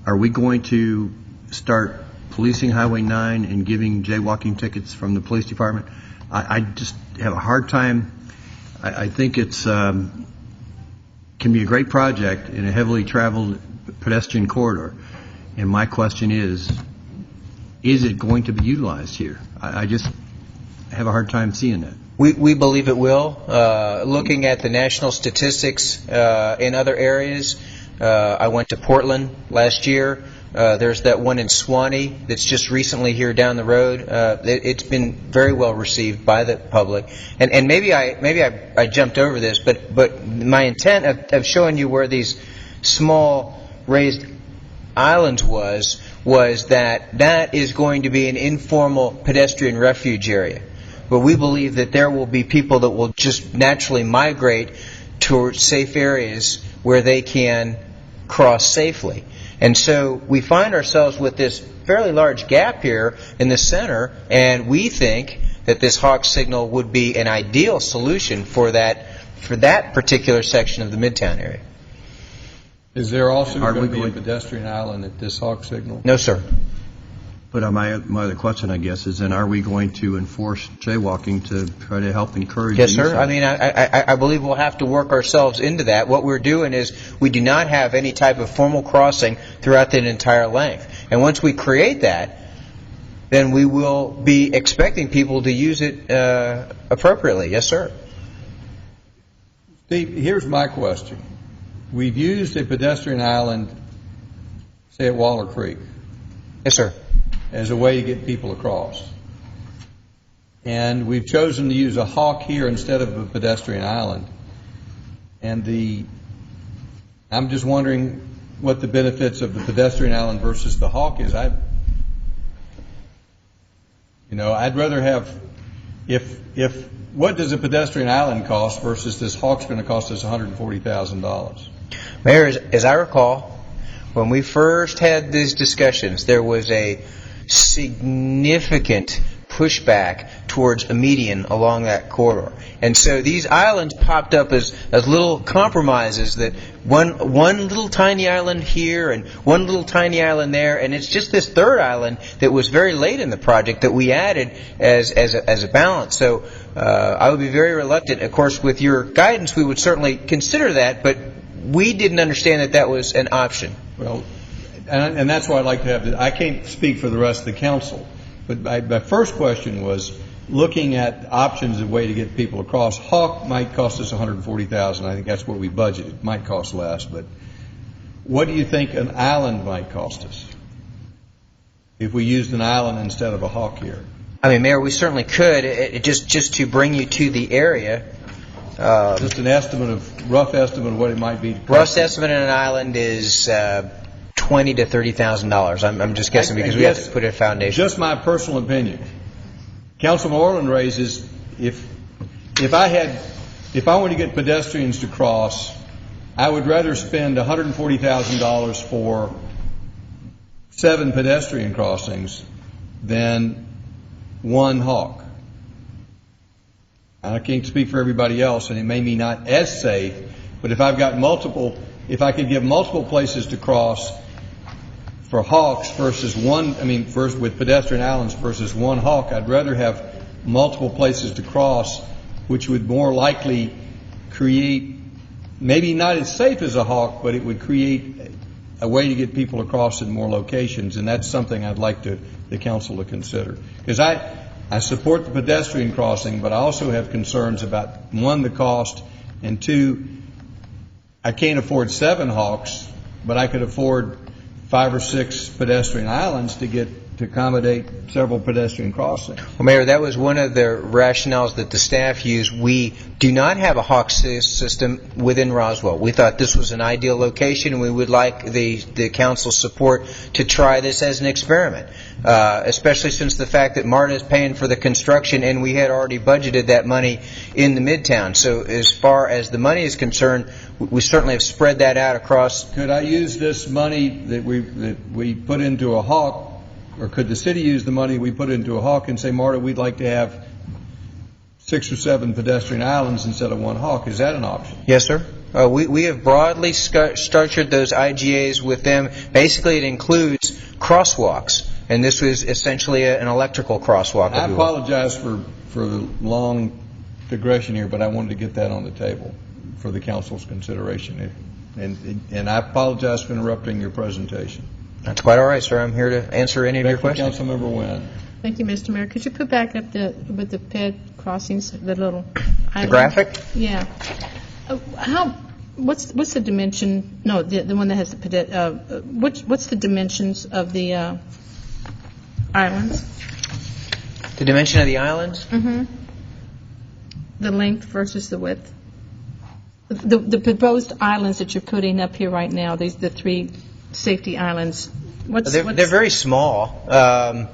I: Are we going to start policing Highway 9 and giving jaywalking tickets from the police department? I just have a hard time. I think it's can be a great project in a heavily traveled pedestrian corridor. And my question is it going to be utilized here? I just have a hard time seeing that.
L: We believe it will. Looking at the national statistics in other areas, I went to Portland last year. There's that one in Swanee that's just recently here down the road. It's been very well received by the public. And maybe I jumped over this, but my intent of showing you where these small raised islands was that is going to be an informal pedestrian refuge area. But we believe that there will be people that will just naturally migrate towards safe areas where they can cross safely. And so we find ourselves with this fairly large gap here in the center, and we think that this Hawk signal would be an ideal solution for that particular section of the Midtown area.
A: Is there also going to be a pedestrian island at this Hawk signal?
L: No, sir.
I: But my other question, I guess, is then are we going to enforce jaywalking to try to help encourage?
L: Yes,
I: the use
L: sir.
I: of it?
L: I mean, I believe we'll have to work ourselves into that. What we're doing is we do not have any type of formal crossing throughout the entire length. And once we create that, then we will be expecting people to use it appropriately. Yes, sir.
A: Steve, here's my question. We've used a pedestrian island, say at Waller Creek.
L: Yes, sir.
A: As a way to get people across. And we've chosen to use a Hawk here instead of a pedestrian island. And I'm just wondering what the benefits of the pedestrian island versus the Hawk is. I'd rather have, if what does a pedestrian island cost versus this Hawk's going to cost us $140,000?
L: Mayor, as I recall, when we first had these discussions, there was a significant pushback towards a median along that corridor. And so these islands popped up as little compromises, that one little tiny island here and one little tiny island there, and it's just this third island that was very late in the project that we added as a balance. So I would be very reluctant. Of course, with your guidance, we would certainly consider that, but we didn't understand that was an option.
A: Well, and that's why I'd like to have I can't speak for the rest of the council, but my first question was looking at options of way to get people across. Hawk might cost us $140,000. I think that's what we budgeted. It might cost less, but what do you think an island might cost us if we used an island instead of a Hawk here?
L: I mean, Mayor, we certainly could. Just to bring you to the area.
A: Just an rough estimate of what it might be.
L: Rough estimate on an island is $20,000 to $30,000. I'm just guessing because we have to put in a foundation.
A: Just my personal opinion. Councilman Orland raises, if I want to get pedestrians to cross, I would rather spend $140,000 for 7 pedestrian crossings than 1 hawk. I can't speak for everybody else, and it may be not as safe, but if I could give multiple places to cross for hawks versus first with pedestrian islands versus 1 hawk, I'd rather have multiple places to cross, which would more likely create, maybe not as safe as a hawk, but it would create a way to get people across in more locations, and that's something I'd like the council to consider. Because I support the pedestrian crossing, but I also have concerns about, 1, the cost, and 2, I can't afford 7 hawks, but I could afford 5 or 6 pedestrian islands to accommodate several pedestrian crossings.
L: Well, Mayor, that was one of the rationales that the staff used. We do not have a hawk system within Roswell. We thought this was an ideal location, and we would like the council's support to try this as an experiment, especially since the fact that MARTA is paying for the construction, and we had already budgeted that money in the Midtown. So as far as the money is concerned, we certainly have spread that out across.
A: Could I use this money that we put into a hawk, or could the city use the money we put into a hawk and say, MARTA, we'd like to have 6 or 7 pedestrian islands instead of 1 hawk? Is that an option?
L: Yes, sir. We have broadly structured those IGAs with them. Basically, it includes crosswalks, and this was essentially an electrical crosswalk.
A: I apologize for the long digression here, but I wanted to get that on the table for the council's consideration. And I apologize for interrupting your presentation.
L: That's quite all right, sir. I'm here to answer any of your questions.
A: Councilmember Wynn.
B: Thank you, Mr. Mayor. Could you put back up with the ped crossings, the little island?
L: The graphic?
B: Yeah. What's the dimension? No, the one that has the what's the dimensions of the islands?
L: The dimension of the islands?
B: Mm-hmm. The length versus the width. The proposed islands that you're putting up here right now, the 3 safety islands.
L: They're very small. I'm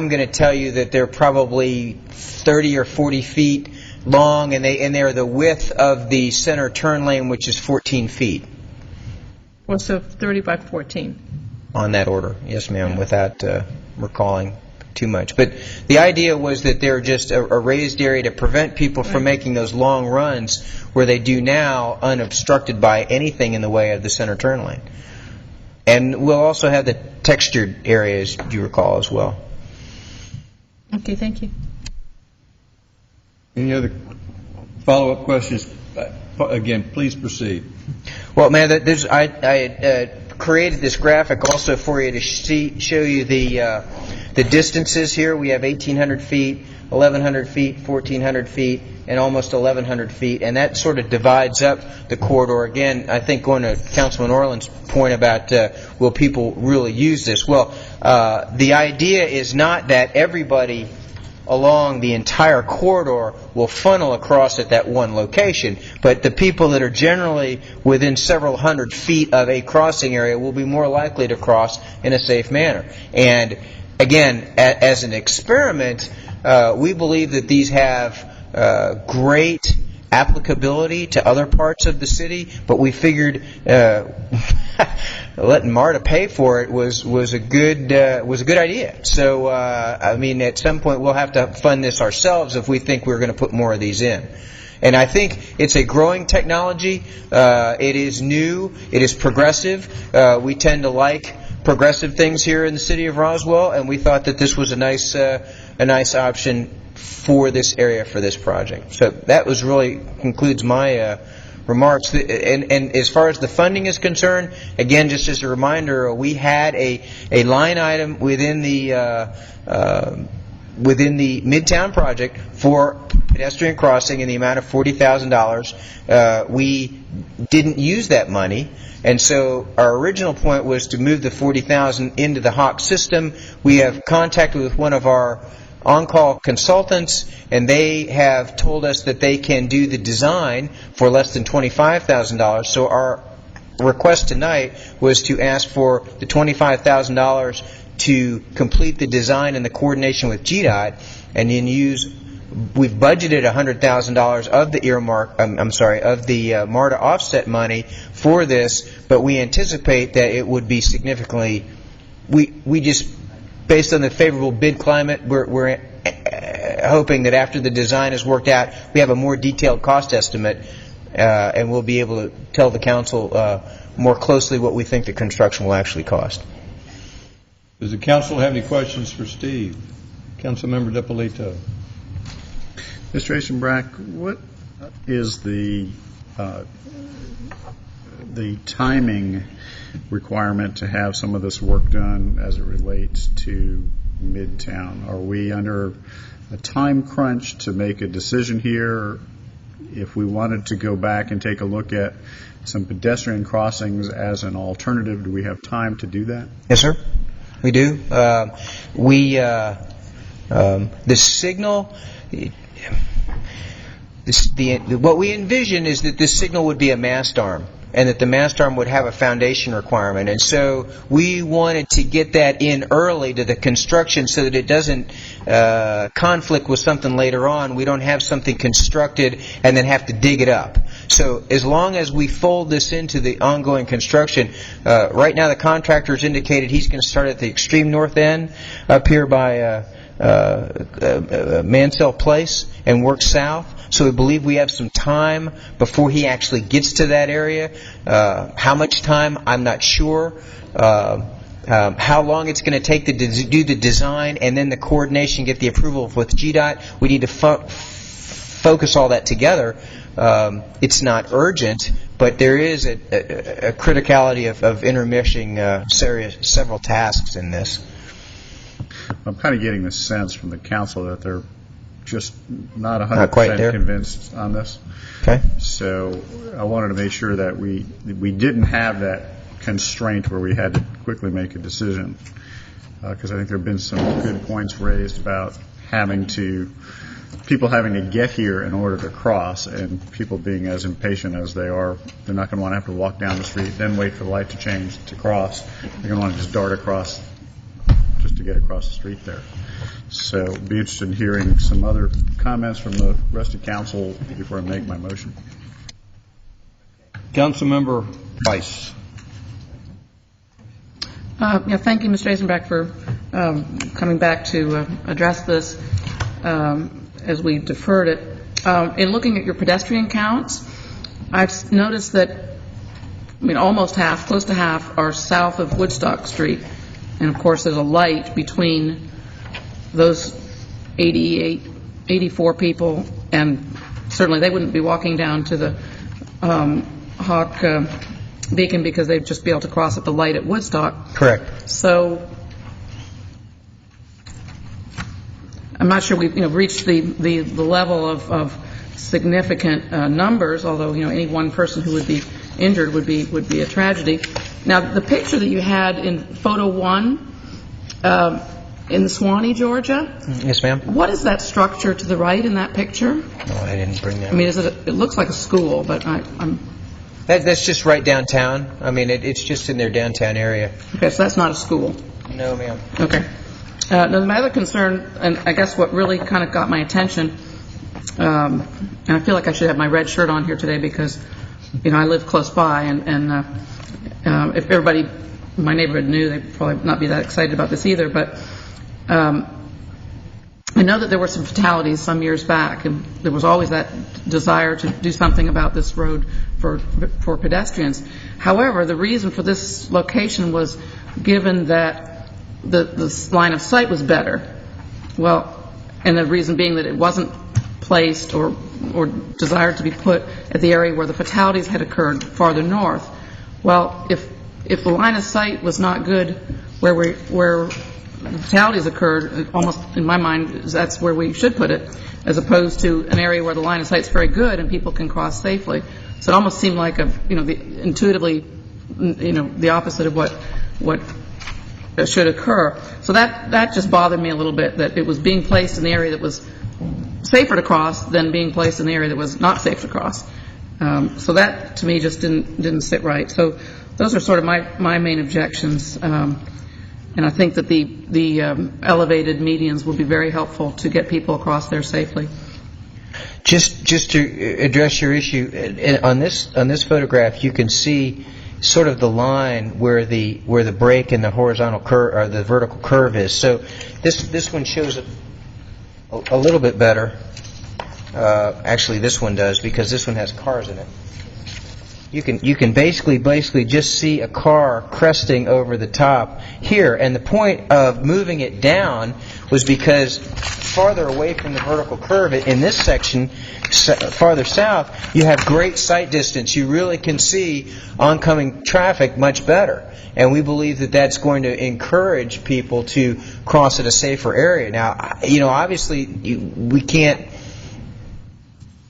L: going to tell you that they're probably 30 or 40 feet long, and they're the width of the center turn lane, which is 14 feet.
B: Well, so 30 by 14.
L: On that order, yes, ma'am, without recalling too much. But the idea was that they're just a raised area to prevent people from making those long runs where they do now, unobstructed by anything in the way of the center turn lane. And we'll also have the textured areas, do you recall, as well.
B: Okay, thank you.
A: Any other follow-up questions? Again, please proceed.
L: Well, man, I created this graphic also for you to show you the distances here. We have 1,800 feet, 1,100 feet, 1,400 feet, and almost 1,100 feet, and that sort of divides up the corridor. Again, I think going to Councilman Orland's point about will people really use this? Well, the idea is not that everybody along the entire corridor will funnel across at that one location, but the people that are generally within several hundred feet of a crossing area will be more likely to cross in a safe manner. And again, as an experiment, we believe that these have great applicability to other parts of the city, but we figured letting MARTA pay for it was a good idea. So I mean, at some point we'll have to fund this ourselves if we think we're going to put more of these in. And I think it's a growing technology. It is new. It is progressive. We tend to like progressive things here in the city of Roswell, and we thought that this was a nice option for this area, for this project. So that concludes my remarks. And as far as the funding is concerned, again, just as a reminder, we had a line item within the Midtown project for pedestrian crossing in the amount of $40,000. We didn't use that money, and so our original point was to move the $40,000 into the Hawk system. We have contacted with one of our on-call consultants, and they have told us that they can do the design for less than $25,000. So our request tonight was to ask for the $25,000 to complete the design and the coordination with GDOT, and then we've budgeted $100,000 of the of the MARTA offset money for this, but we anticipate that it would be significantly, we just, based on the favorable bid climate, we're hoping that after the design is worked out, we have a more detailed cost estimate, and we'll be able to tell the council more closely what we think the construction will actually cost.
A: Does the council have any questions for Steve? Councilmember DiPolito.
E: Mr. Aschenbach, what is the timing requirement to have some of this work done as it relates to Midtown? Are we under a time crunch to make a decision here? If we wanted to go back and take a look at some pedestrian crossings as an alternative, do we have time to do that?
L: Yes, sir. We do. The signal, what we envision is that this signal would be a mast arm, and that the mast arm would have a foundation requirement. And so we wanted to get that in early to the construction so that it doesn't conflict with something later on. We don't have something constructed and then have to dig it up. So as long as we fold this into the ongoing construction, right now the contractor's indicated he's going to start at the extreme north end up here by Mansell Place and work south. So we believe we have some time before he actually gets to that area. How much time, I'm not sure. How long it's going to take to do the design and then the coordination, get the approval with GDOT. We need to focus all that together. It's not urgent, but there is a criticality of intermeshing several tasks in this.
E: I'm kind of getting the sense from the council that they're just not 100% convinced on this.
L: Okay.
E: So I wanted to make sure that we didn't have that constraint where we had to quickly make a decision, because I think there have been some good points raised about people having to get here in order to cross, and people being as impatient as they are. They're not going to want to have to walk down the street, then wait for the light to change to cross. They're going to want to just dart across just to get across the street there. So be interested in hearing some other comments from the rest of council before I make my motion.
A: Councilmember Price.
K: Thank you, Mr. Aschenbach, for coming back to address this as we deferred it. In looking at your pedestrian counts, I've noticed that almost half, close to half, are south of Woodstock Street. And, of course, there's a light between those 84 people, and certainly they wouldn't be walking down to the Hawk Beacon because they'd just be able to cross at the light at Woodstock.
L: Correct.
K: So I'm not sure we've reached the level of significant numbers, although any one person who would be injured would be a tragedy. Now, the picture that you had in photo 1 in Suwanee, Georgia.
L: Yes, ma'am.
K: What is that structure to the right in that picture?
L: No, I didn't bring that.
K: It looks like a school, but I'm.
L: That's just right downtown. It's just in their downtown area.
K: Okay, so that's not a school.
L: No, ma'am.
K: Okay. Now, my other concern, and I guess what really kind of got my attention, and I feel like I should have my red shirt on here today because, I live close by, and if everybody in my neighborhood knew, they'd probably not be that excited about this either. But I know that there were some fatalities some years back, and there was always that desire to do something about this road for pedestrians. However, the reason for this location was given that the line of sight was better. Well, and the reason being that it wasn't placed or desired to be put at the area where the fatalities had occurred farther north. Well, if the line of sight was not good where the fatalities occurred, almost in my mind that's where we should put it, as opposed to an area where the line of sight is very good and people can cross safely. So it almost seemed like intuitively, the opposite of what should occur. So that just bothered me a little bit, that it was being placed in the area that was safer to cross than being placed in the area that was not safe to cross. So that to me just didn't sit right. So those are sort of my main objections. And I think that the elevated medians will be very helpful to get people across there safely.
L: Just to address your issue, on this photograph, you can see sort of the line where the break in the horizontal curve or the vertical curve is. So this one shows it a little bit better. Actually, this one does, because this one has cars in it. You can basically just see a car cresting over the top here, and the point of moving it down was because farther away from the vertical curve in this section, farther south, you have great sight distance. You really can see oncoming traffic much better, and we believe that that's going to encourage people to cross at a safer area. Now, obviously we can't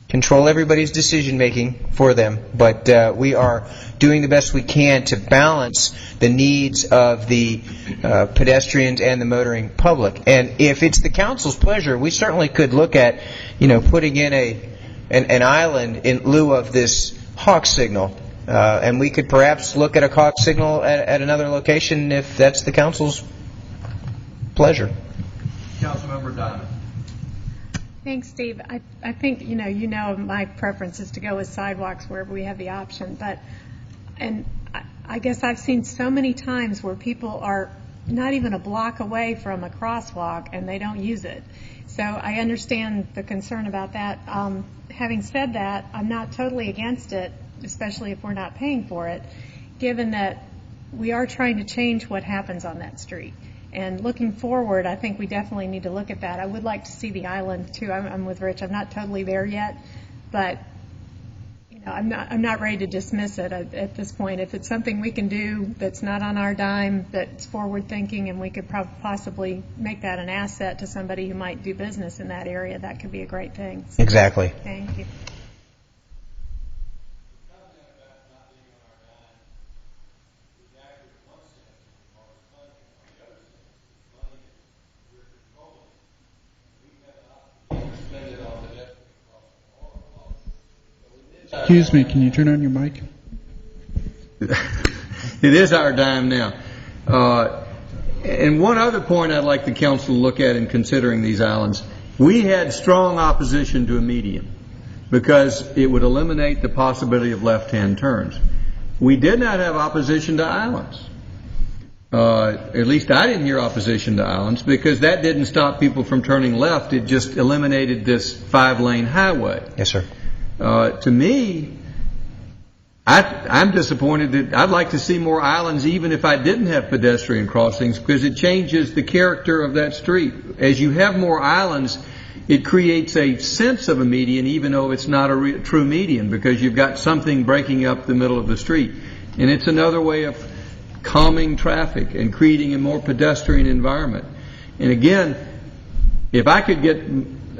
L: control everybody's decision making for them, but we are doing the best we can to balance the needs of the pedestrians and the motoring public. And if it's the council's pleasure, we certainly could look at, putting in an island in lieu of this hawk signal, and we could perhaps look at a hawk signal at another location if that's the council's pleasure.
A: Councilmember Diamond.
M: Thanks, Steve. I think my preference is to go with sidewalks wherever we have the option. And I guess I've seen so many times where people are not even a block away from a crosswalk and they don't use it. So I understand the concern about that. Having said that, I'm not totally against it, especially if we're not paying for it, given that we are trying to change what happens on that street. And looking forward, I think we definitely need to look at that. I would like to see the island too. I'm with Rich. I'm not totally there yet, but I'm not ready to dismiss it at this point. If it's something we can do that's not on our dime, that's forward thinking, and we could possibly make that an asset to somebody who might do business in that area, that could be a great thing. So,
L: Exactly.
M: thank you.
N: Excuse me, can you turn on your mic?
A: It is our dime now. And one other point I'd like the council to look at in considering these islands. We had strong opposition to a median because it would eliminate the possibility of left-hand turns. We did not have opposition to islands. At least I didn't hear opposition to islands, because that didn't stop people from turning left. It just eliminated this 5-lane highway.
L: Yes, sir.
A: To me, I'm disappointed that I'd like to see more islands even if I didn't have pedestrian crossings, because it changes the character of that street. As you have more islands, it creates a sense of a median even though it's not a true median, because you've got something breaking up the middle of the street. And it's another way of calming traffic and creating a more pedestrian environment. And again, if I could get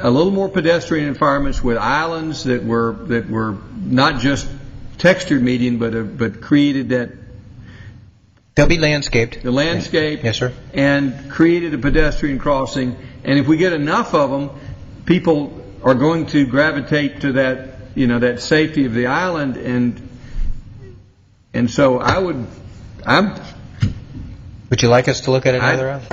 A: a little more pedestrian environments with islands that were not just textured median, but created that.
L: They'll be landscaped.
A: The landscape.
L: Yes, sir. And
A: created a pedestrian crossing. And if we get enough of them, people are going to gravitate to that, that safety of the island. And so
L: Would you like us to look at another island?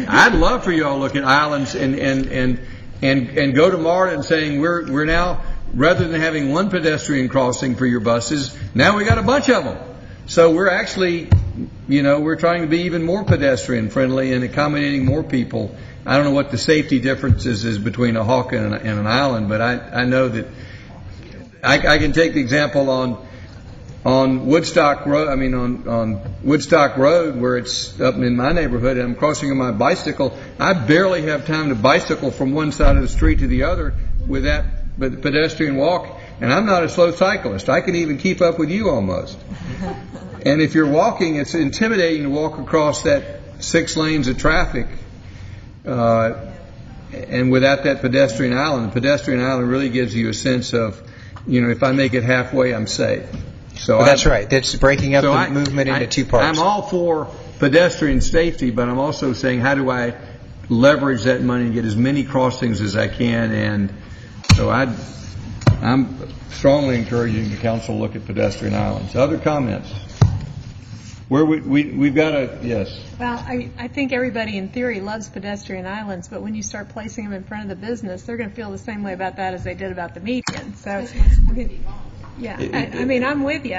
A: I'd love for you all to look at islands and go to Martin saying we're now, rather than having one pedestrian crossing for your buses, now we got a bunch of them. So we're actually, we're trying to be even more pedestrian friendly and accommodating more people. I don't know what the safety differences is between a hawk and an island, but I know that I can take the example on Woodstock Road. On Woodstock Road, where it's up in my neighborhood, and I'm crossing on my bicycle. I barely have time to bicycle from one side of the street to the other with the pedestrian walk, and I'm not a slow cyclist. I can even keep up with you almost. And if you're walking, it's intimidating to walk across that 6 lanes of traffic, and without that pedestrian island. The pedestrian island really gives you a sense of, if I make it halfway, I'm safe. So
L: that's right. That's breaking up the movement into two parts.
A: I'm all for pedestrian safety, but I'm also saying, how do I leverage that money and get as many crossings as I can? And so I'm strongly encouraging the council to look at pedestrian islands. Other comments? we've got to, yes.
M: Well, I think everybody in theory loves pedestrian islands, but when you start placing them in front of the business, they're going to feel the same way about that as they did about the median. So, I mean, I'm with you.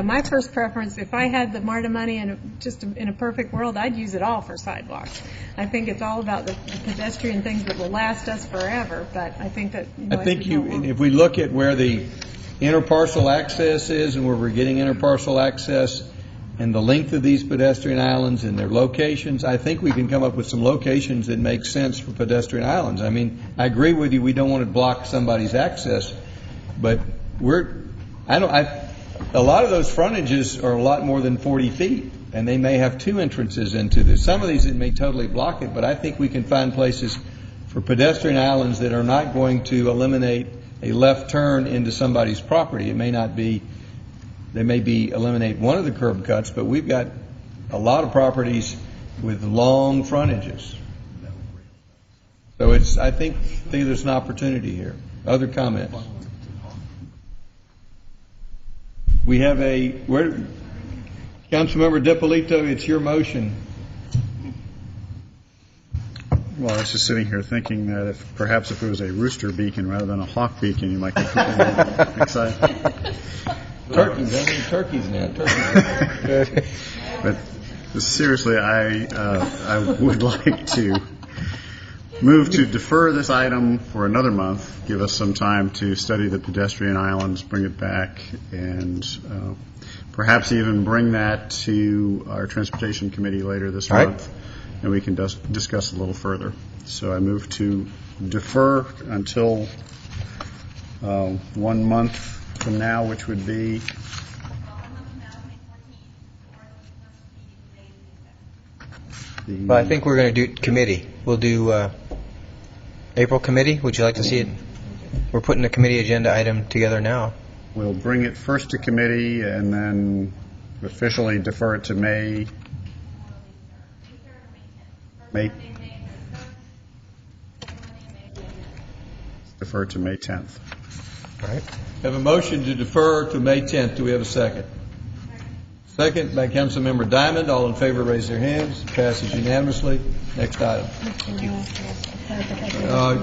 M: My first preference, if I had the MARTA money and just in a perfect world, I'd use it all for sidewalks. I think it's all about the pedestrian things that will last us forever. But I think that
A: if we look at where the interparcel access is and where we're getting interparcel access, and the length of these pedestrian islands and their locations, I think we can come up with some locations that make sense for pedestrian islands. I mean, I agree with you. We don't want to block somebody's access, but a lot of those frontages are a lot more than 40 feet, and they may have two entrances into this. Some of these it may totally block it, but I think we can find places for pedestrian islands that are not going to eliminate a left turn into somebody's property. It may not be. They may eliminate one of the curb cuts, but we've got a lot of properties with long frontages. So I think there's an opportunity here. Other comments? We have Councilmember DiPolito, it's your motion.
E: Well, I was just sitting here thinking that perhaps if it was a rooster beacon rather than a hawk beacon, you might get people more excited.
A: Turkeys now.
E: But seriously, I would like to move to defer this item for another month, give us some time to study the pedestrian islands, bring it back, and perhaps even bring that to our Transportation Committee later this month, and we can discuss a little further. So I move to defer until 1 month from now, which would be
L: Well, I think we're going to do committee. We'll do April committee. Would you like to see it? We're putting the committee agenda item together now.
E: We'll bring it first to committee and then officially defer it to May. Defer to May 10th.
A: All right. Have a motion to defer to May 10th. Do we have a second? Second by Councilmember Diamond. All in favor, raise their hands. Passes unanimously. Next item.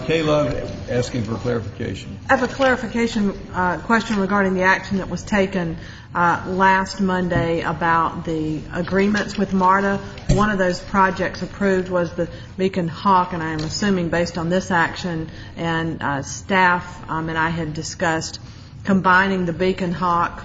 A: Kayla asking for clarification.
O: I have a clarification question regarding the action that was taken last Monday about the agreements with MARTA. One of those projects approved was the Beacon Hawk, and I am assuming based on this action and staff and I had discussed combining the Beacon Hawk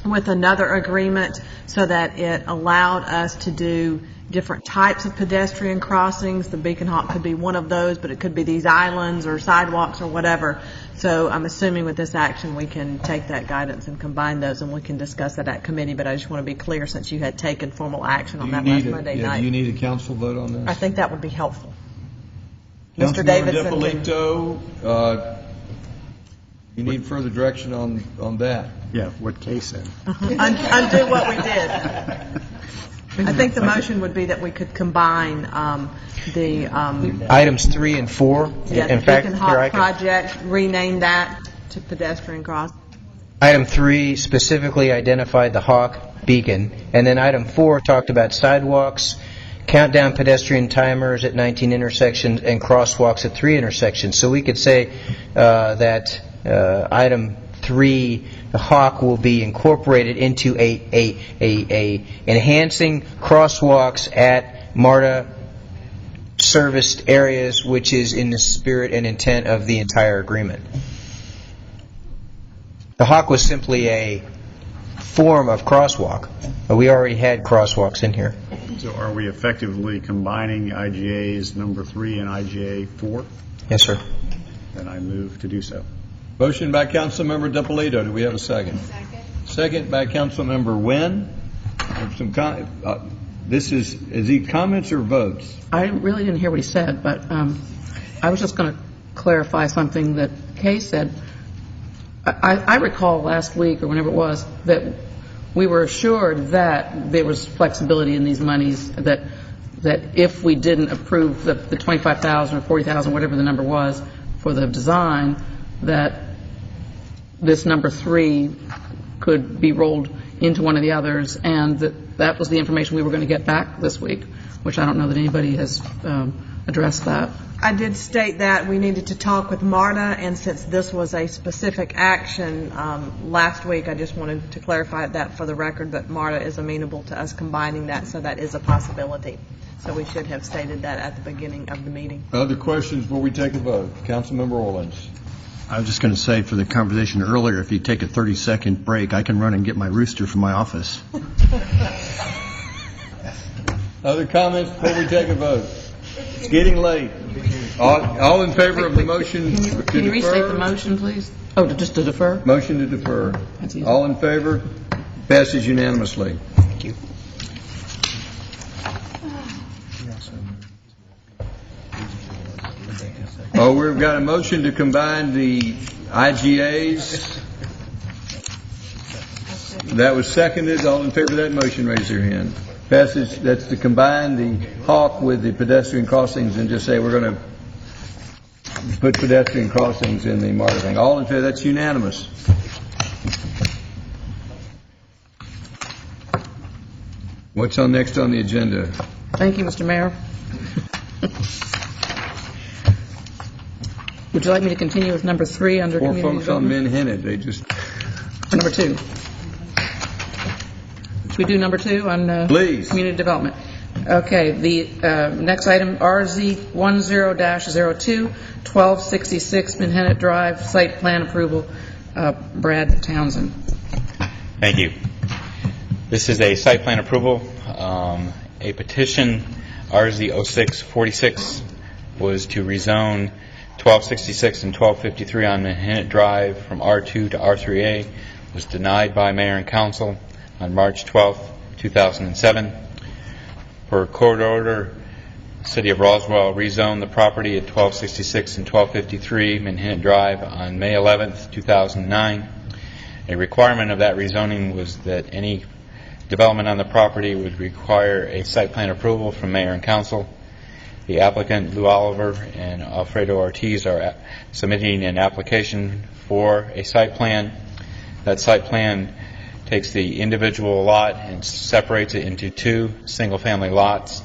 O: with another agreement so that it allowed us to do different types of pedestrian crossings. The Beacon Hawk could be one of those, but it could be these islands or sidewalks or whatever. So I'm assuming with this action we can take that guidance and combine those, and we can discuss that at committee. But I just want to be clear, since you had taken formal action on that last Monday night.
A: Do you need a council vote on this?
O: I think that would be helpful.
A: Mr. Davidson. DiPolito, you need further direction on that.
E: Yeah, what Kay said.
O: Undo what we did. I think the motion would be that we could combine the
L: items 3 and 4. In fact,
O: Beacon Hawk project, rename that to pedestrian cross.
L: Item 3 specifically identified the Hawk Beacon, and then item 4 talked about sidewalks, countdown pedestrian timers at 19 intersections, and crosswalks at 3 intersections. So we could say that item 3, the Hawk, will be incorporated into a enhancing crosswalks at MARTA serviced areas, which is in the spirit and intent of the entire agreement. The Hawk was simply a form of crosswalk, but we already had crosswalks in here.
E: So are we effectively combining IGA's number 3 and IGA 4?
L: Yes, sir.
E: Then I move to do so.
A: Motion by Councilmember DiPolito. Do we have a second? Second by Councilmember Nguyen. Is he comments or votes?
K: I really didn't hear what he said, but I was just going to clarify something that Kay said. I recall last week or whenever it was that we were assured that there was flexibility in these monies, that if we didn't approve the $25,000 or $40,000, whatever the number was for the design, that this number 3 could be rolled into one of the others, and that was the information we were going to get back this week, which I don't know that anybody has addressed that.
O: I did state that we needed to talk with MARTA, and since this was a specific action last week, I just wanted to clarify that for the record, that MARTA is amenable to us combining that, so that is a possibility. So we should have stated that at the beginning of the meeting.
A: Other questions before we take a vote? Councilmember Orlins.
I: I was just going to say, for the conversation earlier, if you take a 30-second break, I can run and get my rooster from my office.
A: Other comments before we take a vote? It's getting late. All in favor of the motion to defer?
K: Can you restate the motion, please? Oh, just to defer?
A: Motion to defer. All in favor? Passes unanimously.
L: Thank you.
A: Oh, we've got a motion to combine the IGAs. That was seconded. All in favor of that motion, raise your hand. Passes. That's to combine the Hawk with the pedestrian crossings and just say we're going to put pedestrian crossings in the MARTA thing. All in favor? That's unanimous. What's on next on the agenda?
K: Thank you, Mr. Mayor. Would you like me to continue with number 3 under
A: Poor
K: community
A: folks on
K: development?
A: Menhennet, they just...
K: Or number 2? Should we do number 2 on
A: Please.
K: community development? Okay, the next item, RZ10-02, 1266 Menhennet Drive, site plan approval. Brad Townsend.
J: Thank you. This is a site plan approval. A petition, RZ0646, was to rezone 1266 and 1253 on Menhennet Drive from R2 to R3A. Was denied by Mayor and Council on March 12, 2007. Per court order, City of Roswell rezoned the property at 1266 and 1253 Menhennet Drive on May 11, 2009. A requirement of that rezoning was that any development on the property would require a site plan approval from Mayor and Council. The applicant, Lou Oliver and Alfredo Ortiz, are submitting an application for a site plan. That site plan takes the individual lot and separates it into 2 single-family lots.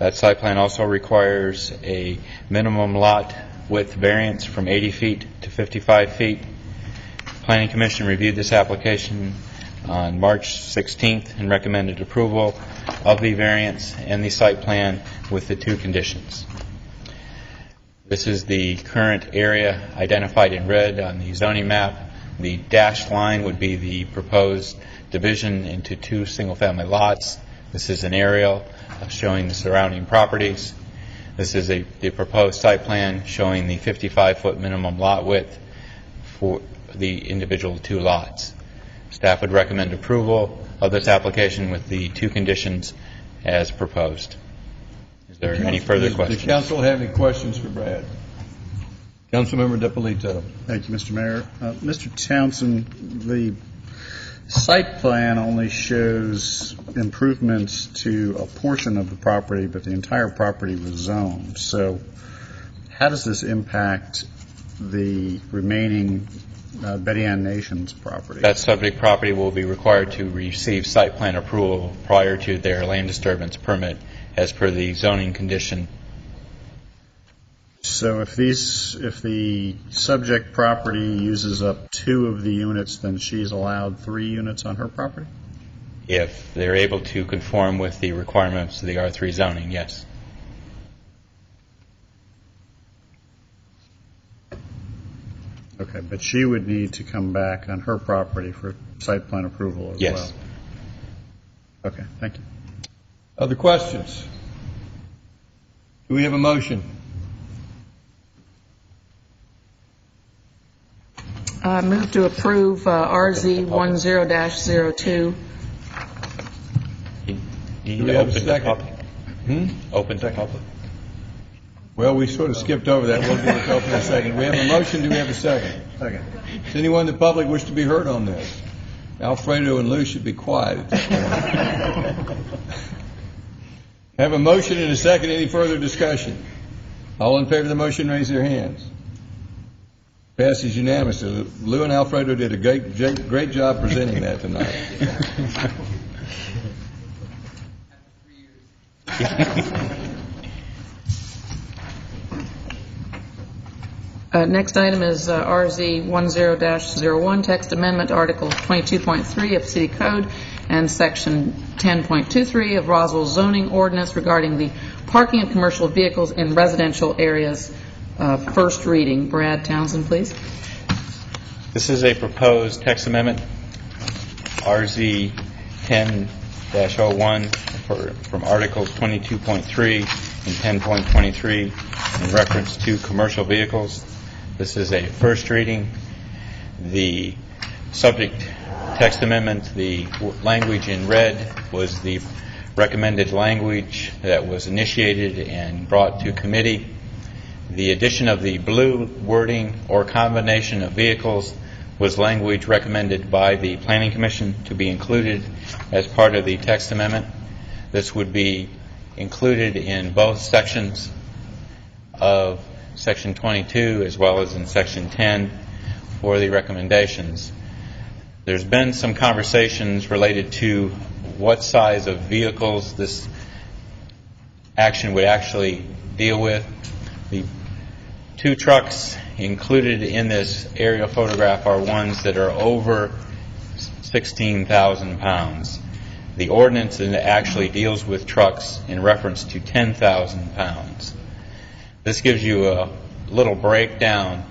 J: That site plan also requires a minimum lot width variance from 80 feet to 55 feet. Planning Commission reviewed this application on March 16th and recommended approval of the variance and the site plan with the 2 conditions. This is the current area identified in red on the zoning map. The dashed line would be the proposed division into 2 single-family lots. This is an aerial showing the surrounding properties. This is the proposed site plan showing the 55-foot minimum lot width for the individual 2 lots. Staff would recommend approval of this application with the 2 conditions as proposed. Is there any further questions?
A: Does the council have any questions for Brad? Councilmember DiPolito.
E: Thank you, Mr. Mayor. Mr. Townsend, the site plan only shows improvements to a portion of the property, but the entire property was zoned. So how does this impact the remaining Betty Ann Nations property?
J: That subject property will be required to receive site plan approval prior to their land disturbance permit as per the zoning condition.
E: So if the subject property uses up 2 of the units, then she's allowed 3 units on her property?
J: If they're able to conform with the requirements of the R3 zoning, yes.
E: Okay, but she would need to come back on her property for site plan approval as well?
J: Yes.
E: Okay, thank you.
A: Other questions? Do we have a motion?
K: Move to approve RZ10-02.
J: Do you
A: Do we have a
J: open to
A: second?
J: public? Open to public?
A: Well, we sort of skipped over that. We'll do it open in a second. We have a motion. Do we have a second? Second. Does anyone in the public wish to be heard on this? Alfredo and Lou should be quiet at this point. Have a motion and a second. Any further discussion? All in favor of the motion, raise their hands. Passes unanimously. Lou and Alfredo did a great job presenting that tonight.
K: Next item is RZ 10-01, text amendment to Article 22.3 of City Code and Section 10.23 of Roswell zoning ordinance regarding the parking of commercial vehicles in residential areas. First reading. Brad Townsend, please.
J: This is a proposed text amendment, RZ 10-01, from Articles 22.3 and 10.23 in reference to commercial vehicles. This is a first reading. The subject text amendment, the language in red was the recommended language that was initiated and brought to committee. The addition of the blue wording or combination of vehicles was language recommended by the Planning Commission to be included as part of the text amendment. This would be included in both sections of Section 22 as well as in Section 10 for the recommendations. There's been some conversations related to what size of vehicles this action would actually deal with. The two trucks included in this aerial photograph are ones that are over 16,000 pounds. The ordinance actually deals with trucks in reference to 10,000 pounds. This gives you a little breakdown.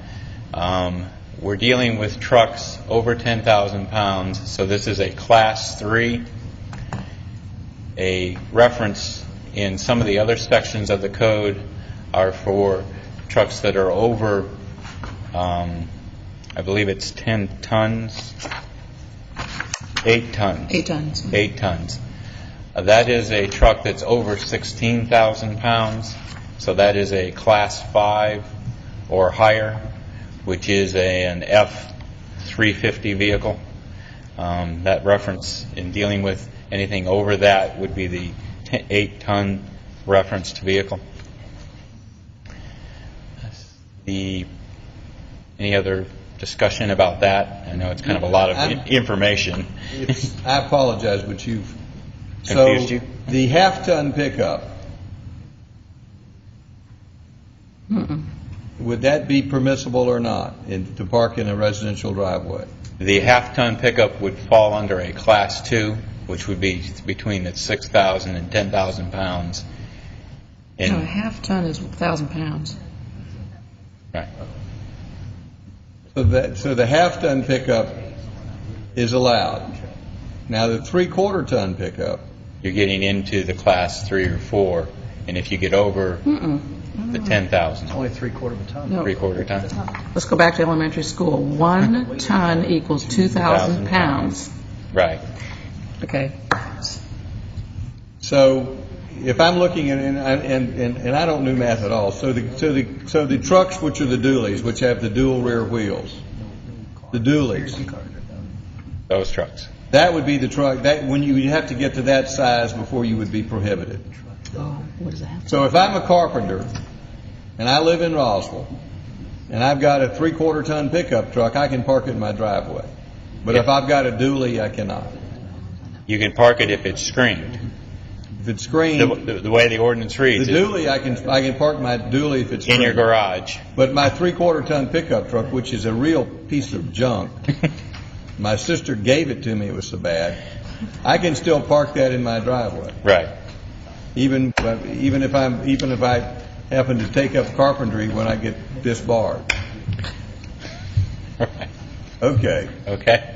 J: We're dealing with trucks over 10,000 pounds, so this is a Class 3. A reference in some of the other sections of the code are for trucks that are over, I believe it's 10 tons. 8 tons.
K: 8 tons.
J: 8 tons. That is a truck that's over 16,000 pounds, so that is a Class 5 or higher, which is an F-350 vehicle. That reference in dealing with anything over that would be the 8-ton reference to vehicle. Any other discussion about that? I know it's kind of a lot of information.
A: I apologize, but you've
J: confused you.
A: The half-ton pickup, would that be permissible or not to park in a residential driveway?
J: The half-ton pickup would fall under a Class 2, which would be between the 6,000 and 10,000 pounds.
K: No, a half ton is 1,000 pounds.
J: Right.
A: So the half-ton pickup is allowed. Now the 3/4 ton pickup,
J: you're getting into the Class 3 or 4, and if you get over the 10,000,
I: Only 3/4 of a ton.
K: No.
J: 3/4 ton.
K: Let's go back to elementary school. 1 ton equals 2,000 pounds.
J: Right.
K: Okay.
A: so if I'm looking at and I don't do math at all, so the trucks which are the dualies, which have the dual rear wheels, the dualies,
J: Those trucks.
A: that would be the truck that when you have to get to that size before you would be prohibited.
K: Oh, what does that have?
A: So if I'm a carpenter and I live in Roswell and I've got a 3/4 ton pickup truck, I can park it in my driveway. But if I've got a dually, I cannot.
J: You can park it if it's screened.
A: If it's screened,
J: The way the ordinance reads.
A: the dually, I can park my dually if it's
J: in your
A: screened.
J: garage.
A: But my 3/4 ton pickup truck, which is a real piece of junk, my sister gave it to me, it was so bad, I can still park that in my driveway.
J: Right.
A: Even if I happen to take up carpentry when I get disbarred.
J: Right.
A: Okay.
J: Okay.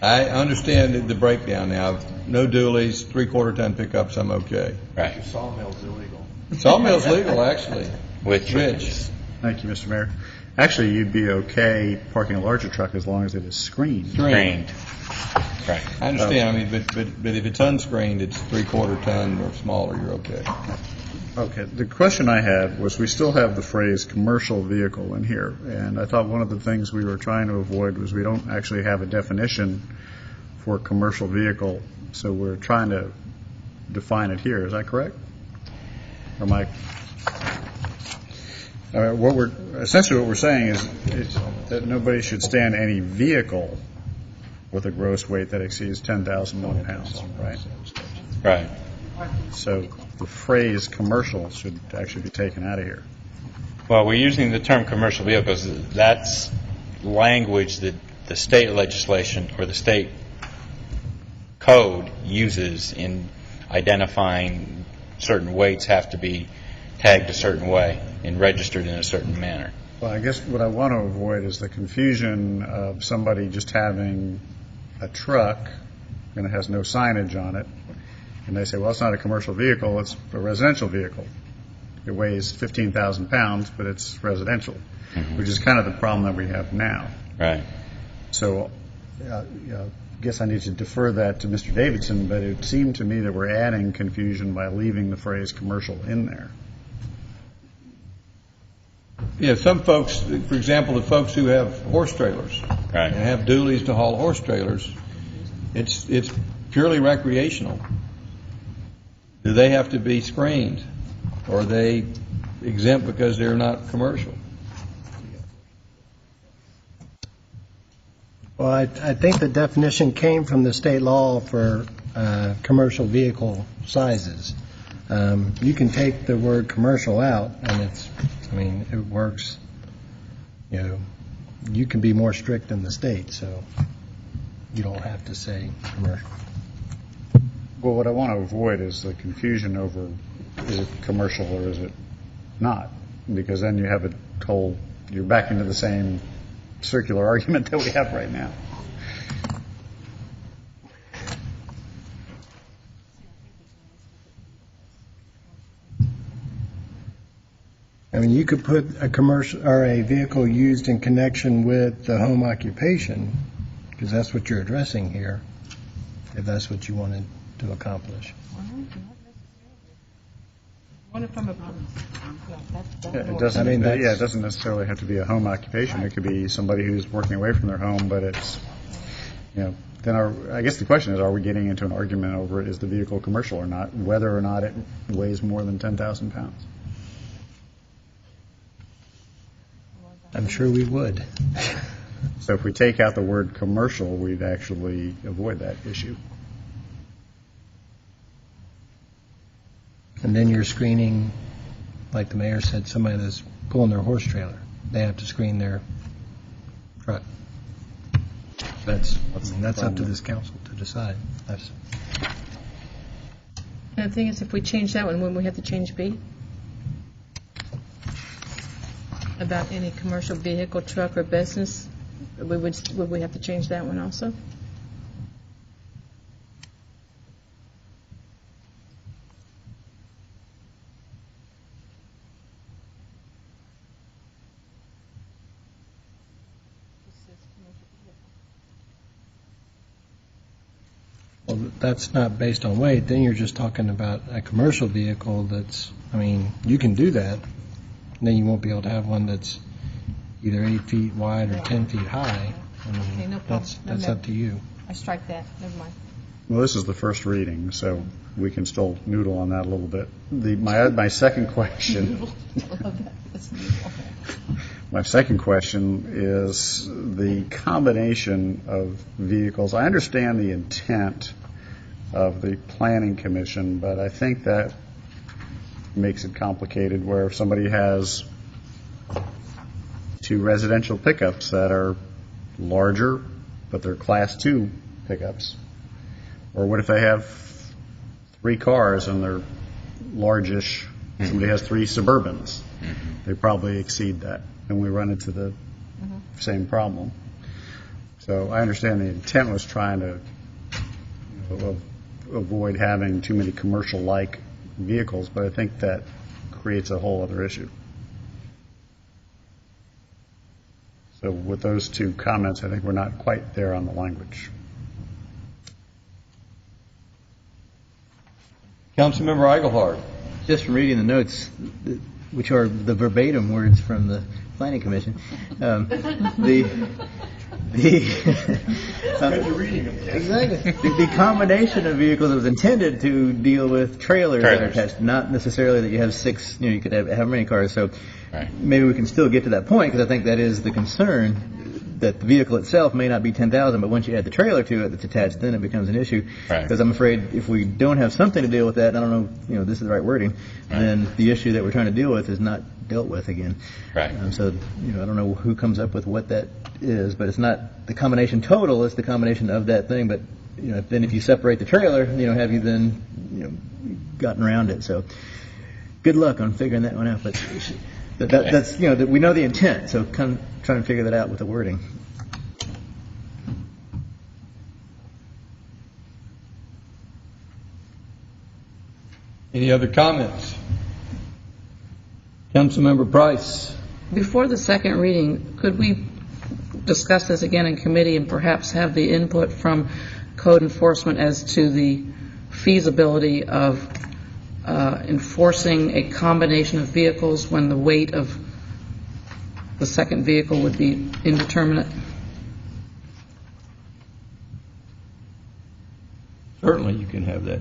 A: I understand the breakdown now. No dualies, 3/4 ton pickups, I'm okay.
J: Right.
I: Sawmill's illegal.
A: Sawmill's legal, actually.
J: With
A: Rich.
E: Thank you, Mr. Mayor. Actually, you'd be okay parking a larger truck as long as it is screened.
J: Screened. Right.
A: I understand. I mean, but if it's unscreened, it's 3/4 ton or smaller, you're okay.
E: Okay. The question I had was we still have the phrase commercial vehicle in here, and I thought one of the things we were trying to avoid was we don't actually have a definition for commercial vehicle, so we're trying to define it here. Is that correct? Or am I? Essentially what we're saying is that nobody should stand any vehicle with a gross weight that exceeds 10,001 pounds, right?
J: Right.
E: So the phrase commercial should actually be taken out of here.
J: Well, we're using the term commercial vehicles. That's language that the state legislation or the state code uses in identifying certain weights have to be tagged a certain way and registered in a certain manner.
E: Well, I guess what I want to avoid is the confusion of somebody just having a truck and it has no signage on it, and they say, well, it's not a commercial vehicle, it's a residential vehicle. It weighs 15,000 pounds, but it's residential, which is kind of the problem that we have now.
J: Right.
E: So I guess I need to defer that to Mr. Davidson, but it seemed to me that we're adding confusion by leaving the phrase commercial in there.
A: Yeah, some folks, for example, the folks who have horse trailers
J: right.
A: and have dualies to haul horse trailers, it's purely recreational. Do they have to be screened, or are they exempt because they're not commercial?
F: Well, I think the definition came from the state law for commercial vehicle sizes. You can take the word commercial out, and it works. You can be more strict than the state, so you don't have to say commercial.
E: Well, what I want to avoid is the confusion over is it commercial or is it not? Because then you have you're back into the same circular argument that we have right now.
F: You could put a commercial or a vehicle used in connection with the home occupation, because that's what you're addressing here, if that's what you wanted to accomplish.
E: It doesn't necessarily have to be a home occupation. It could be somebody who's working away from their home, but it's, then I guess the question is, are we getting into an argument over is the vehicle commercial or not, whether or not it weighs more than 10,000 pounds?
F: I'm sure we would.
E: So if we take out the word commercial, we'd actually avoid that issue.
F: And then you're screening, like the mayor said, somebody that's pulling their horse trailer. They have to screen their truck. That's up to this council to decide.
B: And the thing is, if we change that one, wouldn't we have to change B? About any commercial vehicle, truck, or business? Would we have to change that one also?
F: Well, that's not based on weight. Then you're just talking about a commercial vehicle that's, you can do that. And then you won't be able to have one that's either 8 feet wide or 10 feet high.
B: Okay, no problem.
F: That's up to you.
B: I strike that. Never mind.
E: Well, this is the first reading, so we can still noodle on that a little bit. My second question. My second question is the combination of vehicles. I understand the intent of the Planning Commission, but I think that makes it complicated where if somebody has 2 residential pickups that are larger, but they're Class 2 pickups, or what if they have 3 cars and they're largish, somebody has 3 Suburbans, they probably exceed that, and we run into the same problem. So I understand the intent was trying to avoid having too many commercial-like vehicles, but I think that creates a whole other issue. So with those 2 comments, I think we're not quite there on the language.
A: Councilmember Eichelhard.
D: Just from reading the notes, which are the verbatim words from the Planning Commission, Exactly. The combination of vehicles was intended to deal with trailers that are attached, not necessarily that you have six, you could have many cars. So maybe we can still get to that point, because I think that is the concern, that the vehicle itself may not be 10,000, but once you add the trailer to it that's attached, then it becomes an issue. Because I'm afraid if we don't have something to deal with that, and I don't know, this is the right wording, then the issue that we're trying to deal with is not dealt with again. So, I don't know who comes up with what that is, but it's not the combination total, it's the combination of that thing. But, then if you separate the trailer, have you then, gotten around it? So, good luck on figuring that one out. But that's, we know the intent, so kind of trying to figure that out with the wording.
A: Any other comments? Councilmember Price.
K: Before the second reading, could we discuss this again in committee and perhaps have the input from code enforcement as to the feasibility of enforcing a combination of vehicles when the weight of the second vehicle would be indeterminate?
A: Certainly you can have that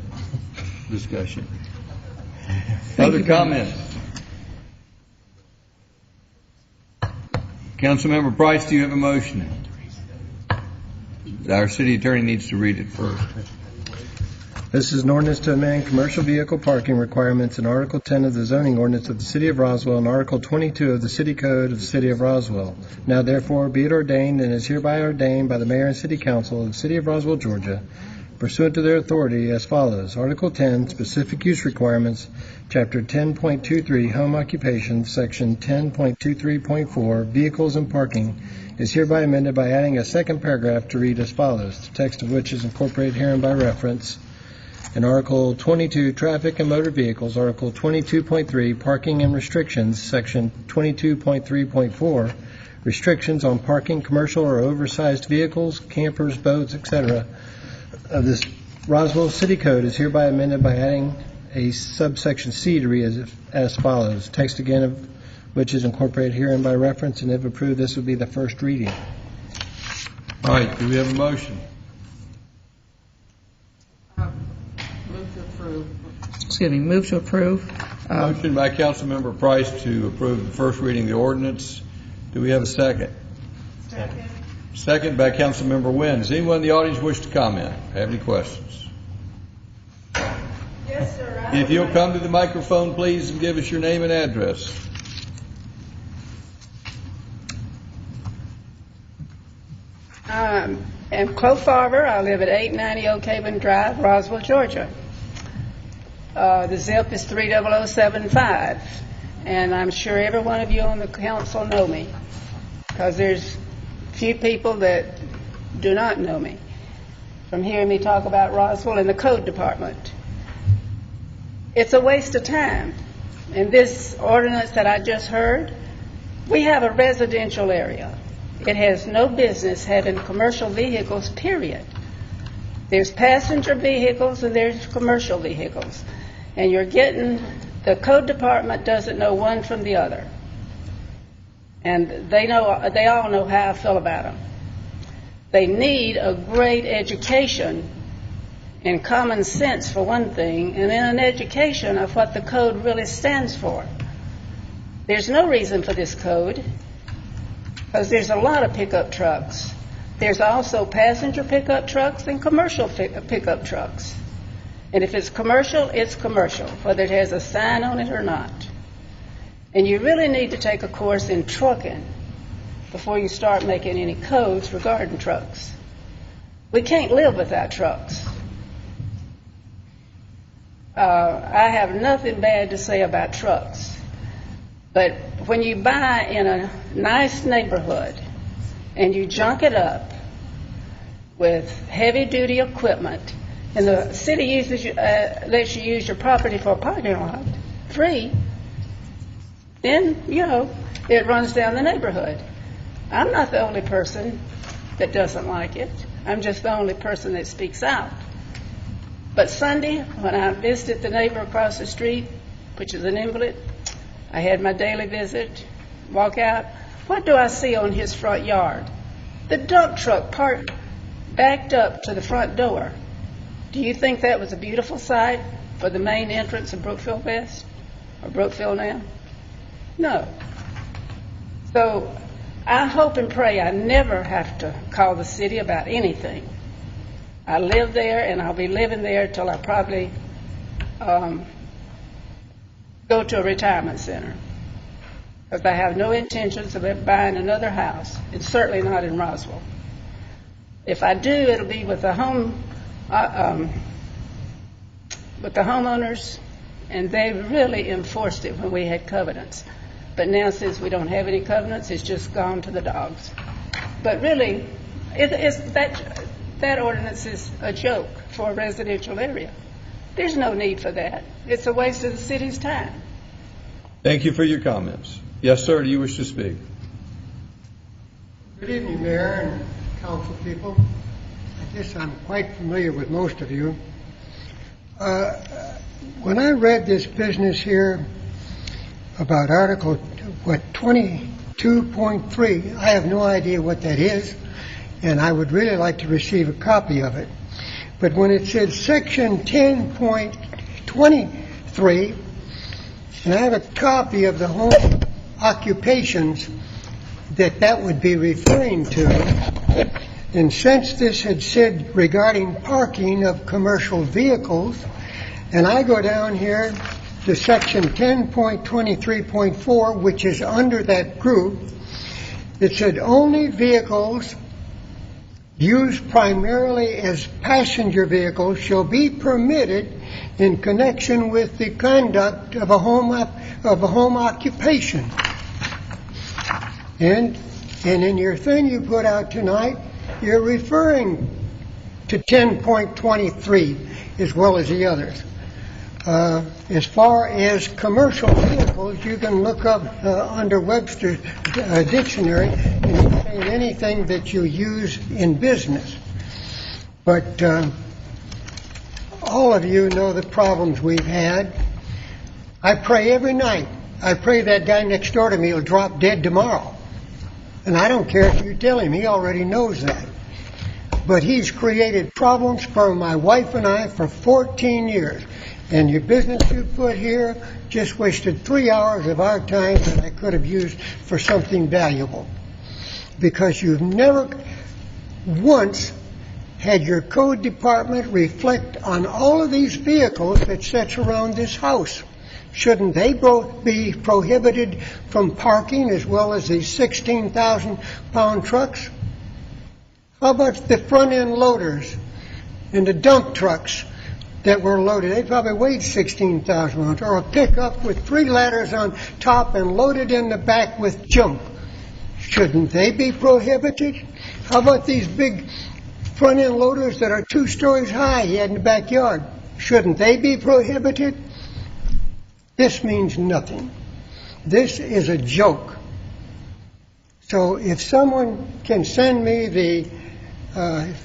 A: discussion. Other comments? Councilmember Price, do you have a motion? Our city attorney needs to read it first.
F: This is an ordinance to amend commercial vehicle parking requirements in Article 10 of the zoning ordinance of the City of Roswell and Article 22 of the City Code of the City of Roswell. Now therefore be it ordained and is hereby ordained by the Mayor and City Council of the City of Roswell, Georgia, pursuant to their authority as follows. Article 10, Specific Use Requirements, Chapter 10.23, Home Occupation, Section 10.23.4, Vehicles and Parking, is hereby amended by adding a second paragraph to read as follows, the text of which is incorporated herein by reference. In Article 22, Traffic and Motor Vehicles, Article 22.3, Parking and Restrictions, Section 22.3.4, Restrictions on parking commercial or oversized vehicles, campers, boats, etc., of this Roswell City Code is hereby amended by adding a subsection C to read as follows. Text again of which is incorporated herein by reference, and if approved, this would be the first reading.
A: All right, do we have a motion?
K: Move to approve. Excuse me, move to approve.
A: Motion by Councilmember Price to approve the first reading of the ordinance. Do we have a second?
M: Second.
A: Second by Councilmember Wynn. Does anyone in the audience wish to comment? Have any questions?
Q: Yes, sir.
A: If you'll come to the microphone, please, and give us your name and address.
Q: I'm Chloe Farber. I live at 890 Oak Haven Drive, Roswell, Georgia. The zip is 30075, and I'm sure every one of you on the council know me, because there's few people that do not know me from hearing me talk about Roswell and the code department. It's a waste of time. In this ordinance that I just heard, we have a residential area. It has no business having commercial vehicles, period. There's passenger vehicles and there's commercial vehicles. And the code department doesn't know one from the other. And they all know how I feel about them. They need a great education in common sense, for one thing, and then an education of what the code really stands for. There's no reason for this code, because there's a lot of pickup trucks. There's also passenger pickup trucks and commercial pickup trucks. And if it's commercial, whether it has a sign on it or not. And you really need to take a course in trucking before you start making any codes regarding trucks. We can't live without trucks. I have nothing bad to say about trucks. But when you buy in a nice neighborhood and you junk it up with heavy-duty equipment, and the city lets you use your property for a parking lot free, then, it runs down the neighborhood. I'm not the only person that doesn't like it. I'm just the only person that speaks out. But Sunday, when I visited the neighbor across the street, which is an invalid, I had my daily visit, walk out. What do I see on his front yard? The dump truck parked backed up to the front door. Do you think that was a beautiful sight for the main entrance of Brookfield West or Brookfield now? No. So I hope and pray I never have to call the city about anything. I live there, and I'll be living there till I probably go to a retirement center, because I have no intentions of ever buying another house, and certainly not in Roswell. If I do, it'll be with the homeowners, and they really enforced it when we had covenants. But now, since we don't have any covenants, it's just gone to the dogs. But really, that ordinance is a joke for a residential area. There's no need for that. It's a waste of the city's time.
A: Thank you for your comments. Yes, sir, do you wish to speak?
R: Good evening, Mayor and council people. I guess I'm quite familiar with most of you. When I read this business here about Article 22.3, I have no idea what that is, and I would really like to receive a copy of it. But when it says Section 10.23, and I have a copy of the home occupations that would be referring to, and since this had said regarding parking of commercial vehicles, and I go down here to Section 10.23.4, which is under that group, it said only vehicles used primarily as passenger vehicles shall be permitted in connection with the conduct of a home occupation. And in your thing you put out tonight, you're referring to 10.23 as well as the others. As far as commercial vehicles, you can look up under Webster's dictionary and say anything that you use in business. But all of you know the problems we've had. I pray every night. I pray that guy next door to me will drop dead tomorrow. And I don't care if you tell him, he already knows that. But he's created problems for my wife and I for 14 years. And your business you put here just wasted 3 hours of our time that I could have used for something valuable. Because you've never once had your code department reflect on all of these vehicles that sits around this house. Shouldn't they both be prohibited from parking as well as these 16,000-pound trucks? How about the front-end loaders and the dump trucks that were loaded? They probably weighed 16,000 pounds. Or a pickup with 3 ladders on top and loaded in the back with junk. Shouldn't they be prohibited? How about these big front-end loaders that are 2 stories high he had in the backyard? Shouldn't they be prohibited? This means nothing. This is a joke. So if someone can send me the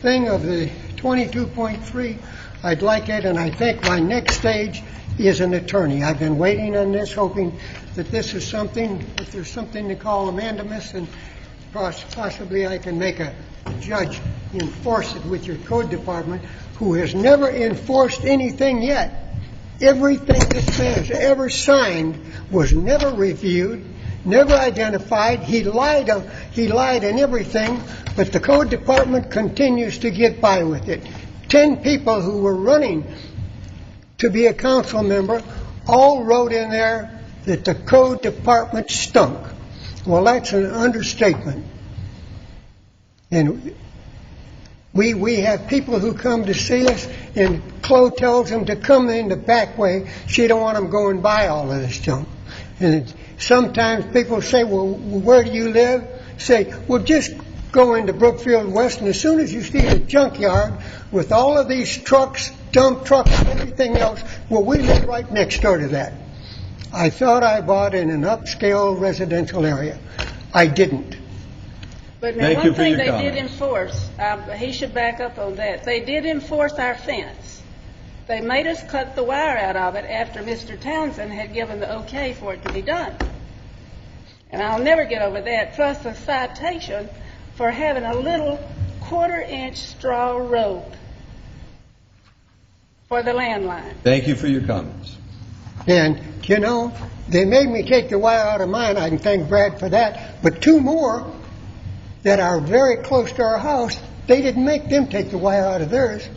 R: thing of the 22.3, I'd like it, and I think my next stage is an attorney. I've been waiting on this, hoping that this is something, if there's something to call a mandamus, and possibly I can make a judge enforce it with your code department, who has never enforced anything yet. Everything this man has ever signed was never reviewed, never identified. He lied in everything, but the code department continues to get by with it. 10 people who were running to be a council member all wrote in there that the code department stunk. Well, that's an understatement. And we have people who come to see us, and Chloe tells them to come in the back way. She don't want them going by all of this junk. And sometimes people say, well, where do you live? Say, well, just go into Brookfield West, and as soon as you see the junkyard with all of these trucks, dump trucks, and everything else, well, we live right next door to that. I thought I bought in an upscale residential area. I didn't.
Q: But now, one thing they did enforce, he should back up on that. They did enforce our fence. They made us cut the wire out of it after Mr. Townsend had given the okay for it to be done. And I'll never get over that, plus a citation for having a little quarter-inch straw rope for the landline.
A: Thank you for your comments.
R: And, you know, they made me take the wire out of mine. I can thank Brad for that. But two more that are very close to our house, they didn't make them take the wire out of theirs,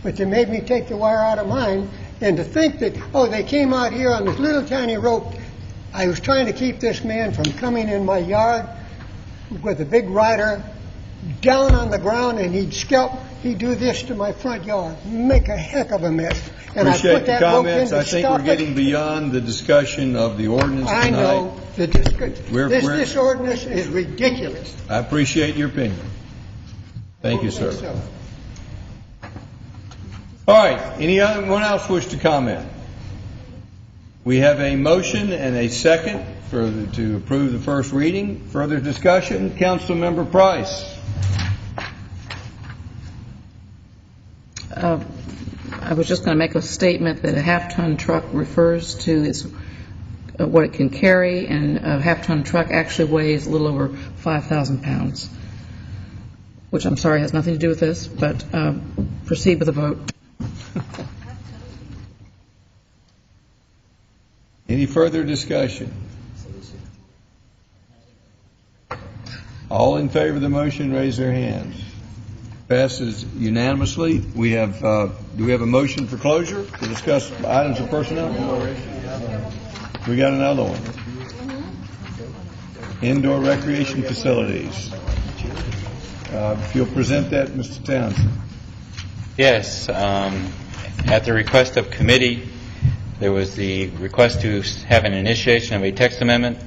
R: but they made me take the wire out of mine. And to think that, oh, they came out here on this little tiny rope. I was trying to keep this man from coming in my yard with a big rider down on the ground, and he'd do this to my front yard, make a heck of a mess. And
A: Appreciate
R: I put that
A: the
R: rope in
A: comments.
R: to
A: I think
R: stop
A: we're getting
R: it.
A: beyond the discussion of the ordinance tonight.
R: I know. This ordinance is ridiculous.
A: I appreciate your opinion. Thank you, sir.
R: So.
A: All right. Anyone else wish to comment? We have a motion and a second to approve the first reading. Further discussion? Councilmember Price.
K: I was just going to make a statement that a half-ton truck refers to what it can carry, and a half-ton truck actually weighs a little over 5,000 pounds, which I'm sorry has nothing to do with this, but proceed with the vote.
A: Any further discussion? All in favor of the motion, raise their hands. Passes unanimously. We have, do we have a motion for closure to discuss items of personnel? We got another one. Indoor recreation facilities. If you'll present that, Mr. Townsend.
J: Yes. At the request of committee, there was the request to have an initiation of a text amendment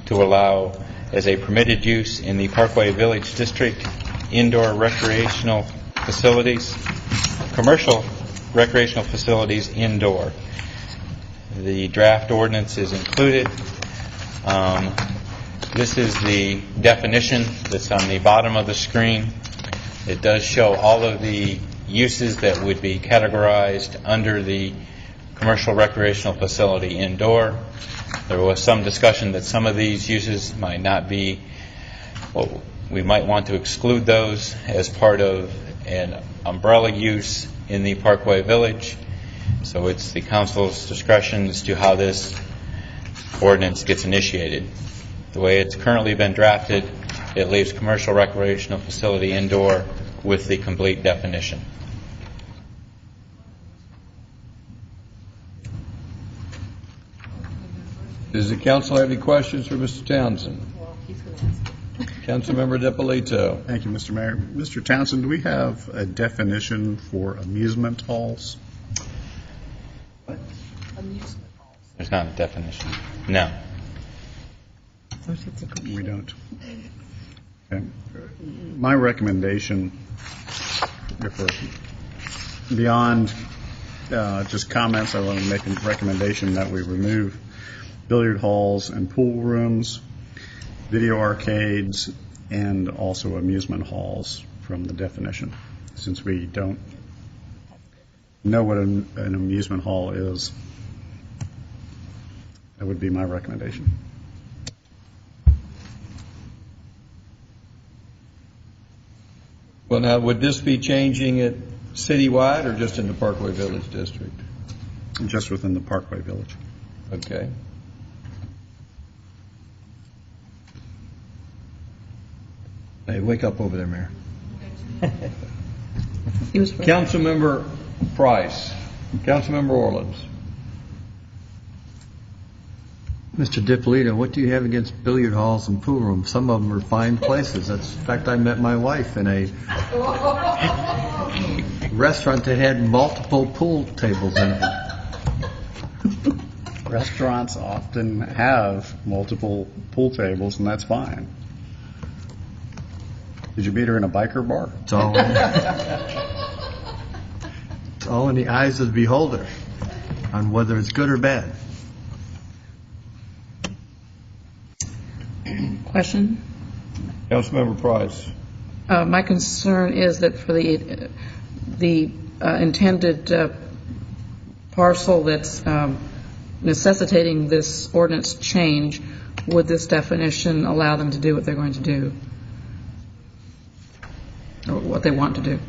J: to allow as a permitted use in the Parkway Village District indoor recreational facilities, commercial recreational facilities indoor. The draft ordinance is included. This is the definition that's on the bottom of the screen. It does show all of the uses that would be categorized under the commercial recreational facility indoor. There was some discussion that some of these uses might not be, well, we might want to exclude those as part of an umbrella use in the Parkway Village. So it's the council's discretion as to how this ordinance gets initiated. The way it's currently been drafted, it leaves commercial recreational facility indoor with the complete definition.
A: Does the council have any questions for Mr. Townsend? Councilmember DiPolito.
E: Thank you, Mr. Mayor. Mr. Townsend, do we have a definition for amusement halls?
J: There's not a definition. No.
E: We don't. Okay. My recommendation, if we're beyond just comments, I want to make a recommendation that we remove billiard halls and pool rooms, video arcades, and also amusement halls from the definition, since we don't know what an amusement hall is. That would be my recommendation.
A: Well, now, would this be changing it citywide or just in the Parkway Village District?
E: Just within the Parkway Village.
A: Okay.
I: Hey, wake up over there, Mayor.
A: Councilmember Price. Councilmember Orleans.
I: Mr. DiPolito, what do you have against billiard halls and pool rooms? Some of them are fine places. In fact, I met my wife in a restaurant that had multiple pool tables in it.
E: Restaurants often have multiple pool tables, and that's fine. Did you meet her in a biker bar?
I: It's all in the eyes of the beholder on whether it's good or bad.
K: Question?
A: Councilmember Price.
K: My concern is that for the intended parcel that's necessitating this ordinance change, would this definition allow them to do what they're going to do? or what they want to do.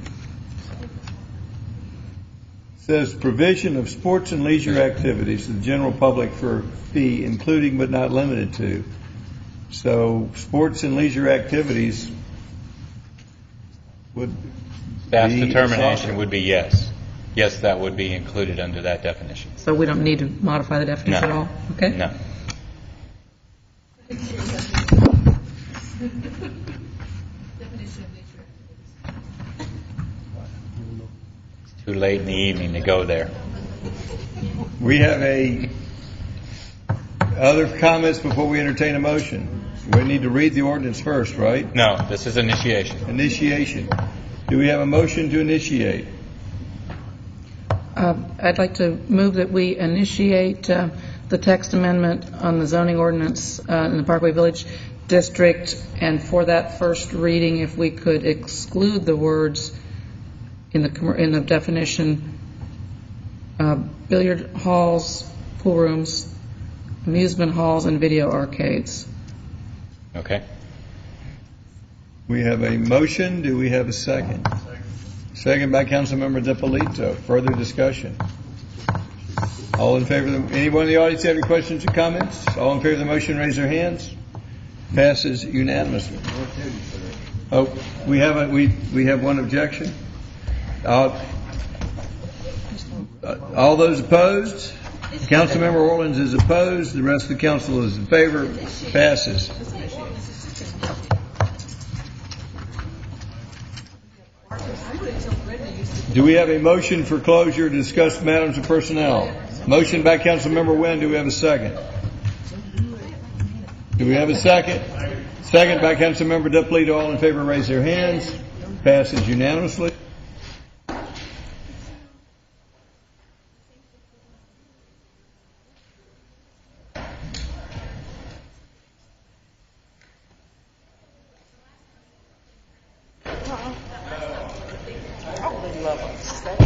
A: Says provision of sports and leisure activities to the general public for a fee, including but not limited to. So sports and leisure activities would
J: Staff's
A: be
J: determination
A: soccer.
J: would be yes. Yes, that would be included under that definition.
K: So we don't need to modify the definition
J: No.
K: at all? Okay?
J: No. It's too late in the evening to go there.
A: We have other comments before we entertain a motion. We need to read the ordinance first, right?
J: No, this is initiation.
A: Initiation. Do we have a motion to initiate?
K: I'd like to move that we initiate the text amendment on the zoning ordinance in the Parkway Village District, and for that first reading, if we could exclude the words in the definition, billiard halls, pool rooms, amusement halls, and video arcades.
J: Okay.
A: We have a motion. Do we have a second? Second by Councilmember DiPolito. Further discussion? All in favor of anyone in the audience have any questions or comments? All in favor of the motion, raise their hands. Passes unanimously. Oh, we have one objection. All those opposed? Councilmember Orleans is opposed. The rest of the council is in favor. Passes. Do we have a motion for closure to discuss matters of personnel? Motion by Councilmember Wynn. Do we have a second? Do we have a second? Second by Councilmember DiPolito. All in favor, raise their hands. Passes unanimously.
K: Love them.